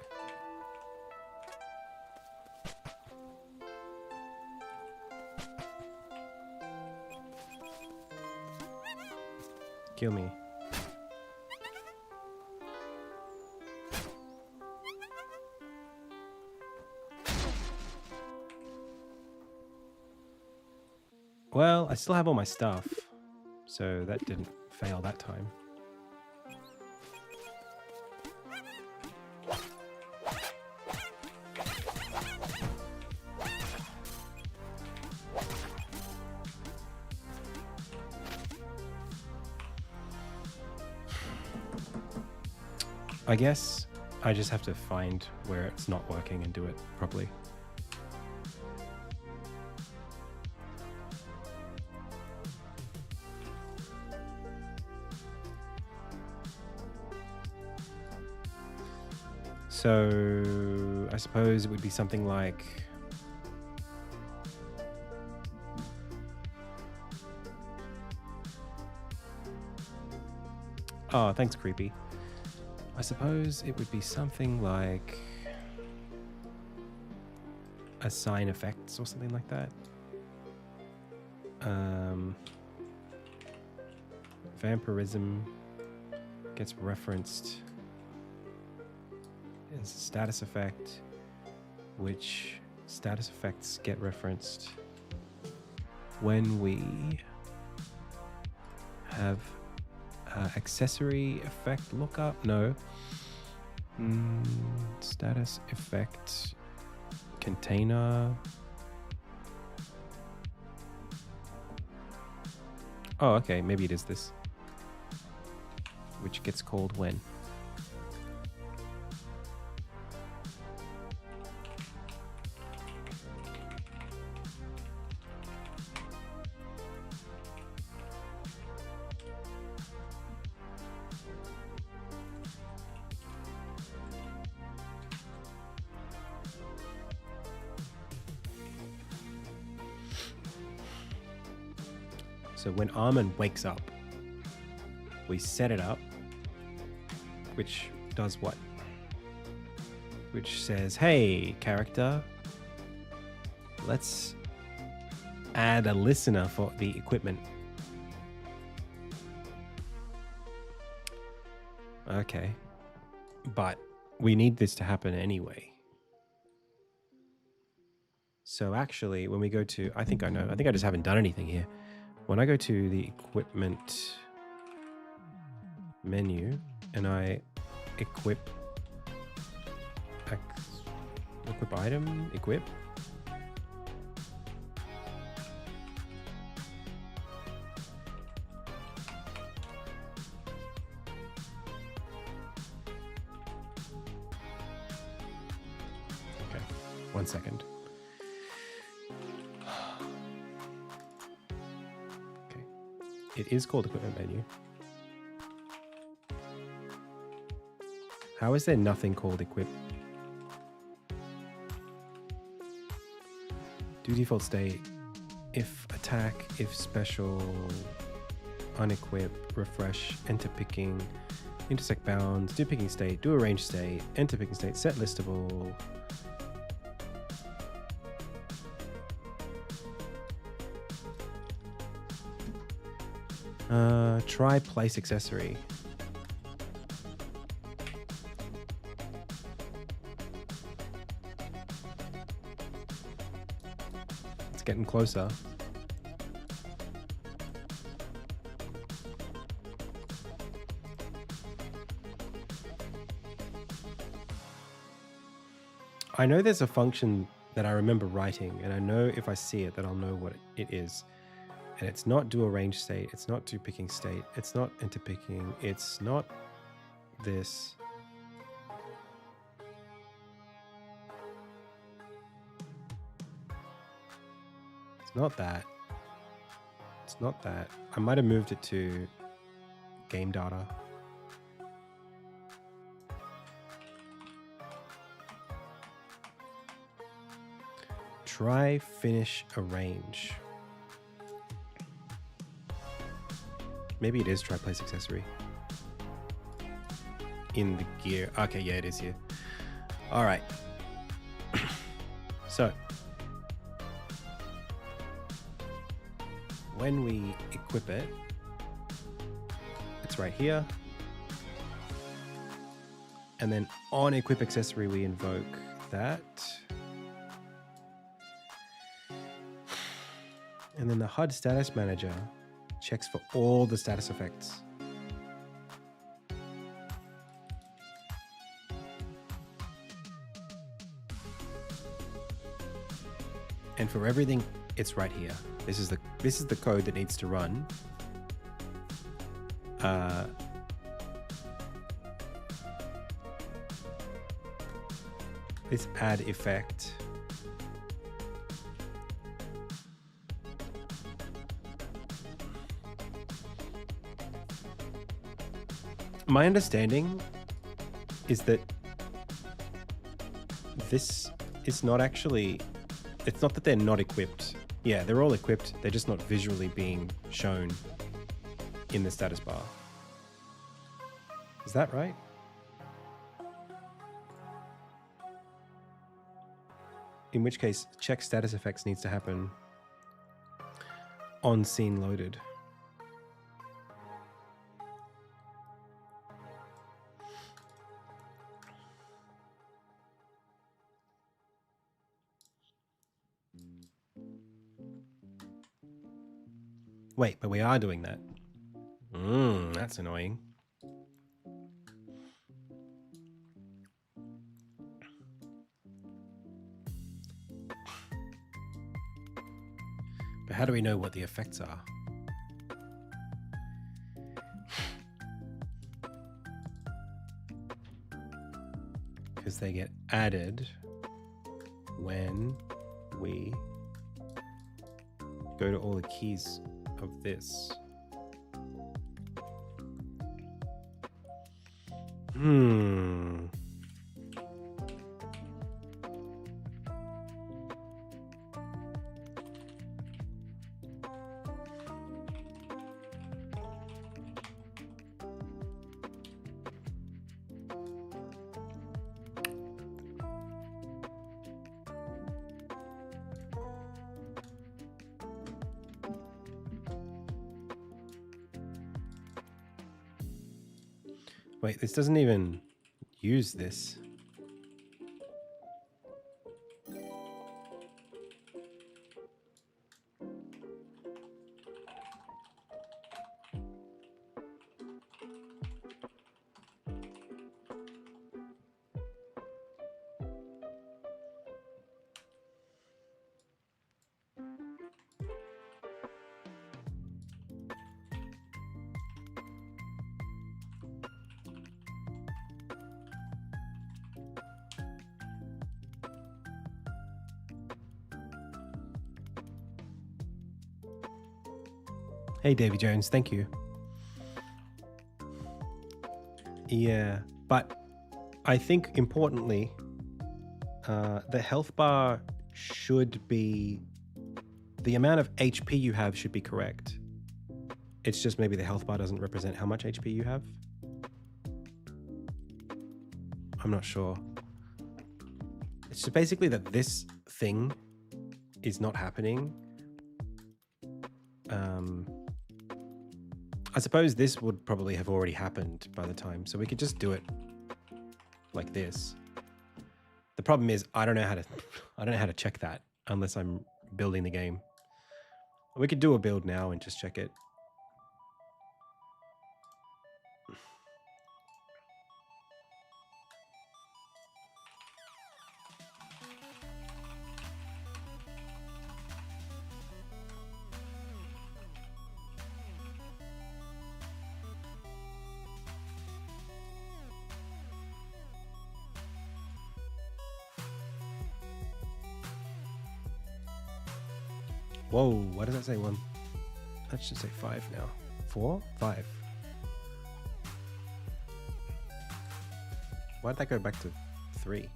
Kill me. Well, I still have all my stuff, so that didn't fail that time. I guess I just have to find where it's not working and do it properly. So I suppose it would be something like oh, thanks, Creepy. I suppose it would be something like assign effects or something like that. Vampirism gets referenced as a status effect, which status effects get referenced when we have accessory effect lookup. No. Status effect container. Oh, okay. Maybe it is this. Which gets called when. So when Armin wakes up, we set it up, which does what? Which says, hey, character, let's add a listener for the equipment. Okay. But we need this to happen anyway. So actually, when we go to, I think I know, I think I just haven't done anything here. When I go to the equipment menu and I equip item, equip. Okay, 1 second. It is called equipment menu. How is there nothing called equip? Do default state, if attack, if special, unequip, refresh, enter picking, intersect bounds, do picking state, do arrange state, enter picking state, set listable. Try place accessory. It's getting closer. I know there's a function that I remember writing, and I know if I see it that I'll know what it is. And it's not do arrange state, it's not do picking state, it's not enter picking, it's not this. It's not that. It's not that. I might have moved it to game data. Try finish arrange. Maybe it is try place accessory. In the gear. Okay, yeah, it is here. All right. So, when we equip it, it's right here. And then on equip accessory, we invoke that. And then the HUD status manager checks for all the status effects. And for everything, it's right here. This is the code that needs to run. This add effect. My understanding is that this is not actually, it's not that they're not equipped. Yeah, they're all equipped. They're just not visually being shown in the status bar. Is that right? In which case, check status effects needs to happen on scene loaded. Wait, but we are doing that. That's annoying. But how do we know what the effects are? Because they get added when we go to all the keys of this. Wait, this doesn't even use this. Hey, Davy Jones, thank you. Yeah, but I think importantly, the health bar should be, the amount of HP you have should be correct. It's just maybe the health bar doesn't represent how much HP you have. I'm not sure. It's just basically that this thing is not happening. I suppose this would probably have already happened by the time, so we could just do it like this. The problem is I don't know how to check that unless I'm building the game. We could do a build now and just check it. Whoa, why does that say 1? That should say 5 now. 4? 5. Why'd that go back to 3?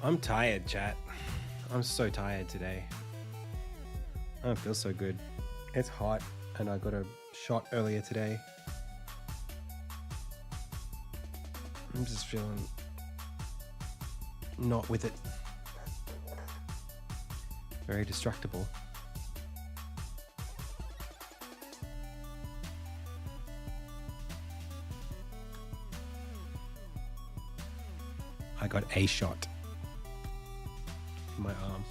I'm tired, chat. I'm so tired today. I don't feel so good. It's hot. and I got a shot earlier today. I'm just feeling not with it. Very destructible. I got a shot in my arm.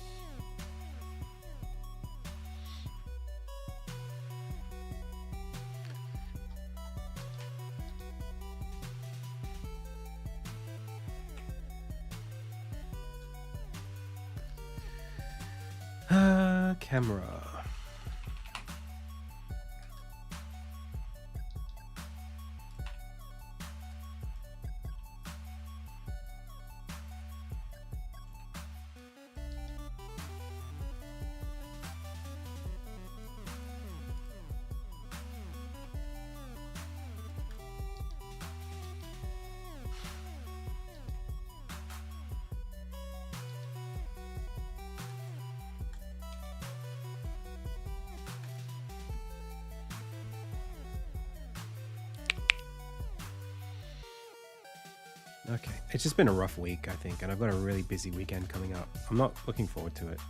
Camera. Okay, it's just been a rough week, I think, and I've got a really busy weekend coming up. I'm not looking forward to it.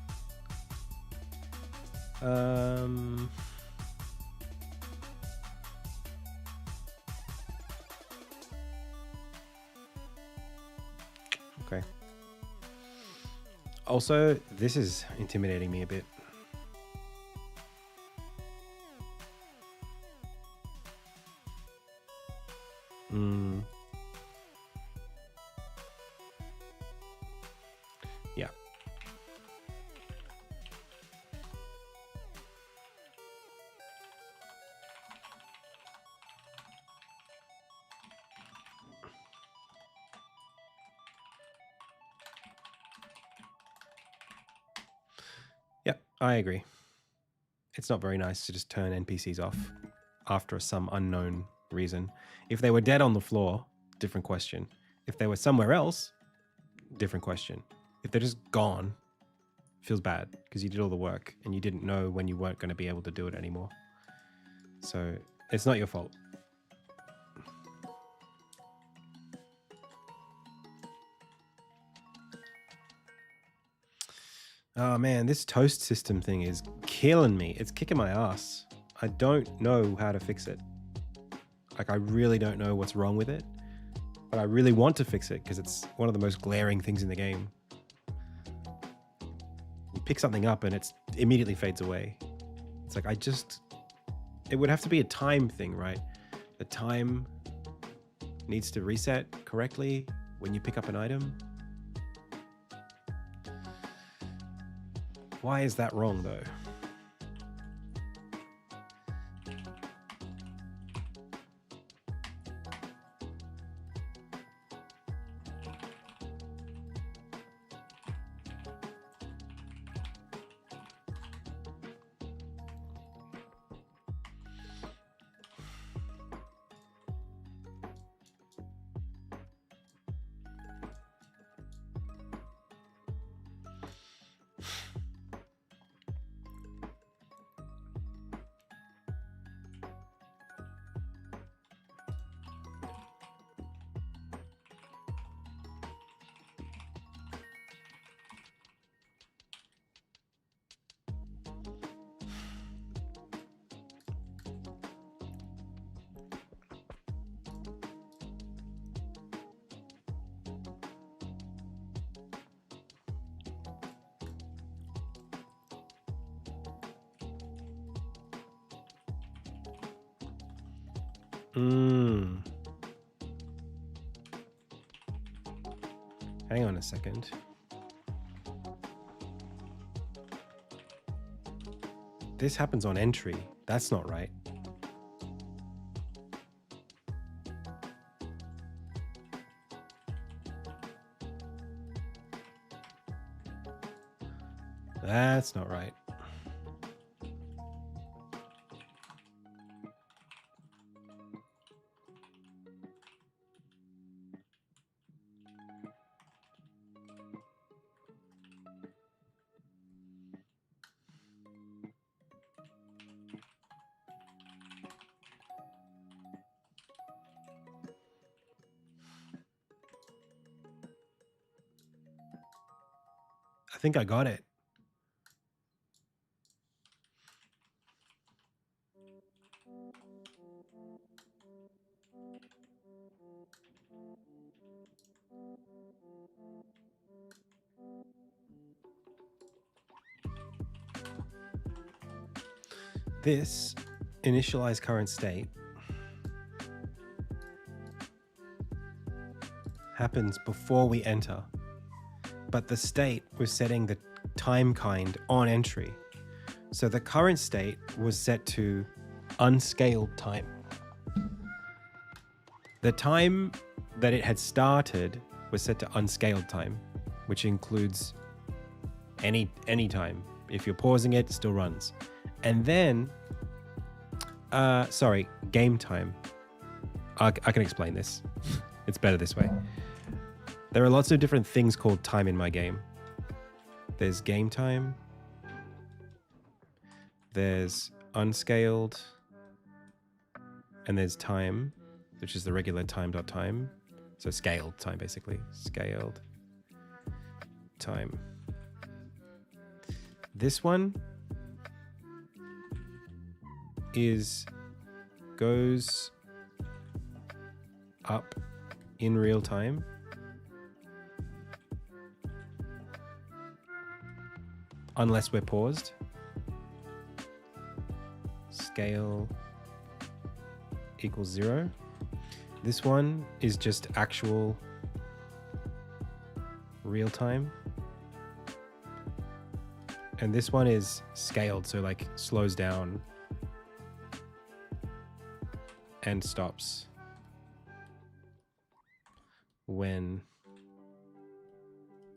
Okay. Also, this is intimidating me a bit. Yeah. Yep, I agree. It's not very nice to just turn NPCs off after some unknown reason. If they were dead on the floor, different question. If they were somewhere else, different question. If they're just gone, feels bad because you did all the work and you didn't know when you weren't going to be able to do it anymore. So it's not your fault. Oh man, this toast system thing is killing me. It's kicking my ass. I don't know how to fix it. Like, I really don't know what's wrong with it, but I really want to fix it because it's one of the most glaring things in the game. You pick something up and it immediately fades away. It's like, it would have to be a time thing, right? The time needs to reset correctly when you pick up an item. Why is that wrong though? Hang on a second. This happens on entry. That's not right. That's not right. I think I got it. This initialize current state happens before we enter, but the state was setting the time kind on entry. So the current state was set to unscaled time. The time that it had started was set to unscaled time, which includes any time. If you're pausing it, it still runs. And then, sorry, game time. I can explain this. It's better this way. There are lots of different things called time in my game. There's game time. There's unscaled. And there's time, which is the regular time.time. So scaled time, basically. Scaled time. This one goes up in real time. Unless we're paused. Scale equals 0. This one is just actual real time. And this one is scaled, so like slows down and stops when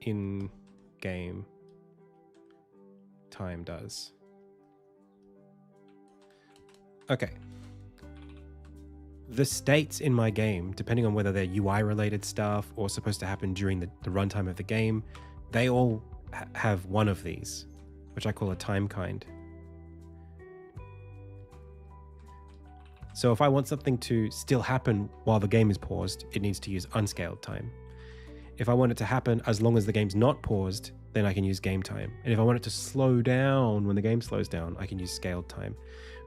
in-game time does. Okay. The states in my game, depending on whether they're UI related stuff or supposed to happen during the runtime of the game, they all have one of these, which I call a time kind. So if I want something to still happen while the game is paused, it needs to use unscaled time. If I want it to happen as long as the game's not paused, then I can use game time. And if I want it to slow down when the game slows down, I can use scaled time.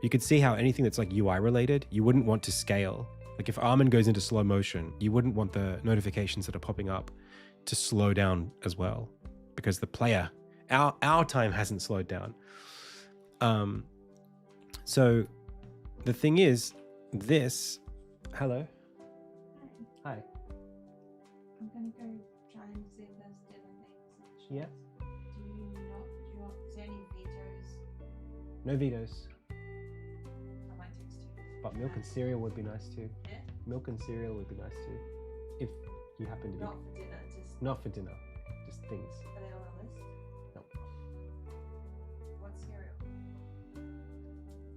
You could see how anything that's like UI related, you wouldn't want to scale. Like if Armin goes into slow motion, you wouldn't want the notifications that are popping up to slow down as well, because the player, our time hasn't slowed down. So the thing is, this, hello. Hi. I'm gonna go try and see if there's different things. Yeah. Is there any vetoes? No vetoes. I might text you. But milk and cereal would be nice too. Yeah? Milk and cereal would be nice too. If you happen to be. Not for dinner, just. Not for dinner. Just things. Are they on a list? No. What cereal?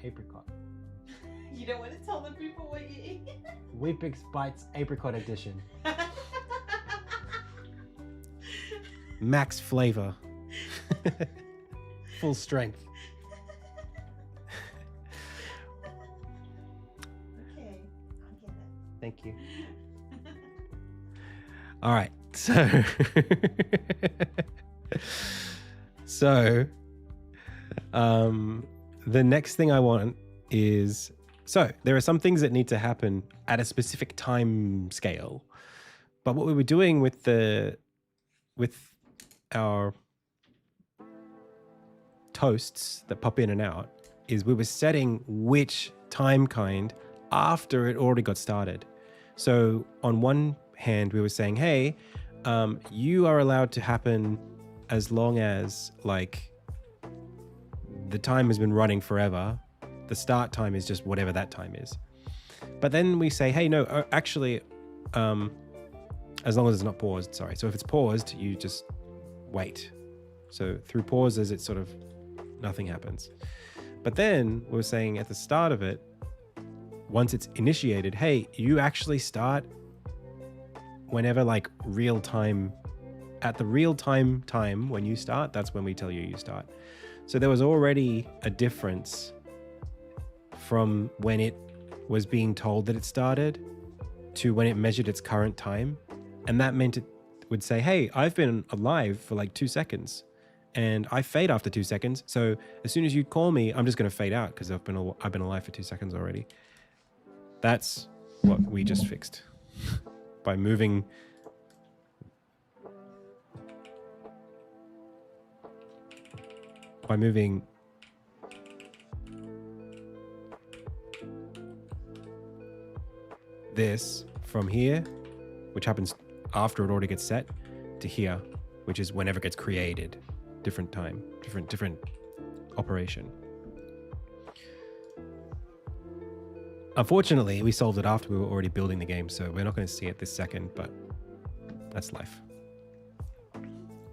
Apricot. You don't want to tell the people what you eat? Weet-Bix Bites Apricot Edition. Max flavor. Full strength. Okay, I'll get it. Thank you. All right. So the next thing I want is, so there are some things that need to happen at a specific time scale. But what we were doing with our toasts that pop in and out is we were setting which time kind after it already got started. So on one hand, we were saying, hey, you are allowed to happen as long as like the time has been running forever. The start time is just whatever that time is. But then we say, hey, no, actually, as long as it's not paused, sorry. So if it's paused, you just wait. So through pauses, it's sort of nothing happens. But then we're saying at the start of it, once it's initiated, hey, you actually start whenever like real time, at the real time when you start, that's when we tell you you start. So there was already a difference from when it was being told that it started to when it measured its current time. And that meant it would say, hey, I've been alive for like 2 seconds. and I fade after 2 seconds. So as soon as you call me, I'm just going to fade out because I've been alive for 2 seconds already. That's what we just fixed by moving. By moving this from here, which happens after it already gets set, to here, which is whenever it gets created. Different time, different operation. Unfortunately, we solved it after we were already building the game, so we're not going to see it this second, but that's life.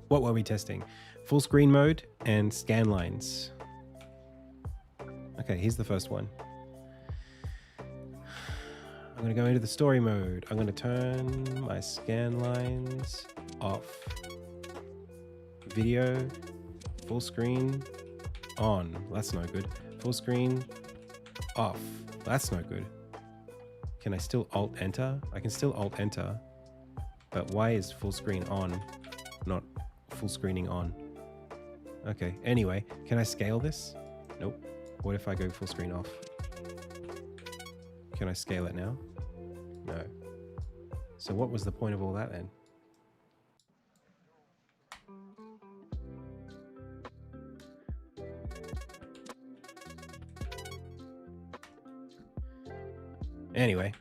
What were we testing? Full screen mode and scan lines. Okay, here's the first one. I'm going to go into the story mode. I'm going to turn my scan lines off. Video, full screen, on. That's no good. Full screen, off. That's no good. Can I still Alt Enter? I can still Alt Enter. But why is full screen on, not full screening on? Okay, anyway, can I scale this? Nope. What if I go full screen off? Can I scale it now? No. So what was the point of all that then? Anyway.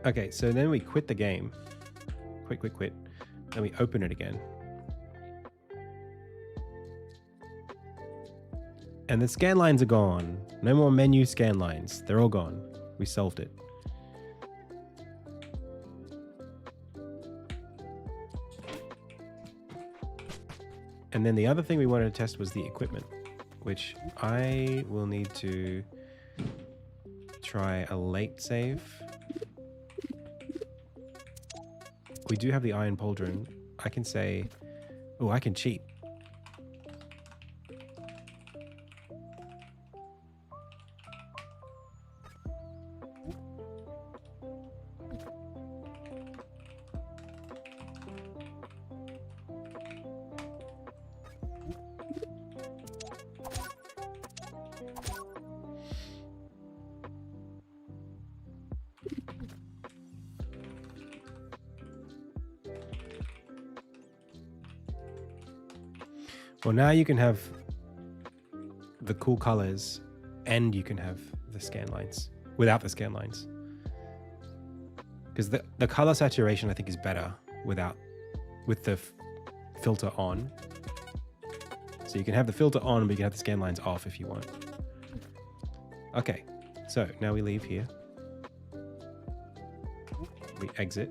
Okay, so then we quit the game. Quit. Then we open it again. And the scan lines are gone. No more menu scan lines. They're all gone. We solved it. And then the other thing we wanted to test was the equipment, which I will need to try a late save. We do have the iron pauldron. I can say, oh, I can cheat. Well, now you can have the cool colors and you can have the scan lines without the scan lines. Because the color saturation, I think, is better with the filter on. So you can have the filter on, but you can have the scan lines off if you want. Okay, so now we leave here. We exit.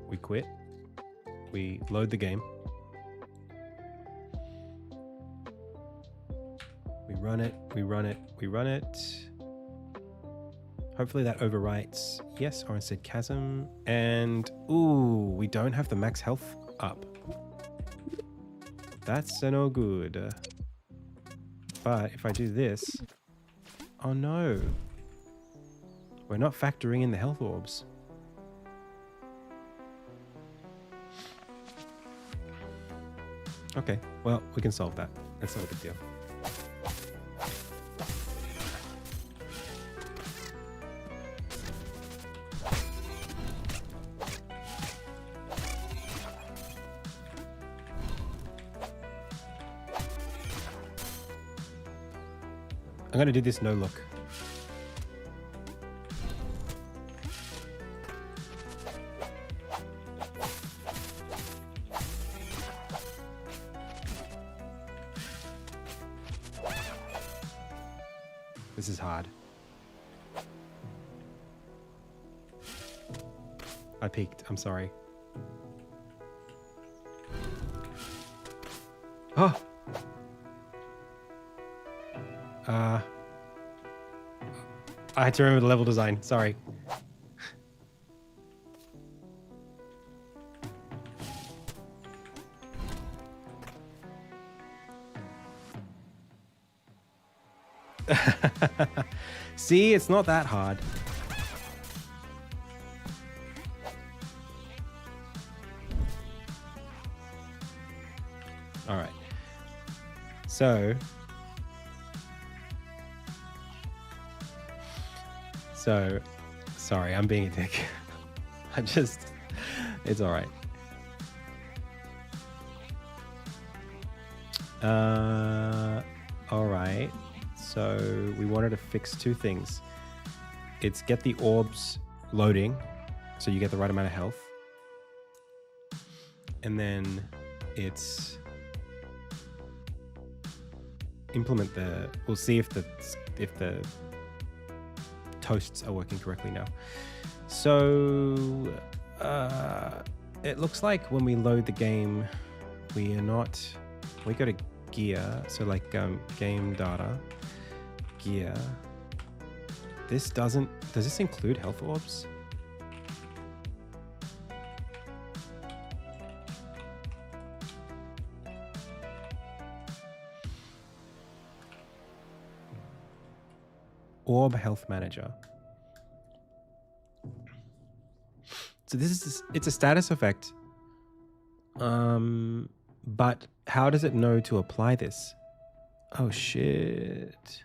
We quit. We load the game. We run it. Hopefully that overwrites yes, or instead chasm. And ooh, we don't have the max health up. That's no good. But if I do this, oh no. We're not factoring in the health orbs. Okay, well, we can solve that. That's not a big deal. I'm going to do this no look. This is hard. I peeked. I'm sorry. Oh! I had to remember the level design. Sorry. See, it's not that hard. All right. So sorry, I'm being a dick. It's all right. All right. So we wanted to fix two things. It's get the orbs loading, so you get the right amount of health. And then it's implement we'll see if the toasts are working correctly now. So it looks like when we load the game, we go to gear, so like game data, gear. Does this include health orbs? Orb health manager. So it's a status effect. But how does it know to apply this? Oh shit.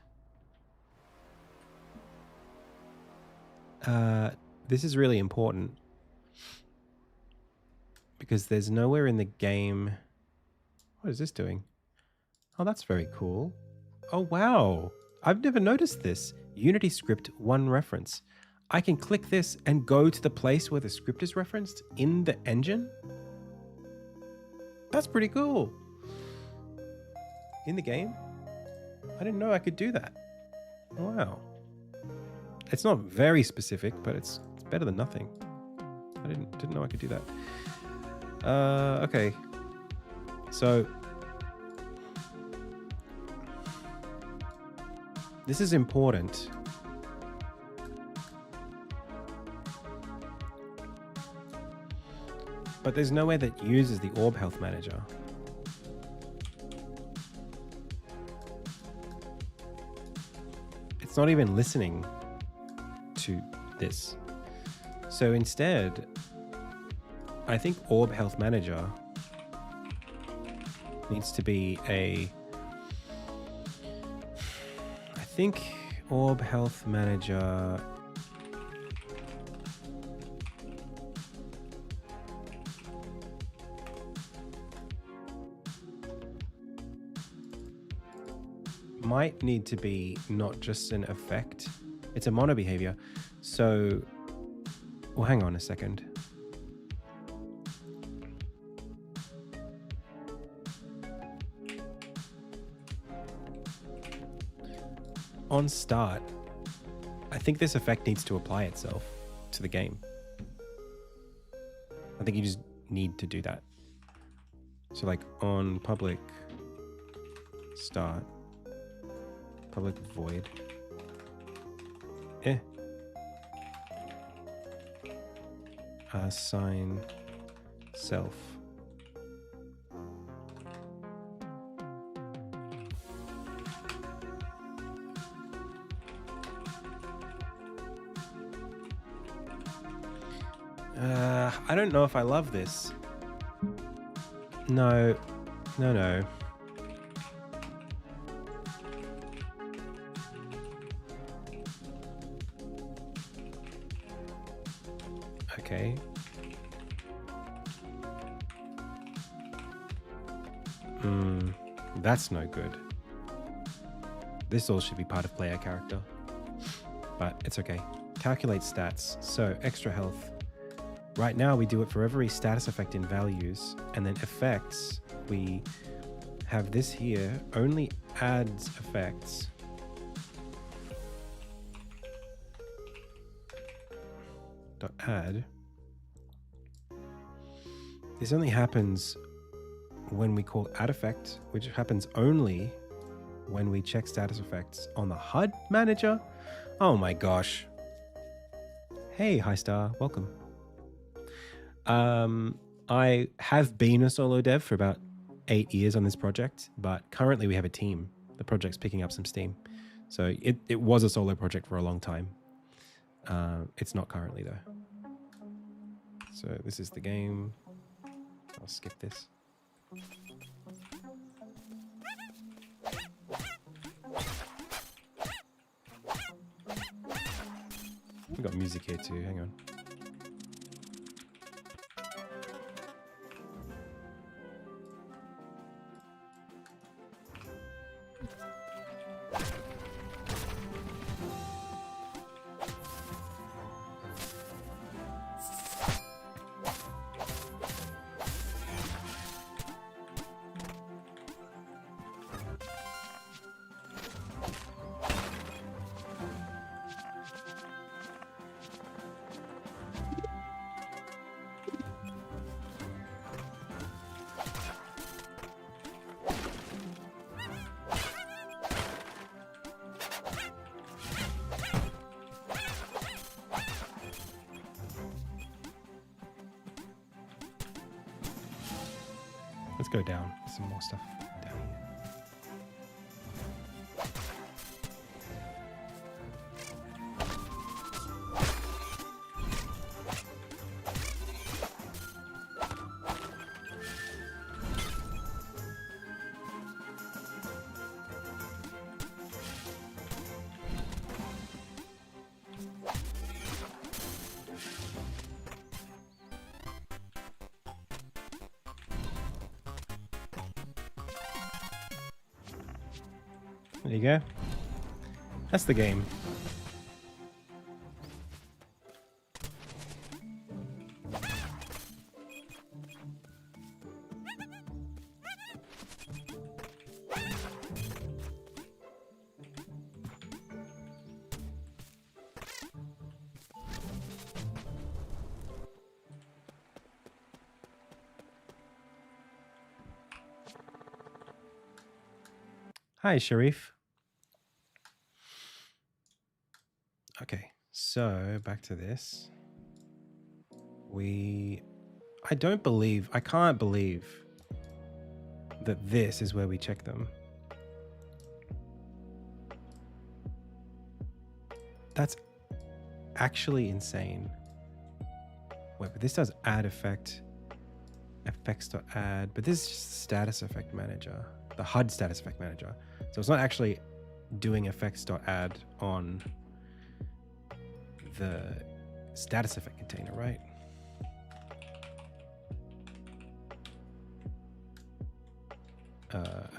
This is really important because there's nowhere in the game. What is this doing? Oh, that's very cool. Oh, wow. I've never noticed this. Unity script 1 reference. I can click this and go to the place where the script is referenced in the engine. That's pretty cool. In the game? I didn't know I could do that. Wow. It's not very specific, but it's better than nothing. I didn't know I could do that. Okay. So this is important. But there's nowhere that uses the orb health manager. It's not even listening to this. So instead, I think orb health manager needs to be I think orb health manager might need to be not just an effect. It's a mono behavior. So, well, hang on a second. On start, I think this effect needs to apply itself to the game. I think you just need to do that. So like on public start, public void. Assign self. I don't know if I love this. No. Okay. That's no good. This all should be part of player character. But it's okay. Calculate stats. So extra health. Right now we do it for every status effect in values, and then effects, we have this here, only adds effects. Dot add. This only happens when we call add effect, which happens only when we check status effects on the HUD manager. Oh my gosh. Hey, High Star, welcome. I have been a solo dev for about 8 years on this project, but currently we have a team. The project's picking up some steam. So it was a solo project for a long time. It's not currently though. So this is the game. I'll skip this. We've got music here too. Hang on. Let's go down. Some more stuff down here. There you go. That's the game. Hi, Sharif. Okay, so back to this. I can't believe that this is where we check them. That's actually insane. Wait, but this does add effect, effects.add, but this is just status effect manager, the HUD status effect manager. So it's not actually doing effects.add on the status effect container, right?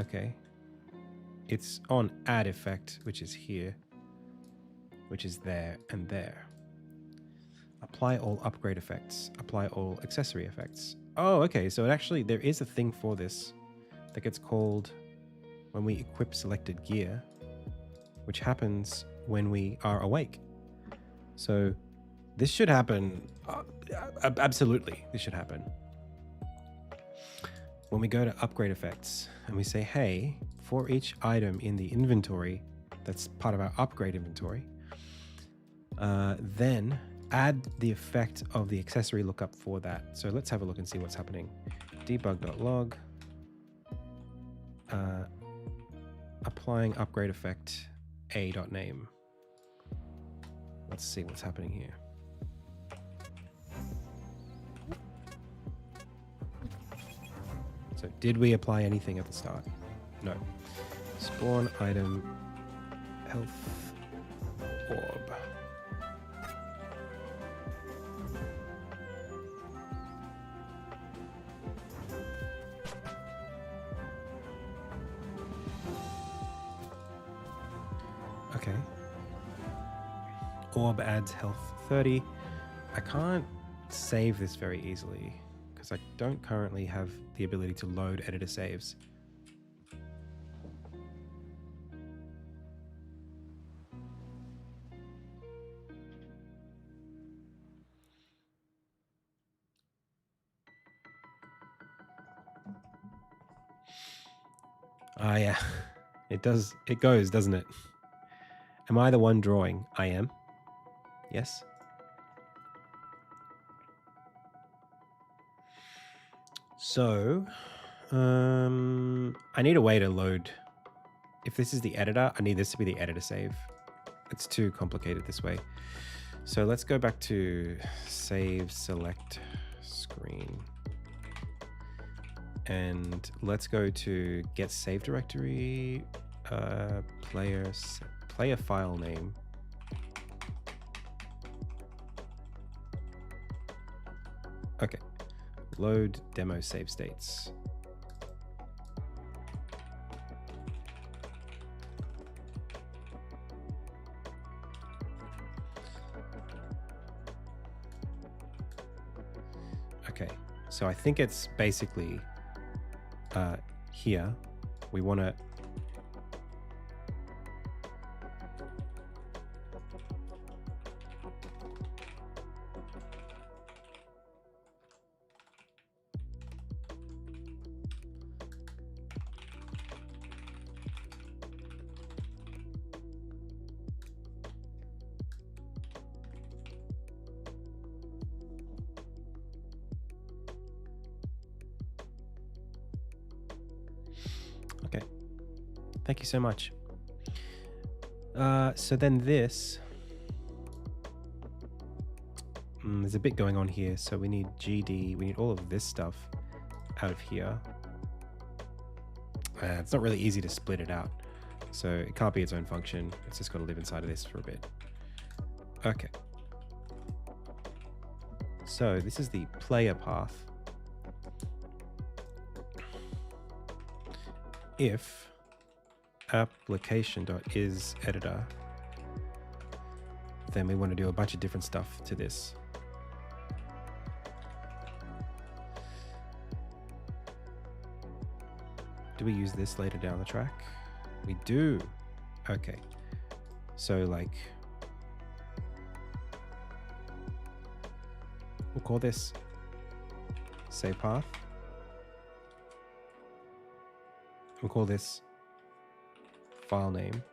Okay. It's on add effect, which is here, which is there and there. Apply all upgrade effects, apply all accessory effects. Oh, okay. So there is a thing for this that gets called when we equip selected gear, which happens when we are awake. So this should happen. Absolutely, this should happen. When we go to upgrade effects and we say, hey, for each item in the inventory that's part of our upgrade inventory, then add the effect of the accessory lookup for that. So let's have a look and see what's happening. Debug.log, applying upgrade effect a.name. Let's see what's happening here. So did we apply anything at the start? No. Spawn item health orb. Okay. Orb adds health 30. I can't save this very easily because I don't currently have the ability to load editor saves. Ah, yeah. It goes, doesn't it? Am I the one drawing? I am. Yes. So, I need a way to load. If this is the editor, I need this to be the editor save. It's too complicated this way. So let's go back to save select screen. And let's go to get save directory, player file name. Okay. Load demo save states. Okay, so I think it's basically here. We want to okay. Thank you so much. So then this, there's a bit going on here. So we need GD, we need all of this stuff out of here. It's not really easy to split it out. So it can't be its own function. It's just got to live inside of this for a bit. Okay. So this is the player path. If application.isEditor, then we want to do a bunch of different stuff to this. Do we use this later down the track? We do. Okay. So like, we'll call this save path. We'll call this file name.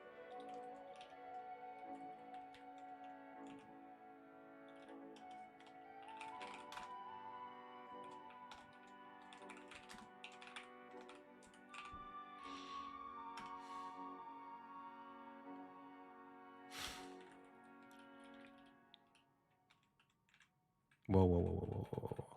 Whoa, whoa, whoa, whoa, whoa, whoa, whoa.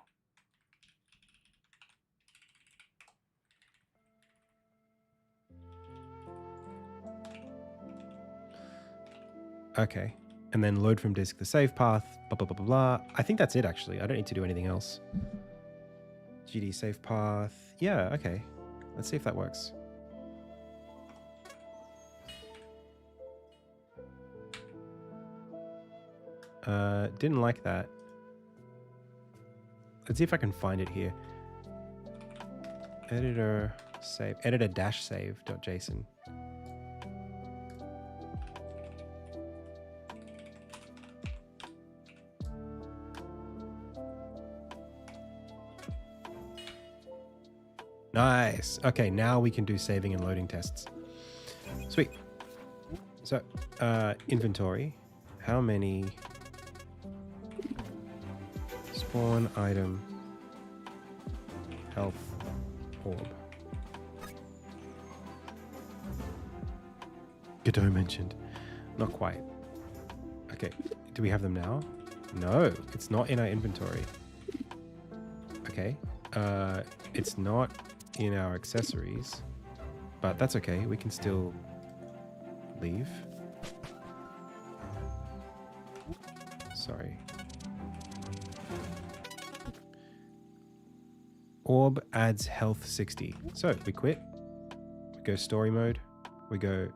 Okay, and then load from disk the save path, blah, blah, blah, blah, blah. I think that's it, actually. I don't need to do anything else. GD save path. Yeah, okay. Let's see if that works. Didn't like that. Let's see if I can find it here. Editor save, editor-save.json. Nice. Okay, now we can do saving and loading tests. Sweet. So, inventory. How many spawn item health orb? Godot mentioned. Not quite. Okay, do we have them now? No, it's not in our inventory. Okay, it's not in our accessories, but that's okay. We can still leave. Sorry. Orb adds health 60. So we quit. We go story mode. We go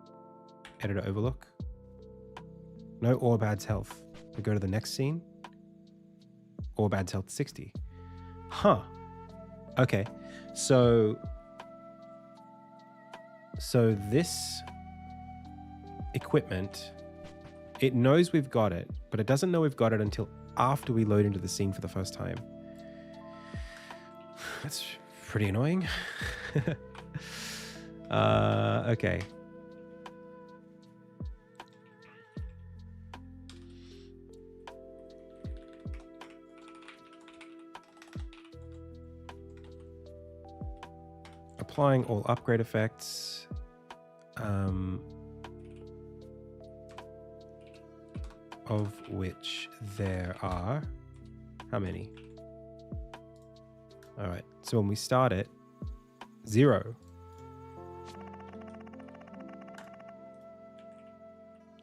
editor overlook. No orb adds health. We go to the next scene. Orb adds health 60. Huh. Okay. So this equipment, it knows we've got it, but it doesn't know we've got it until after we load into the scene for the first time. That's pretty annoying. Okay. Applying all upgrade effects. Of which there are, how many? All right, so when we start it, 0.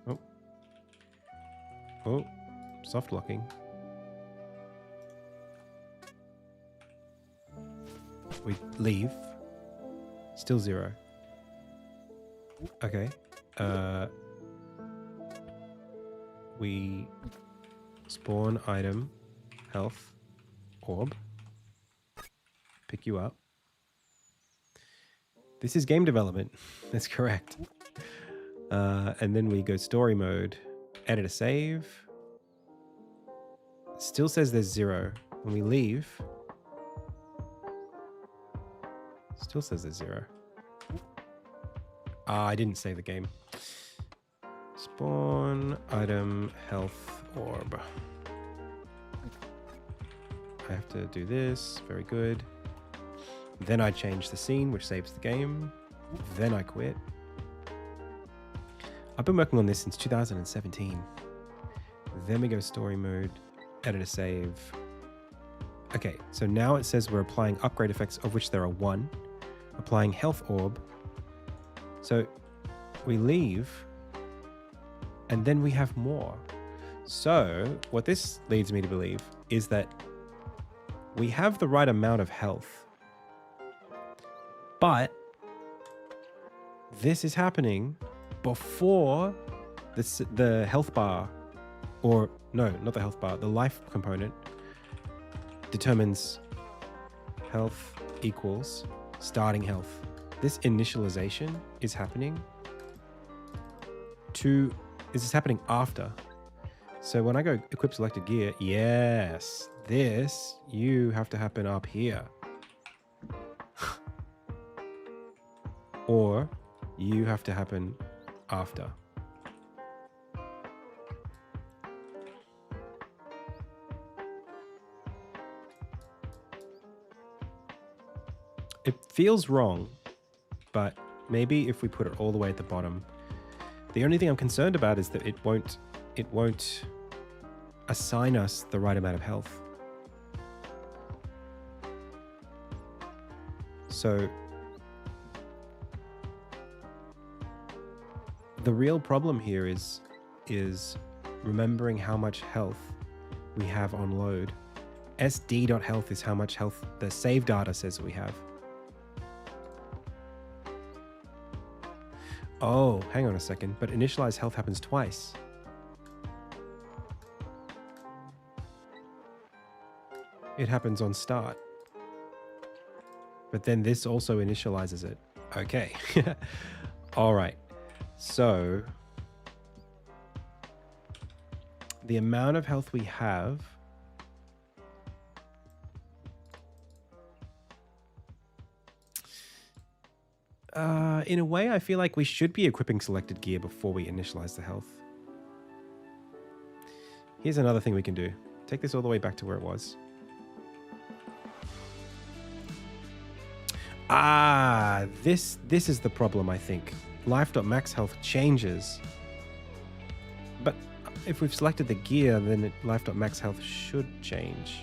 Oh. Oh, soft locking. We leave. Still 0. Okay. We spawn item, health, orb. Pick you up. This is game development. That's correct. And then we go story mode, edit a save. Still says there's 0. When we leave, still says there's 0. I didn't save the game. Spawn, item, health, orb. I have to do this. Very good. Then I change the scene, which saves the game. Then I quit. I've been working on this since 2017. Then we go story mode, edit a save. Okay, so now it says we're applying upgrade effects, of which there are 1. Applying health orb. So we leave, and then we have more. So what this leads me to believe is that we have the right amount of health, but this is happening before the health bar, or no, not the health bar, the life component determines health equals starting health. This initialization is happening this is happening after. So when I go equip selected gear, yes, you have to happen up here. Or you have to happen after. It feels wrong, but maybe if we put it all the way at the bottom. The only thing I'm concerned about is that it won't assign us the right amount of health. So the real problem here is remembering how much health we have on load. SD.health is how much health the save data says we have. Oh, hang on a second, but initialize health happens twice. It happens on start. But then this also initializes it. Okay. All right. So the amount of health we have in a way, I feel like we should be equipping selected gear before we initialize the health. Here's another thing we can do. Take this all the way back to where it was. Ah, this is the problem, I think. Life.max health changes. But if we've selected the gear, then life.max health should change.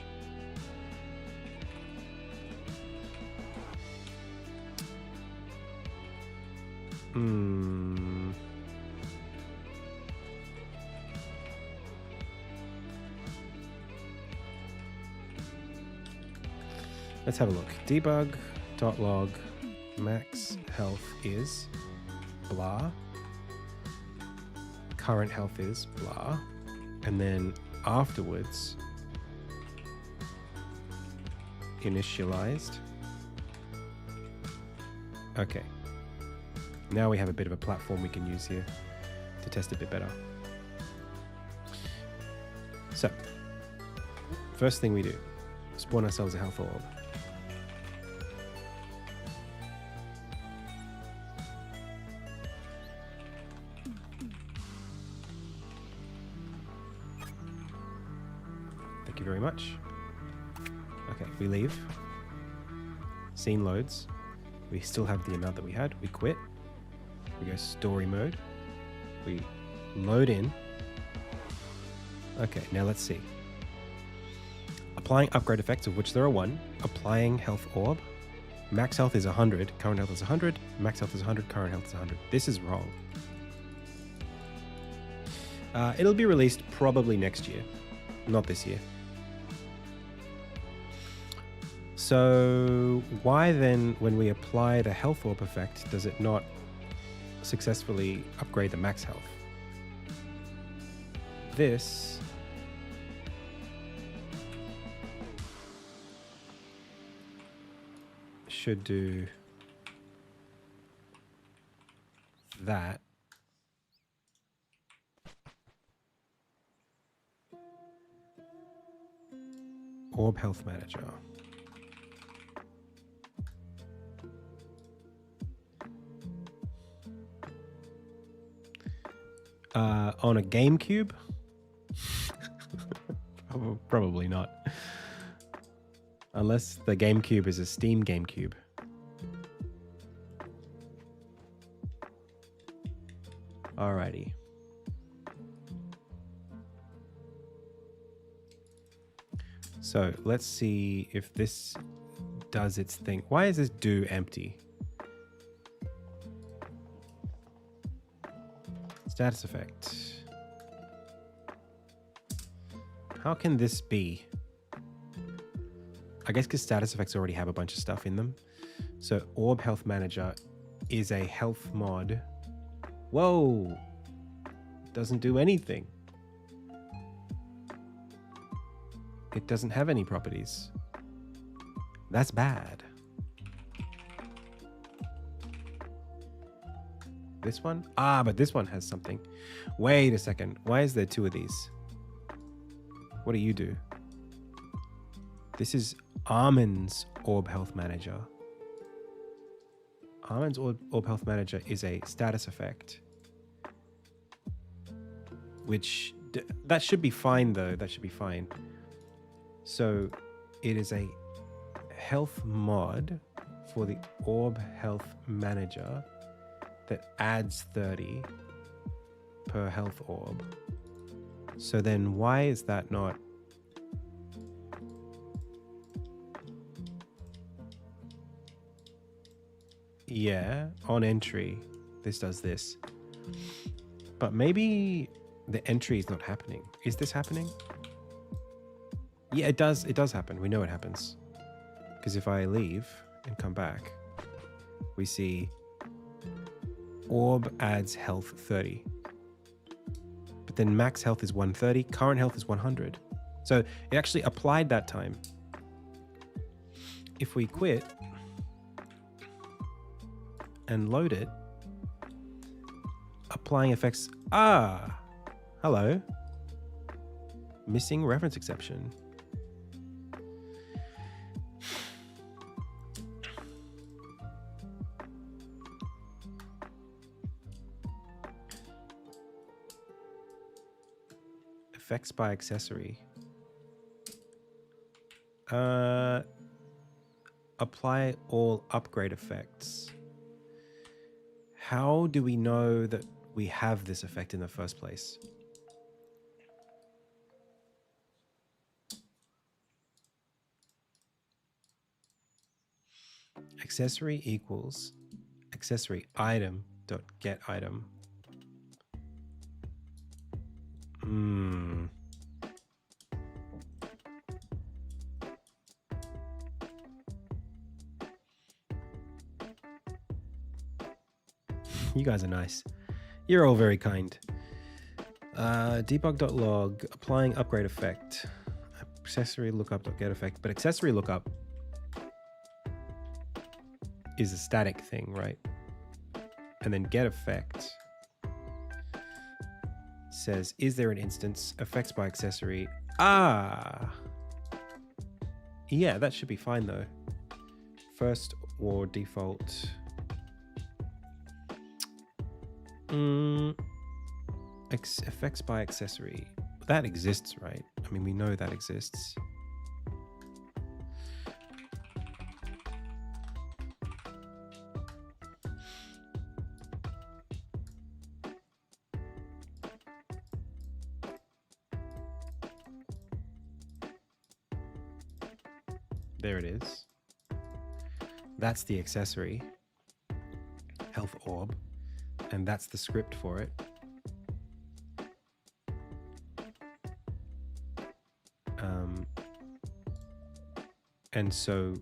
Let's have a look. Debug.log max health is blah. Current health is blah. And then afterwards, initialized. Okay. Now we have a bit of a platform we can use here to test a bit better. So, first thing we do, spawn ourselves a health orb. Thank you very much. Okay, we leave. Scene loads. We still have the amount that we had. We quit. We go story mode. We load in. Okay, now let's see. Applying upgrade effects, of which there are 1. Applying health orb. Max health is 100. Current health is 100. Max health is 100. Current health is 100. This is wrong. It'll be released probably next year. Not this year. So why then, when we apply the health orb effect, does it not successfully upgrade the max health? This should do that. Orb Health Manager. On a GameCube? Probably not. Unless the GameCube is a Steam GameCube. Alrighty. So let's see if this does its thing. Why is this do empty? Status effect. How can this be? I guess because status effects already have a bunch of stuff in them. So Orb Health Manager is a health mod. Whoa! Doesn't do anything. It doesn't have any properties. That's bad. This one? Ah, but this one has something. Wait a second. Why is there two of these? What do you do? This is Armin's Orb Health Manager. Armin's Orb Health Manager is a status effect. Which, that should be fine though. That should be fine. So it is a health mod for the Orb Health Manager that adds 30 per health orb. So then why is that not? Yeah, on entry, this does this. But maybe the entry is not happening. Is this happening? Yeah, it does happen. We know it happens. Because if I leave and come back, we see Orb adds health 30. But then max health is 130, current health is 100. So it actually applied that time. If we quit and load it, applying effects. Ah, hello. Missing reference exception. Effects by accessory. Apply all upgrade effects. How do we know that we have this effect in the first place? Accessory equals accessory item dot get item. You guys are nice. You're all very kind. Debug.log, applying upgrade effect. Accessory lookup.get effect. But accessory lookup is a static thing, right? And then get effect says, is there an instance? Effects by accessory. Ah! Yeah, that should be fine though. First or default. Effects by accessory. That exists, right? I mean, we know that exists. There it is. That's the accessory. Health orb. And that's the script for it. And so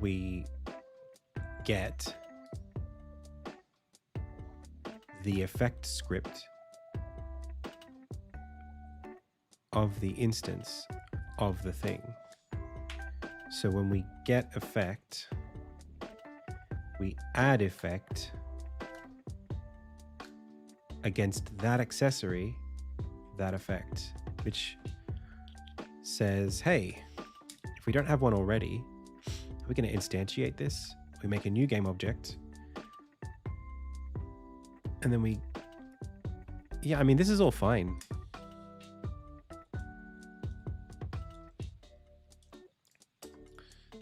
we get the effect script of the instance of the thing. So when we get effect, we add effect against that accessory, that effect, which says, hey, if we don't have one already, we're going to instantiate this. We make a new game object. And then we, yeah, I mean, this is all fine.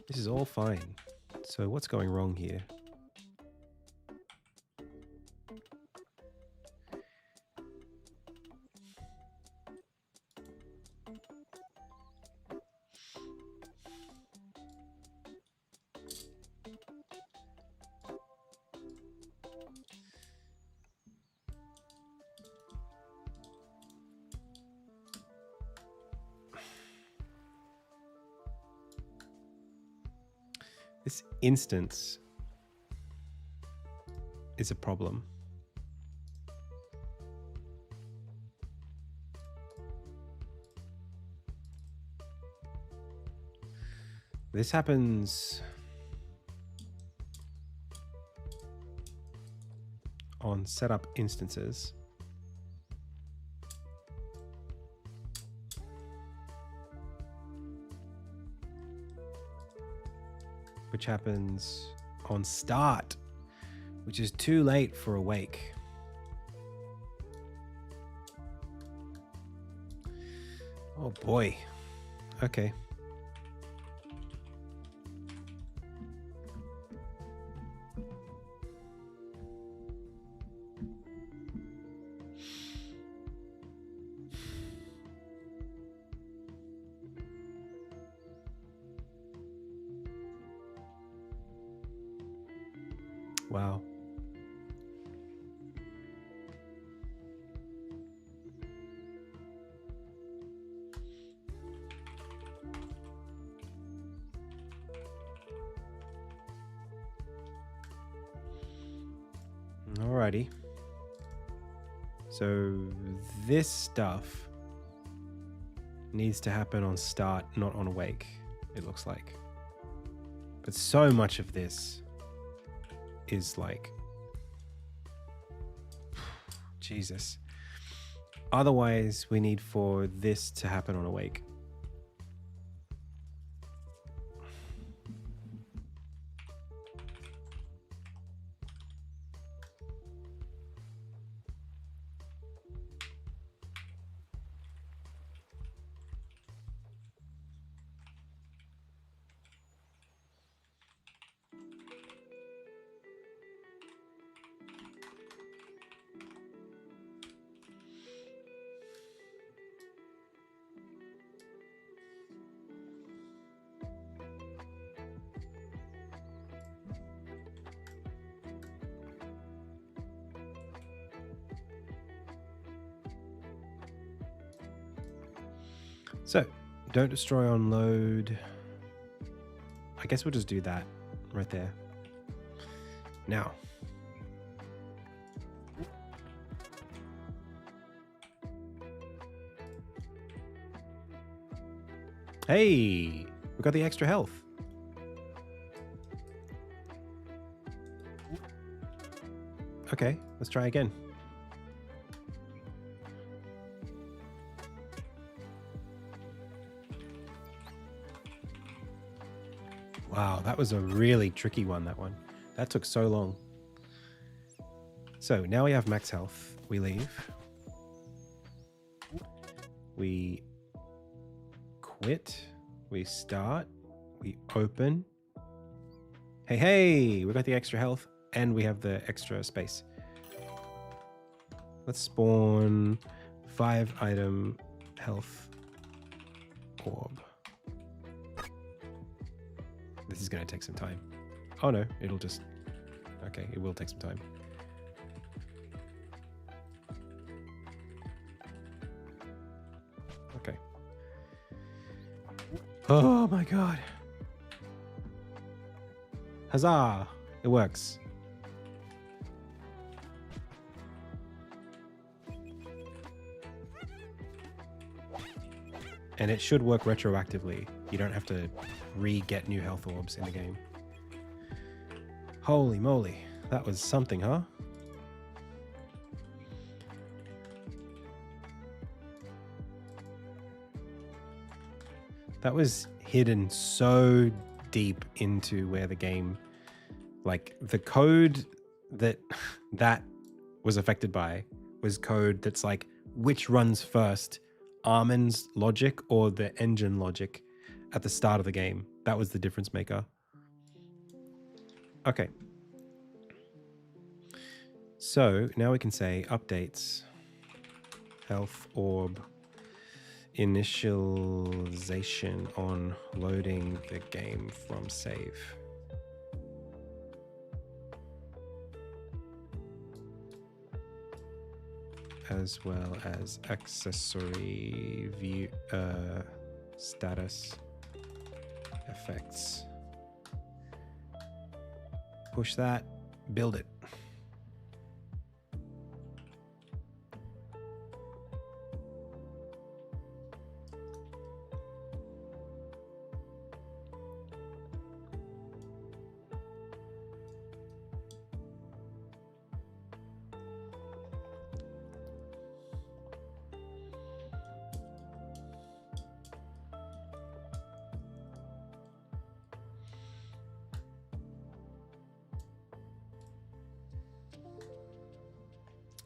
This is all fine. So what's going wrong here? This instance is a problem. This happens on setup instances. Which happens on start, which is too late for awake. Oh boy. Okay. Wow. Alrighty. So this stuff needs to happen on start, not on awake, it looks like. But so much of this is like, Jesus. Otherwise, we need for this to happen on awake. So, don't destroy on load. I guess we'll just do that right there. Now. Hey, we got the extra health. Okay, let's try again. Wow, that was a really tricky one, that one. That took so long. So now we have max health. We leave. We quit. We start. We open. Hey, hey, we got the extra health and we have the extra space. Let's spawn 5 item health orb. This is going to take some time. Oh no, it'll just... Okay, it will take some time. Okay. Oh my god. Huzzah! It works. And it should work retroactively. You don't have to re-get new health orbs in the game. Holy moly. That was something, huh? That was hidden so deep into where the game, like the code that was affected by was code that's like which runs first, Armin's logic or the engine logic at the start of the game. That was the difference maker. Okay. So now we can say updates, health orb, initialization on loading the game from save. As well as accessory view status effects. Push that, build it.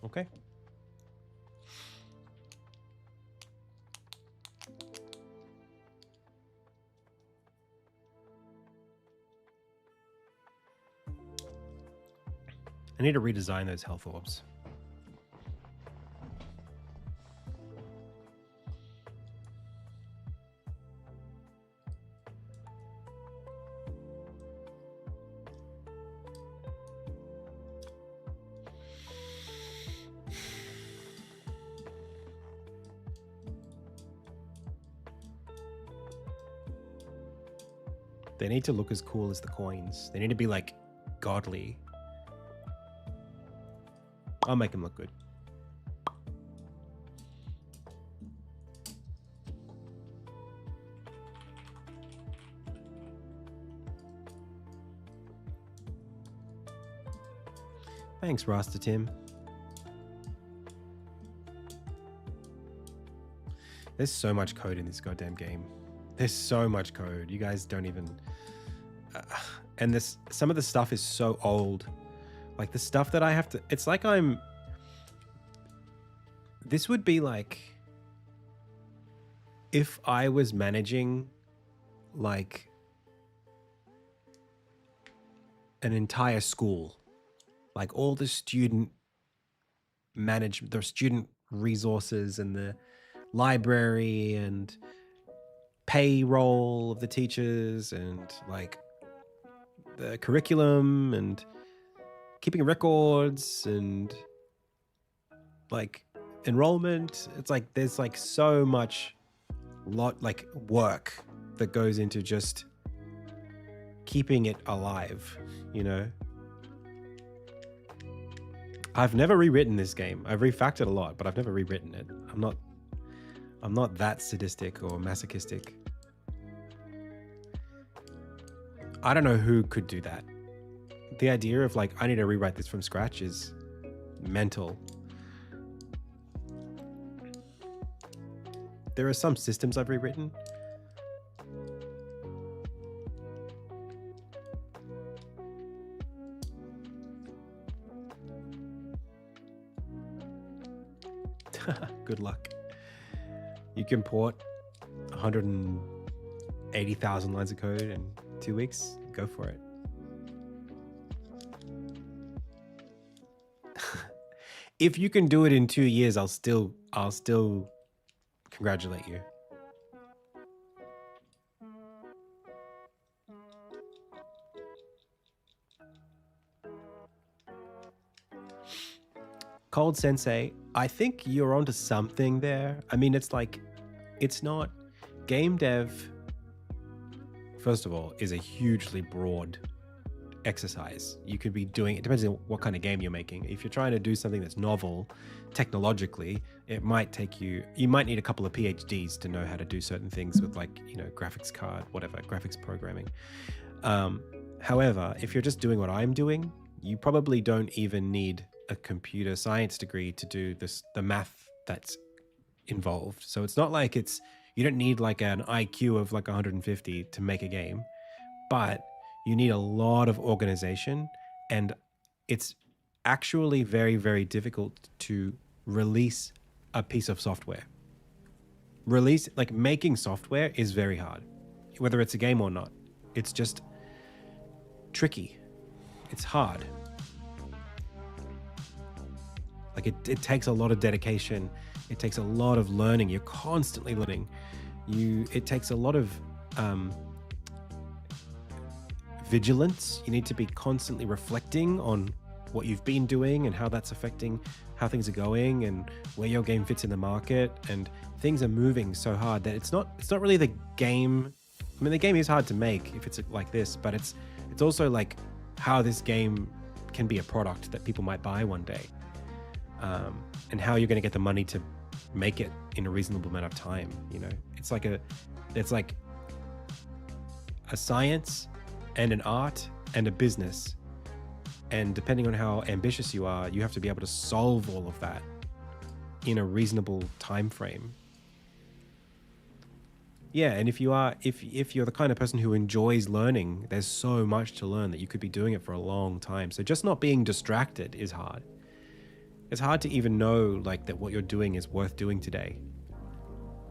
Okay. I need to redesign those health orbs. They need to look as cool as the coins. They need to be like godly. I'll make them look good. Thanks, Rasta Tim. There's so much code in this goddamn game. There's so much code. You guys don't even... and some of the stuff is so old. Like the stuff that I have to... It's like I'm... This would be like... If I was managing like an entire school. Like all the student resources and the library and payroll of the teachers and like the curriculum and keeping records and like enrollment. It's like there's like so much like work that goes into just keeping it alive, you know. I've never rewritten this game. I've refactored a lot, but I've never rewritten it. I'm not that sadistic or masochistic. I don't know who could do that. The idea of like, I need to rewrite this from scratch is mental. There are some systems I've rewritten. Good luck. You can port 180,000 lines of code in 2 weeks. Go for it. If you can do it in 2 years, I'll still congratulate you. Cold Sensei, I think you're onto something there. I mean, it's like, it's not game dev. First of all, is a hugely broad exercise. You could be doing, it depends on what kind of game you're making. If you're trying to do something that's novel technologically, it might take you might need a couple of PhDs to know how to do certain things with, like, you know, graphics card, whatever, graphics programming. However, if you're just doing what I'm doing, you probably don't even need a computer science degree to do the math that's involved. So it's not like you don't need like an IQ of like 150 to make a game, but you need a lot of organization, and it's actually very, very difficult to release a piece of software. Making software is very hard, whether it's a game or not. It's just tricky. It's hard. Like it takes a lot of dedication. It takes a lot of learning. You're constantly learning. It takes a lot of vigilance. You need to be constantly reflecting on what you've been doing and how that's affecting how things are going and where your game fits in the market. And things are moving so hard that it's not really the game. I mean, the game is hard to make if it's like this, but it's also like how this game can be a product that people might buy one day, and how you're going to get the money to make it in a reasonable amount of time. You know, it's like a science and an art and a business, and depending on how ambitious you are, you have to be able to solve all of that in a reasonable time frame. Yeah, and if you're the kind of person who enjoys learning, there's so much to learn that you could be doing it for a long time. So just not being distracted is hard. It's hard to even know like that what you're doing is worth doing today,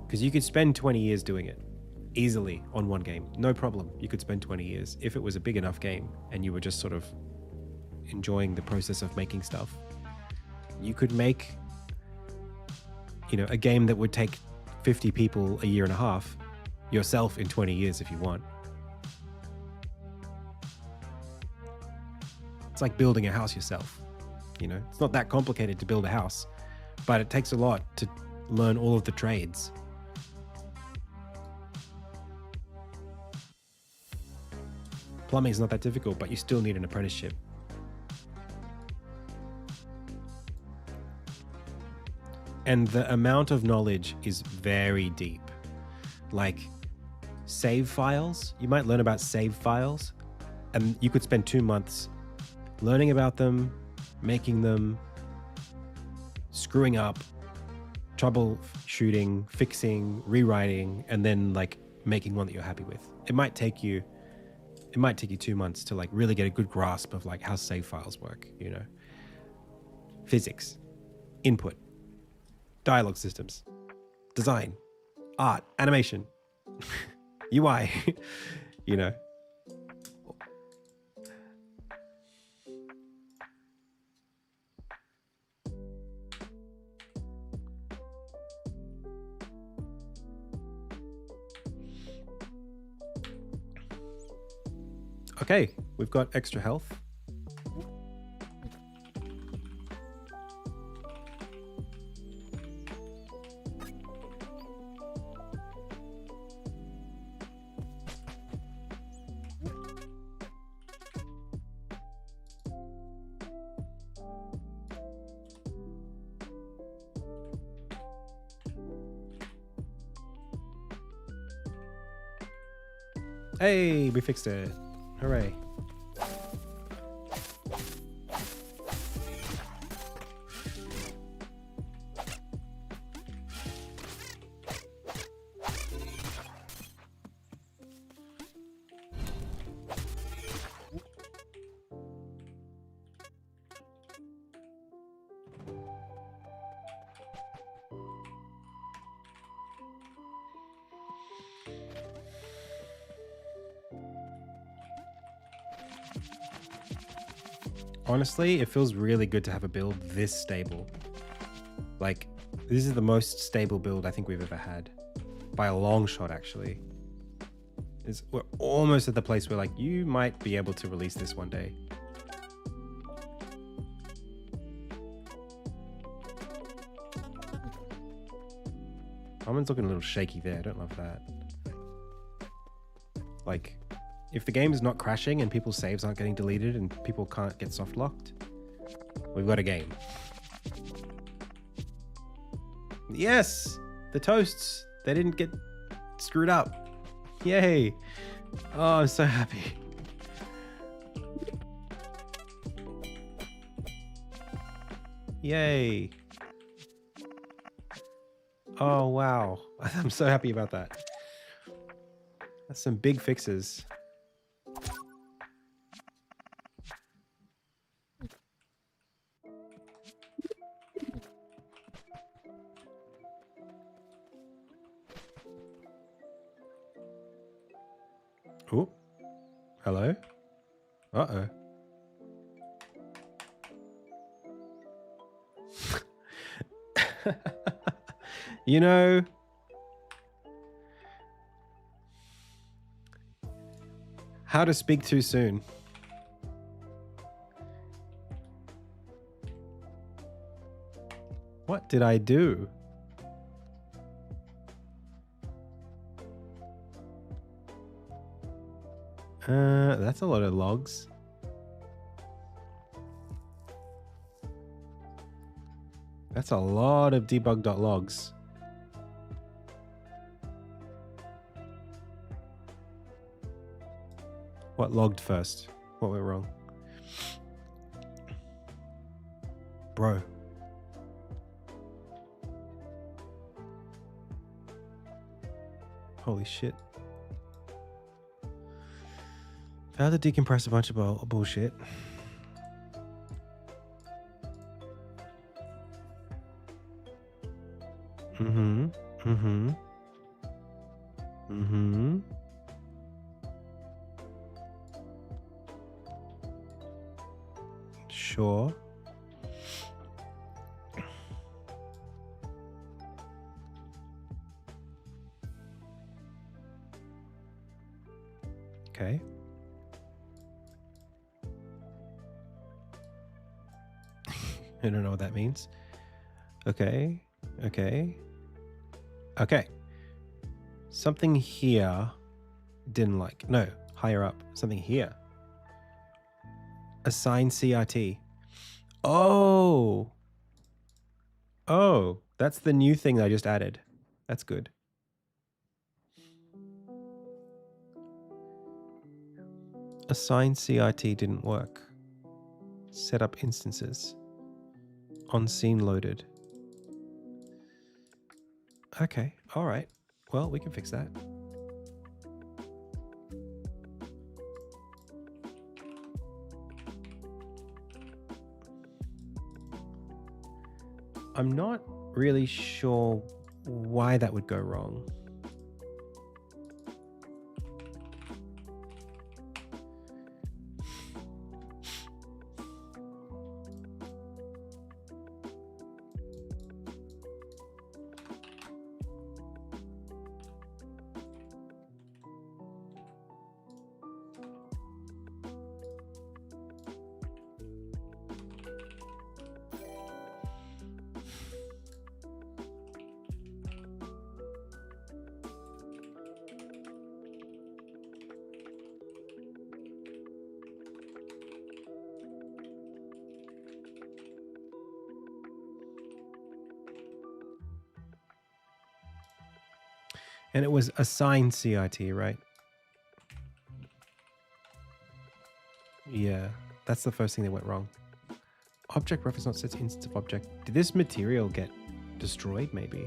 because you could spend 20 years doing it easily on one game, no problem. You could spend 20 years if it was a big enough game and you were just sort of enjoying the process of making stuff. You could make, you know, a game that would take 50 people a year and a half yourself in 20 years if you want. It's like building a house yourself. You know, it's not that complicated to build a house, but it takes a lot to learn all of the trades. Plumbing is not that difficult, but you still need an apprenticeship. And the amount of knowledge is very deep. Like save files, you might learn about save files, and you could spend 2 months learning about them, making them, screwing up, troubleshooting, fixing, rewriting, and then like making one that you're happy with. It might take you 2 months to like really get a good grasp of like how save files work, you know. Physics, input, dialogue systems, design, art, animation, UI, you know. Okay, we've got extra health. Hey, we fixed it. Hooray. Honestly, it feels really good to have a build this stable. Like, this is the most stable build I think we've ever had. By a long shot, actually. We're almost at the place where, like, you might be able to release this one day. Almond's looking a little shaky there. I don't love that. Like, if the game is not crashing and people's saves aren't getting deleted and people can't get soft locked, we've got a game. Yes, the toasts, they didn't get screwed up. Yay. Oh, I'm so happy. Yay. Oh, wow. I'm so happy about that. That's some big fixes. Oh, hello. Uh-oh. You know, how to speak too soon. What did I do? That's a lot of logs. That's a lot of debug.logs. What logged first? What went wrong? Bro. Holy shit. How to decompress a bunch of bullshit. Mm-hmm. Mm-hmm. Mm-hmm. Sure. Okay. I don't know what that means. Okay. Okay. Okay. Something here didn't like. No, higher up. Something here. Assign CRT. Oh. Oh, that's the new thing I just added. That's good. Assign CRT didn't work. Set up instances. On scene loaded. Okay, all right. Well, we can fix that. I'm not really sure why that would go wrong. And it was assign CRT, right? Yeah, that's the first thing that went wrong. Object reference not set to instance of object. Did this material get destroyed, maybe?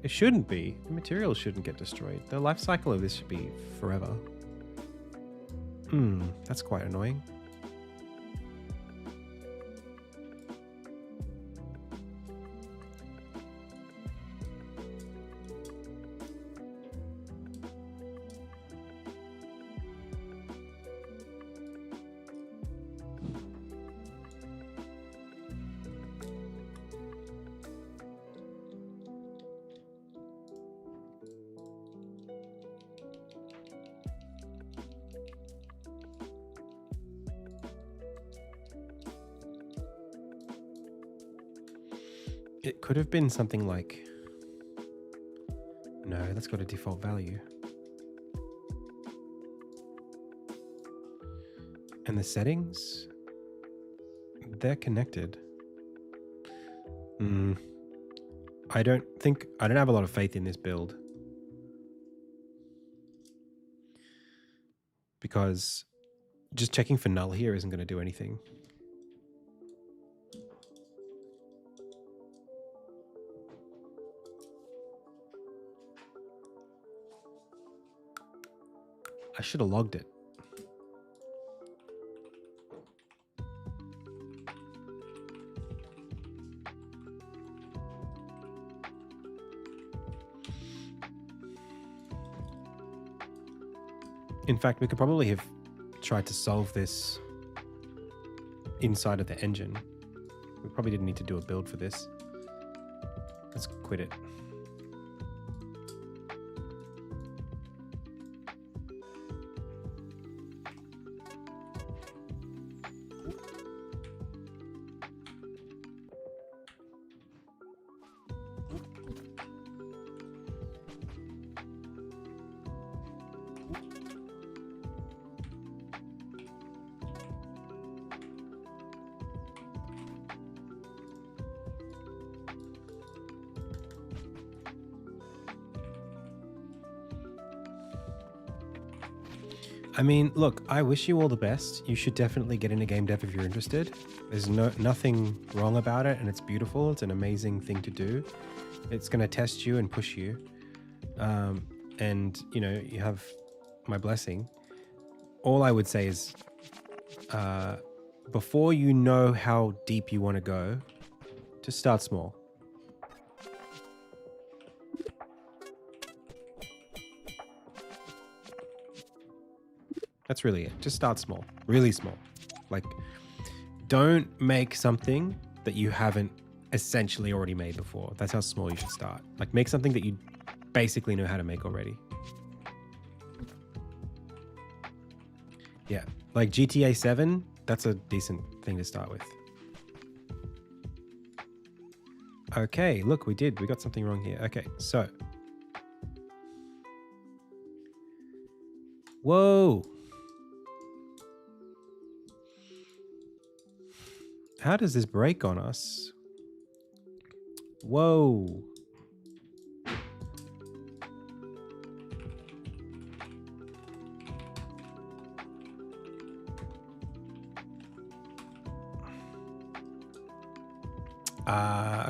It shouldn't be. The material shouldn't get destroyed. The life cycle of this should be forever. That's quite annoying. It could have been something like... No, that's got a default value. And the settings, they're connected. I don't have a lot of faith in this build. Because just checking for null here isn't going to do anything. I should have logged it. In fact, we could probably have tried to solve this inside of the engine. We probably didn't need to do a build for this. Let's quit it. I mean, look, I wish you all the best. You should definitely get into game dev if you're interested. There's nothing wrong about it, and it's beautiful. It's an amazing thing to do. It's going to test you and push you. And, you know, you have my blessing. All I would say is, before you know how deep you want to go, just start small. That's really it. Just start small, really small. Like, don't make something that you haven't essentially already made before. That's how small you should start. Like, make something that you basically know how to make already. Yeah, like GTA 7, that's a decent thing to start with. Okay, look, we got something wrong here. Okay, so. Whoa. How does this break on us? Whoa.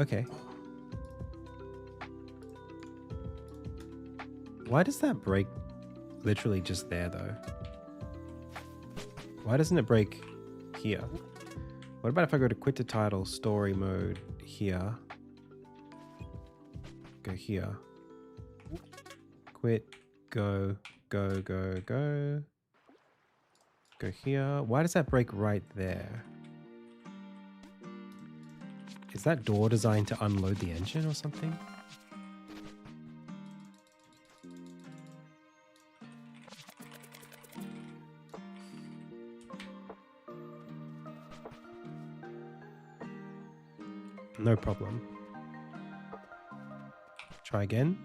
Okay. Why does that break literally just there though? Why doesn't it break here? What about if I go to quit to title, story mode here? Go here. Quit, go, go, go, go. Go here. Why does that break right there? Is that door designed to unload the engine or something? No problem. Try again.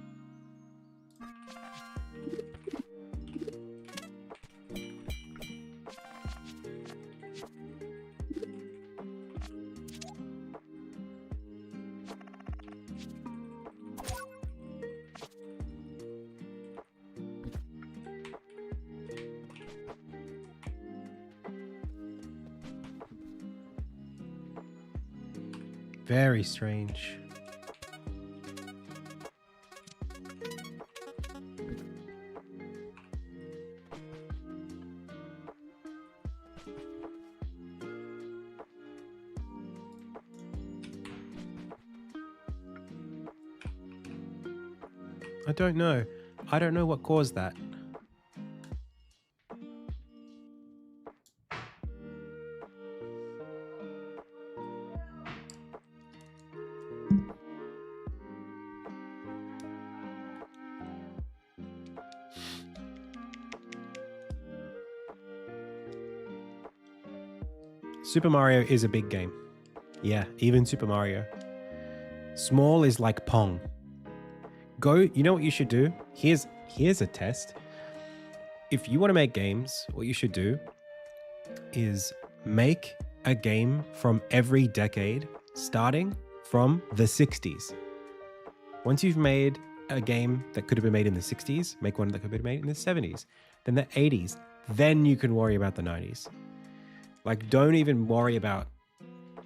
Very strange. I don't know. I don't know what caused that. Super Mario is a big game. Yeah, even Super Mario. Small is like Pong. Go, you know what you should do? Here's a test. If you want to make games, what you should do is make a game from every decade, starting from the 60s. Once you've made a game that could have been made in the 60s, make one that could have been made in the 70s, then the 80s, then you can worry about the 90s. Like, don't even worry about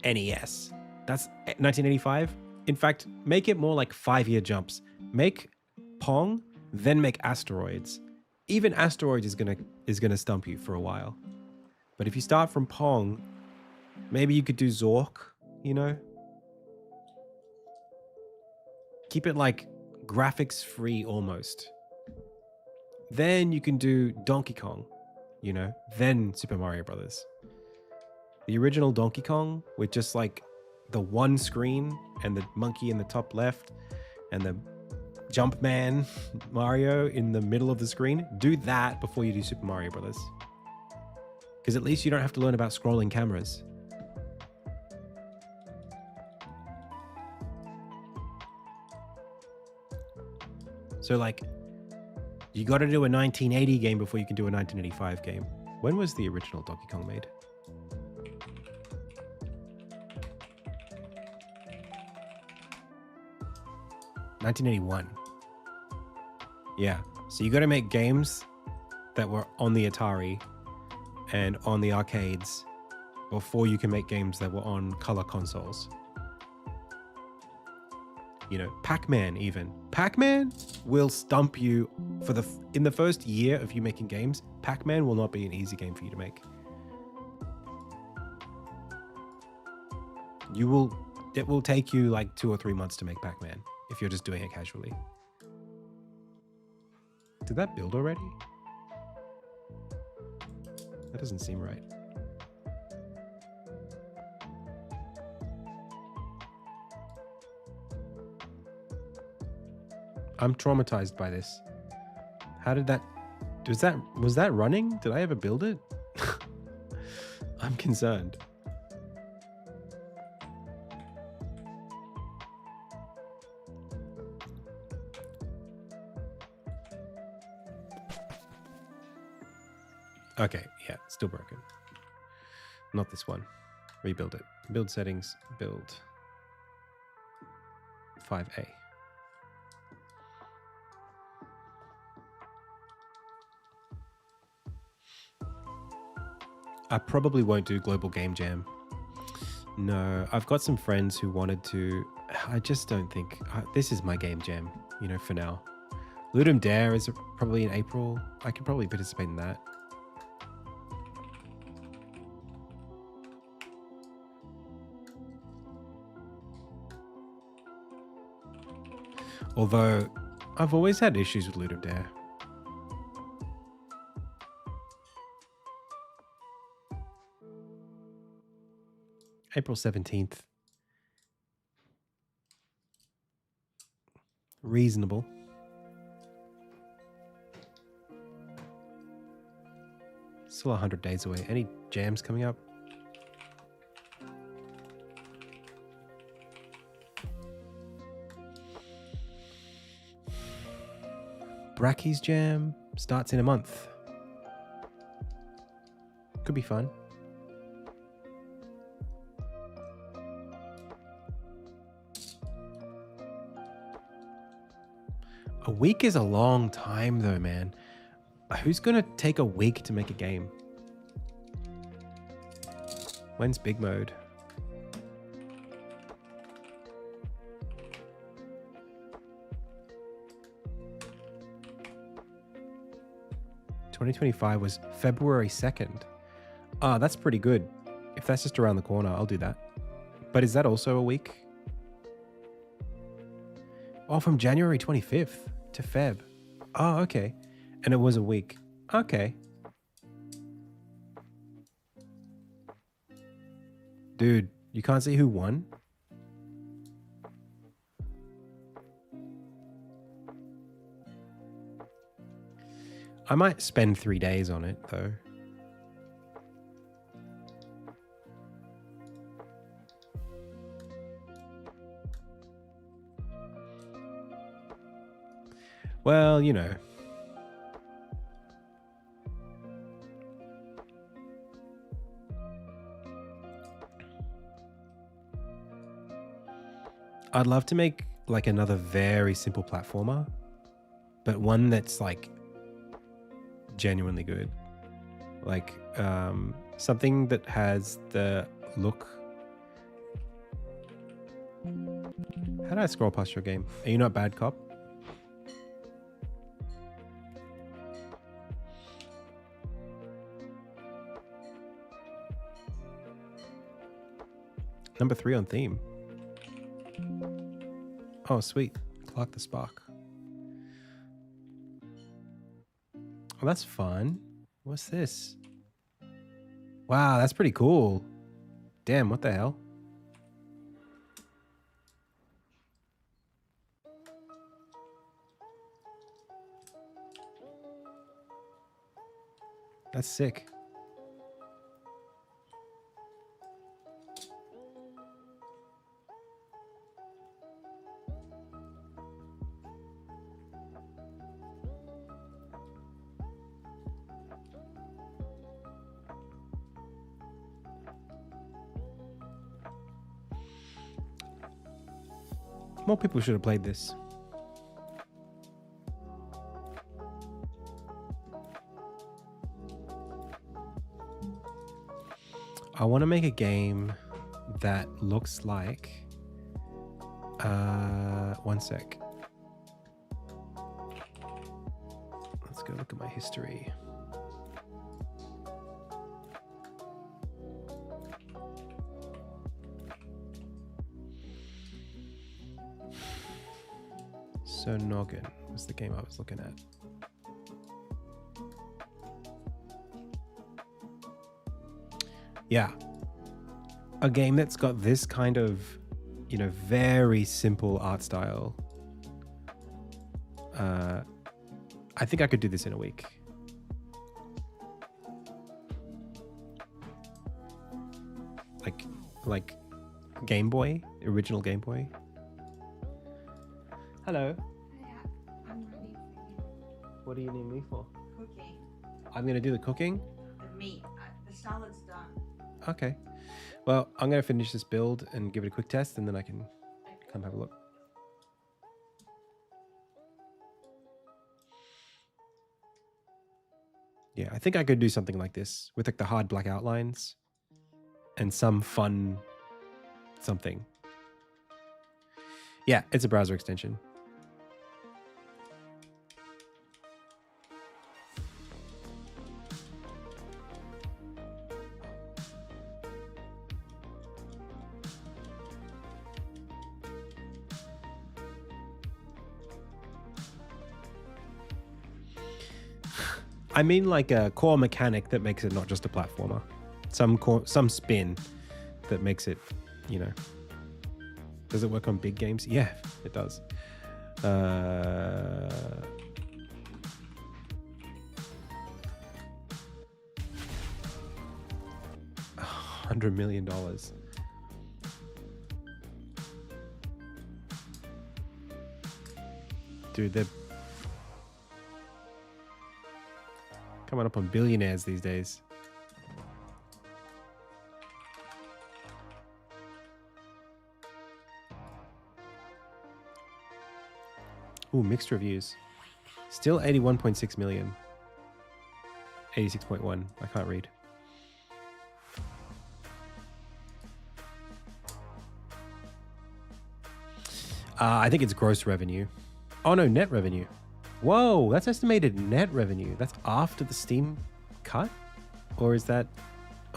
NES. That's 1985. In fact, make it more like 5-year jumps. Make Pong, then make Asteroids. Even Asteroids is gonna stump you for a while. But if you start from Pong, maybe you could do Zork, you know? Keep it like graphics free almost. Then you can do Donkey Kong, you know? Then Super Mario Brothers. The original Donkey Kong with just like the one screen and the monkey in the top left and the Jumpman Mario in the middle of the screen. Do that before you do Super Mario Brothers. Because at least you don't have to learn about scrolling cameras. So like, you got to do a 1980 game before you can do a 1985 game. When was the original Donkey Kong made? $1981. Yeah. So you got to make games that were on the Atari and on the arcades before you can make games that were on color consoles. You know, Pac-Man even. Pac-Man will stump you in the first year of you making games. Pac-Man will not be an easy game for you to make. It will take you like 2 or 3 months to make Pac-Man if you're just doing it casually. Did that build already? That doesn't seem right. I'm traumatized by this. How did that... Was that running? Did I ever build it? I'm concerned. Okay, yeah, still broken. Not this one. Rebuild it. Build settings, build 5A. I probably won't do Global Game Jam. No, I've got some friends who wanted to. I just don't think this is my game jam, you know, for now. Ludum Dare is probably in April. I could probably participate in that. Although, I've always had issues with Ludum Dare. April 17th. Reasonable. Still 100 days away. Any jams coming up? Bracky's Jam starts in a month. Could be fun. A week is a long time though, man. Who's gonna take a week to make a game? When's big mode? '25 was February 2nd. Ah, that's pretty good. If that's just around the corner, I'll do that. But is that also a week? Oh, from January 25th to Feb. Oh, okay. And it was a week. Okay. Dude, you can't see who won? I might spend 3 days on it, though. Well, you know. I'd love to make like another very simple platformer, but one that's like genuinely good. Like something that has the look. How do I scroll past your game? Are you not bad cop? Number 3 on theme. Oh, sweet. Clark the Spark. Oh, that's fun. What's this? Wow, that's pretty cool. Damn, what the hell? That's sick. More people should have played this. I want to make a game that looks like... one sec. Let's go look at my history. So Noggin was the game I was looking at. Yeah. A game that's got this kind of, you know, very simple art style. I think I could do this in a week. Like Game Boy, original Game Boy. Hello. Yeah, I'm ready for you. What do you need me for? Cooking. I'm going to do the cooking. The meat. The salad's done. Okay. Well, I'm going to finish this build and give it a quick test, and then I can come have a look. Yeah, I think I could do something like this with like the hard black outlines and some fun something. Yeah, it's a browser extension. I mean like a core mechanic that makes it not just a platformer. Some spin that makes it, you know. Does it work on big games? Yeah, it does. $100 million. Dude, they're coming up on billionaires these days. Ooh, mixed reviews. Still 81.6 million. 86.1. I can't read. I think it's gross revenue. Oh no, net revenue. Whoa, that's estimated net revenue. That's after the Steam cut? Or is that...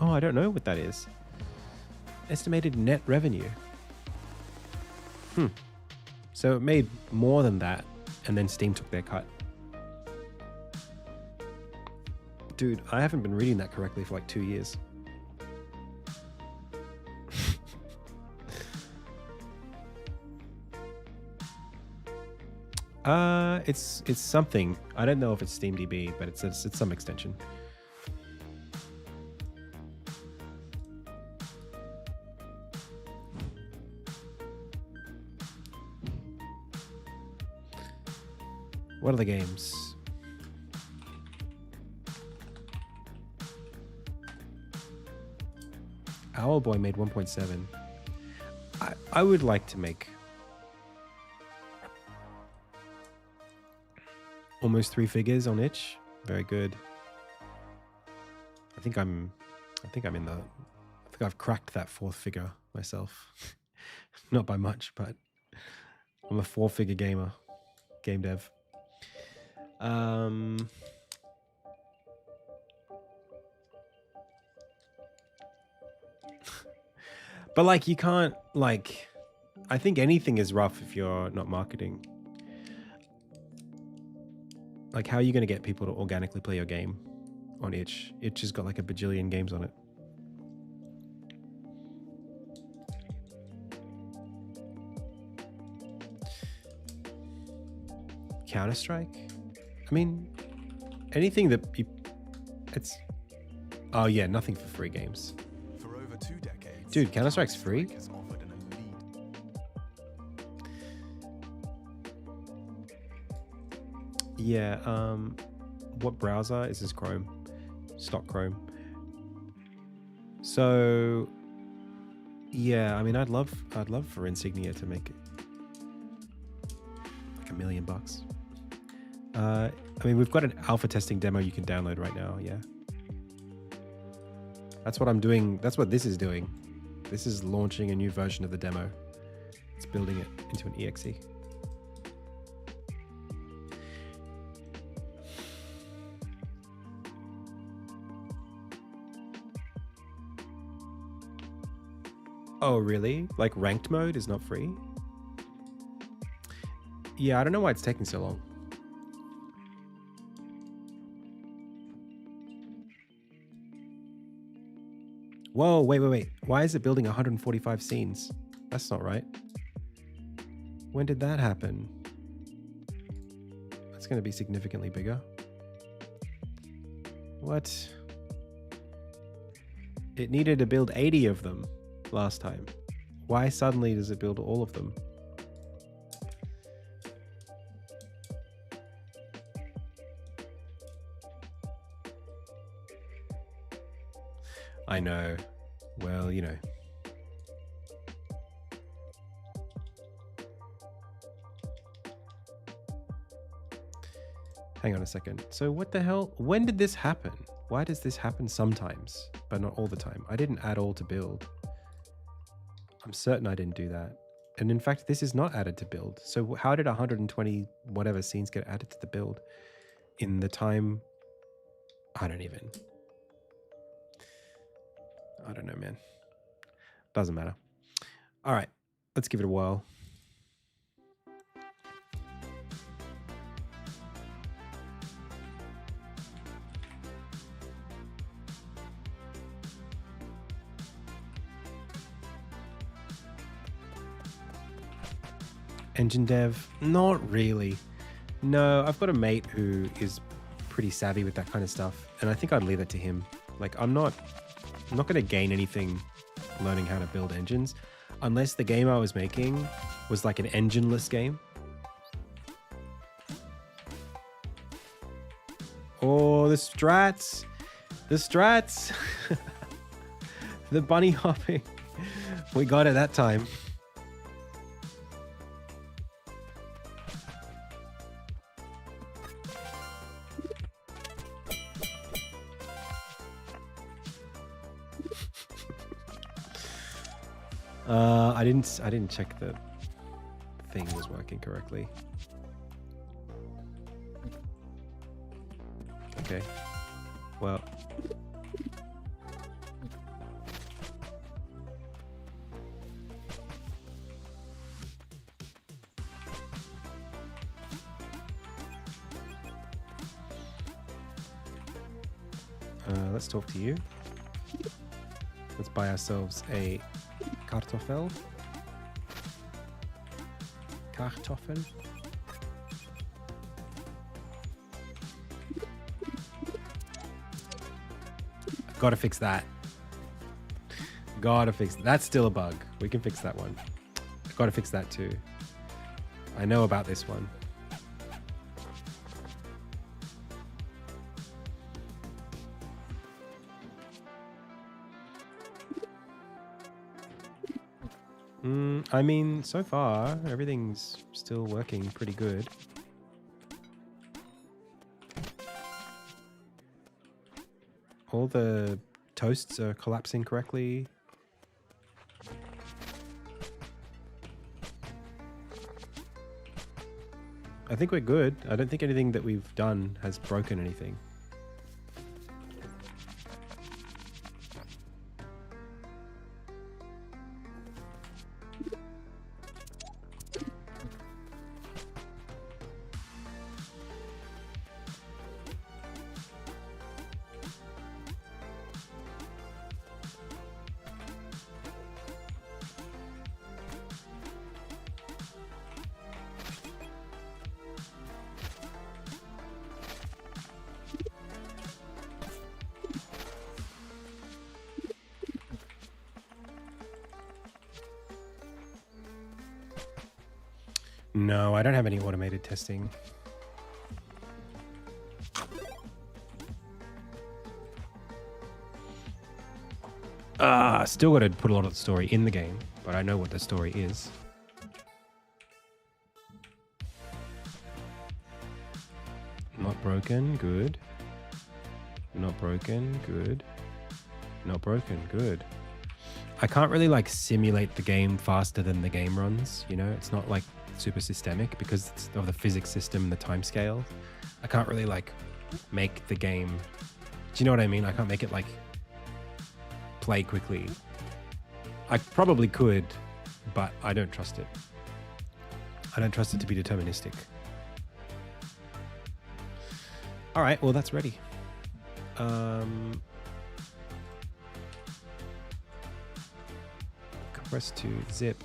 Oh, I don't know what that is. Estimated net revenue. So it made more than that, and then Steam took their cut. Dude, I haven't been reading that correctly for like 2 years. It's something. I don't know if it's SteamDB, but it's some extension. What are the games? Owlboy made 1.7. I would like to make Almost 3 figures on itch. Very good. I think I'm in the. I think I've cracked that 4th figure myself. Not by much, but I'm a 4-figure gamer, game dev. But like you can't like. I think anything is rough if you're not marketing. Like, how are you going to get people to organically play your game on itch? Itch has got like a bajillion games on it. Counter-Strike? I mean, anything that you... It's... Oh yeah, nothing for free games. For over 2 decades, Dude, Counter-Strike's free? has offered an elite. Yeah, what browser is this? Chrome. Stock Chrome. So yeah, I mean I'd love for Insignia to make it like $1 million. I mean we've got an alpha testing demo you can download right now, yeah. That's what I'm doing, that's what this is doing. This is launching a new version of the demo. It's building it into an exe. Oh, really? Like ranked mode is not free? Yeah, I don't know why it's taking so long. Whoa, wait. Why is it building 145 scenes? That's not right. When did that happen? That's going to be significantly bigger. What? It needed to build 80 of them last time. Why suddenly does it build all of them? I know. Well, you know. Hang on a second. So what the hell? When did this happen? Why does this happen sometimes, but not all the time? I didn't add all to build. I'm certain I didn't do that. And in fact, this is not added to build. So how did 120 whatever scenes get added to the build in the time? I don't know, man. Doesn't matter. All right, let's give it a whirl. Engine dev? Not really. No, I've got a mate who is pretty savvy with that kind of stuff, and I think I'd leave it to him. Like, I'm not going to gain anything learning how to build engines unless the game I was making was like an engineless game. Oh, the strats. The bunny hopping. We got it that time. I didn't check the thing was working correctly. Okay. Well. Let's talk to you. Let's buy ourselves a Kartoffel. Gotta fix that. That's still a bug. We can fix that one. Gotta fix that too. I know about this one. I mean, so far, everything's still working pretty good. All the toasts are collapsing correctly. I think we're good. I don't think anything that we've done has broken anything. No, I don't have any automated testing. Still got to put a lot of the story in the game, but I know what the story is. Not broken, good. Not broken, good. Not broken, good. I can't really like simulate the game faster than the game runs, you know? It's not like super systemic because of the physics system and the time scale. I can't really like make the game, do you know what I mean? I can't make it like play quickly. I probably could, but I don't trust it. I don't trust it to be deterministic. All right, well, that's ready. Compress to zip.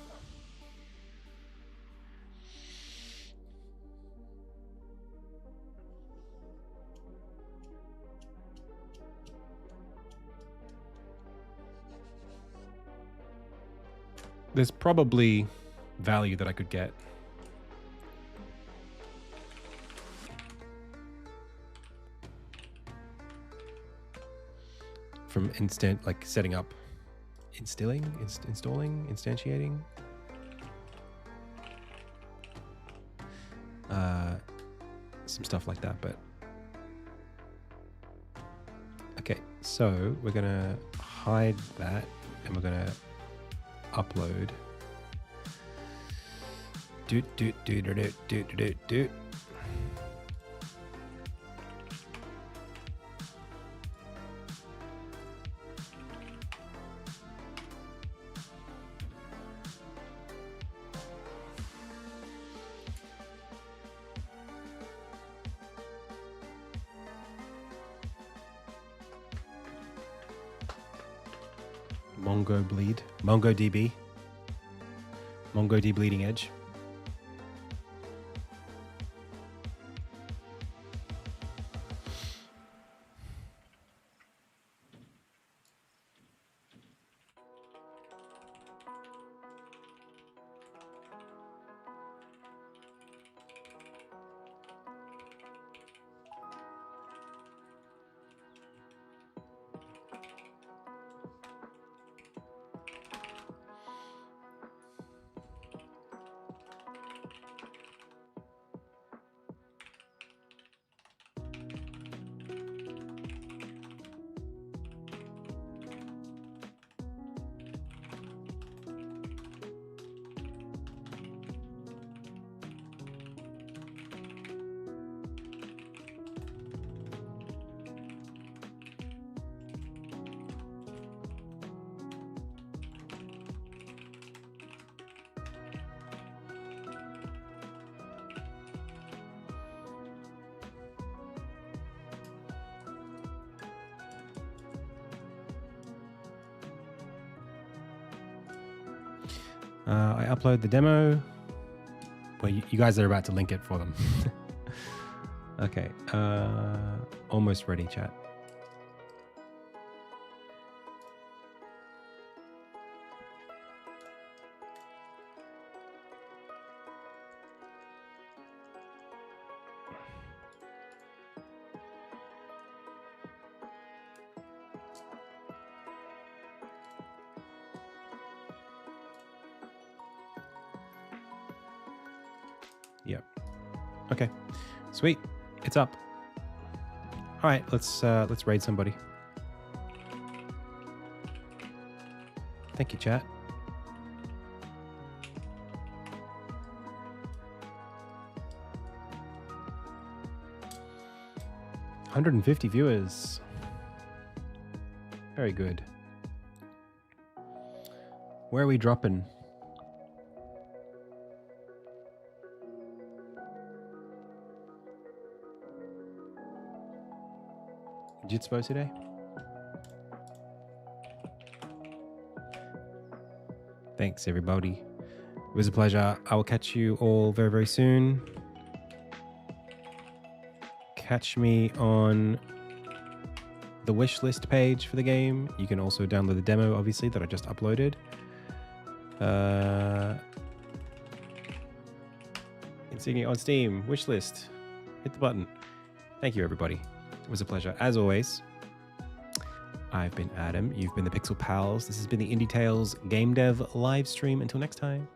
There's probably value that I could get. From like setting up, installing, instantiating. Some stuff like that, but. Okay, so we're gonna hide that and we're gonna upload. Doot. MongoDB. MongoDB bleeding edge. I upload the demo. Well, you guys are about to link it for them. Okay. Almost ready, chat. Yep. Okay. Sweet. It's up. All right. Let's raid somebody. Thank you, chat. $150 viewers. Very good. Where are we dropping? Jitspo today? Thanks, everybody. It was a pleasure. I will catch you all very, very soon. Catch me on the wish list page for the game. You can also download the demo, obviously, that I just uploaded. Insignia on Steam, wish list. Hit the button. Thank you, everybody. It was a pleasure. As always, I've been Adam. You've been the Pixel Pals. This has been the Indie Tales Game Dev live stream. Until next time.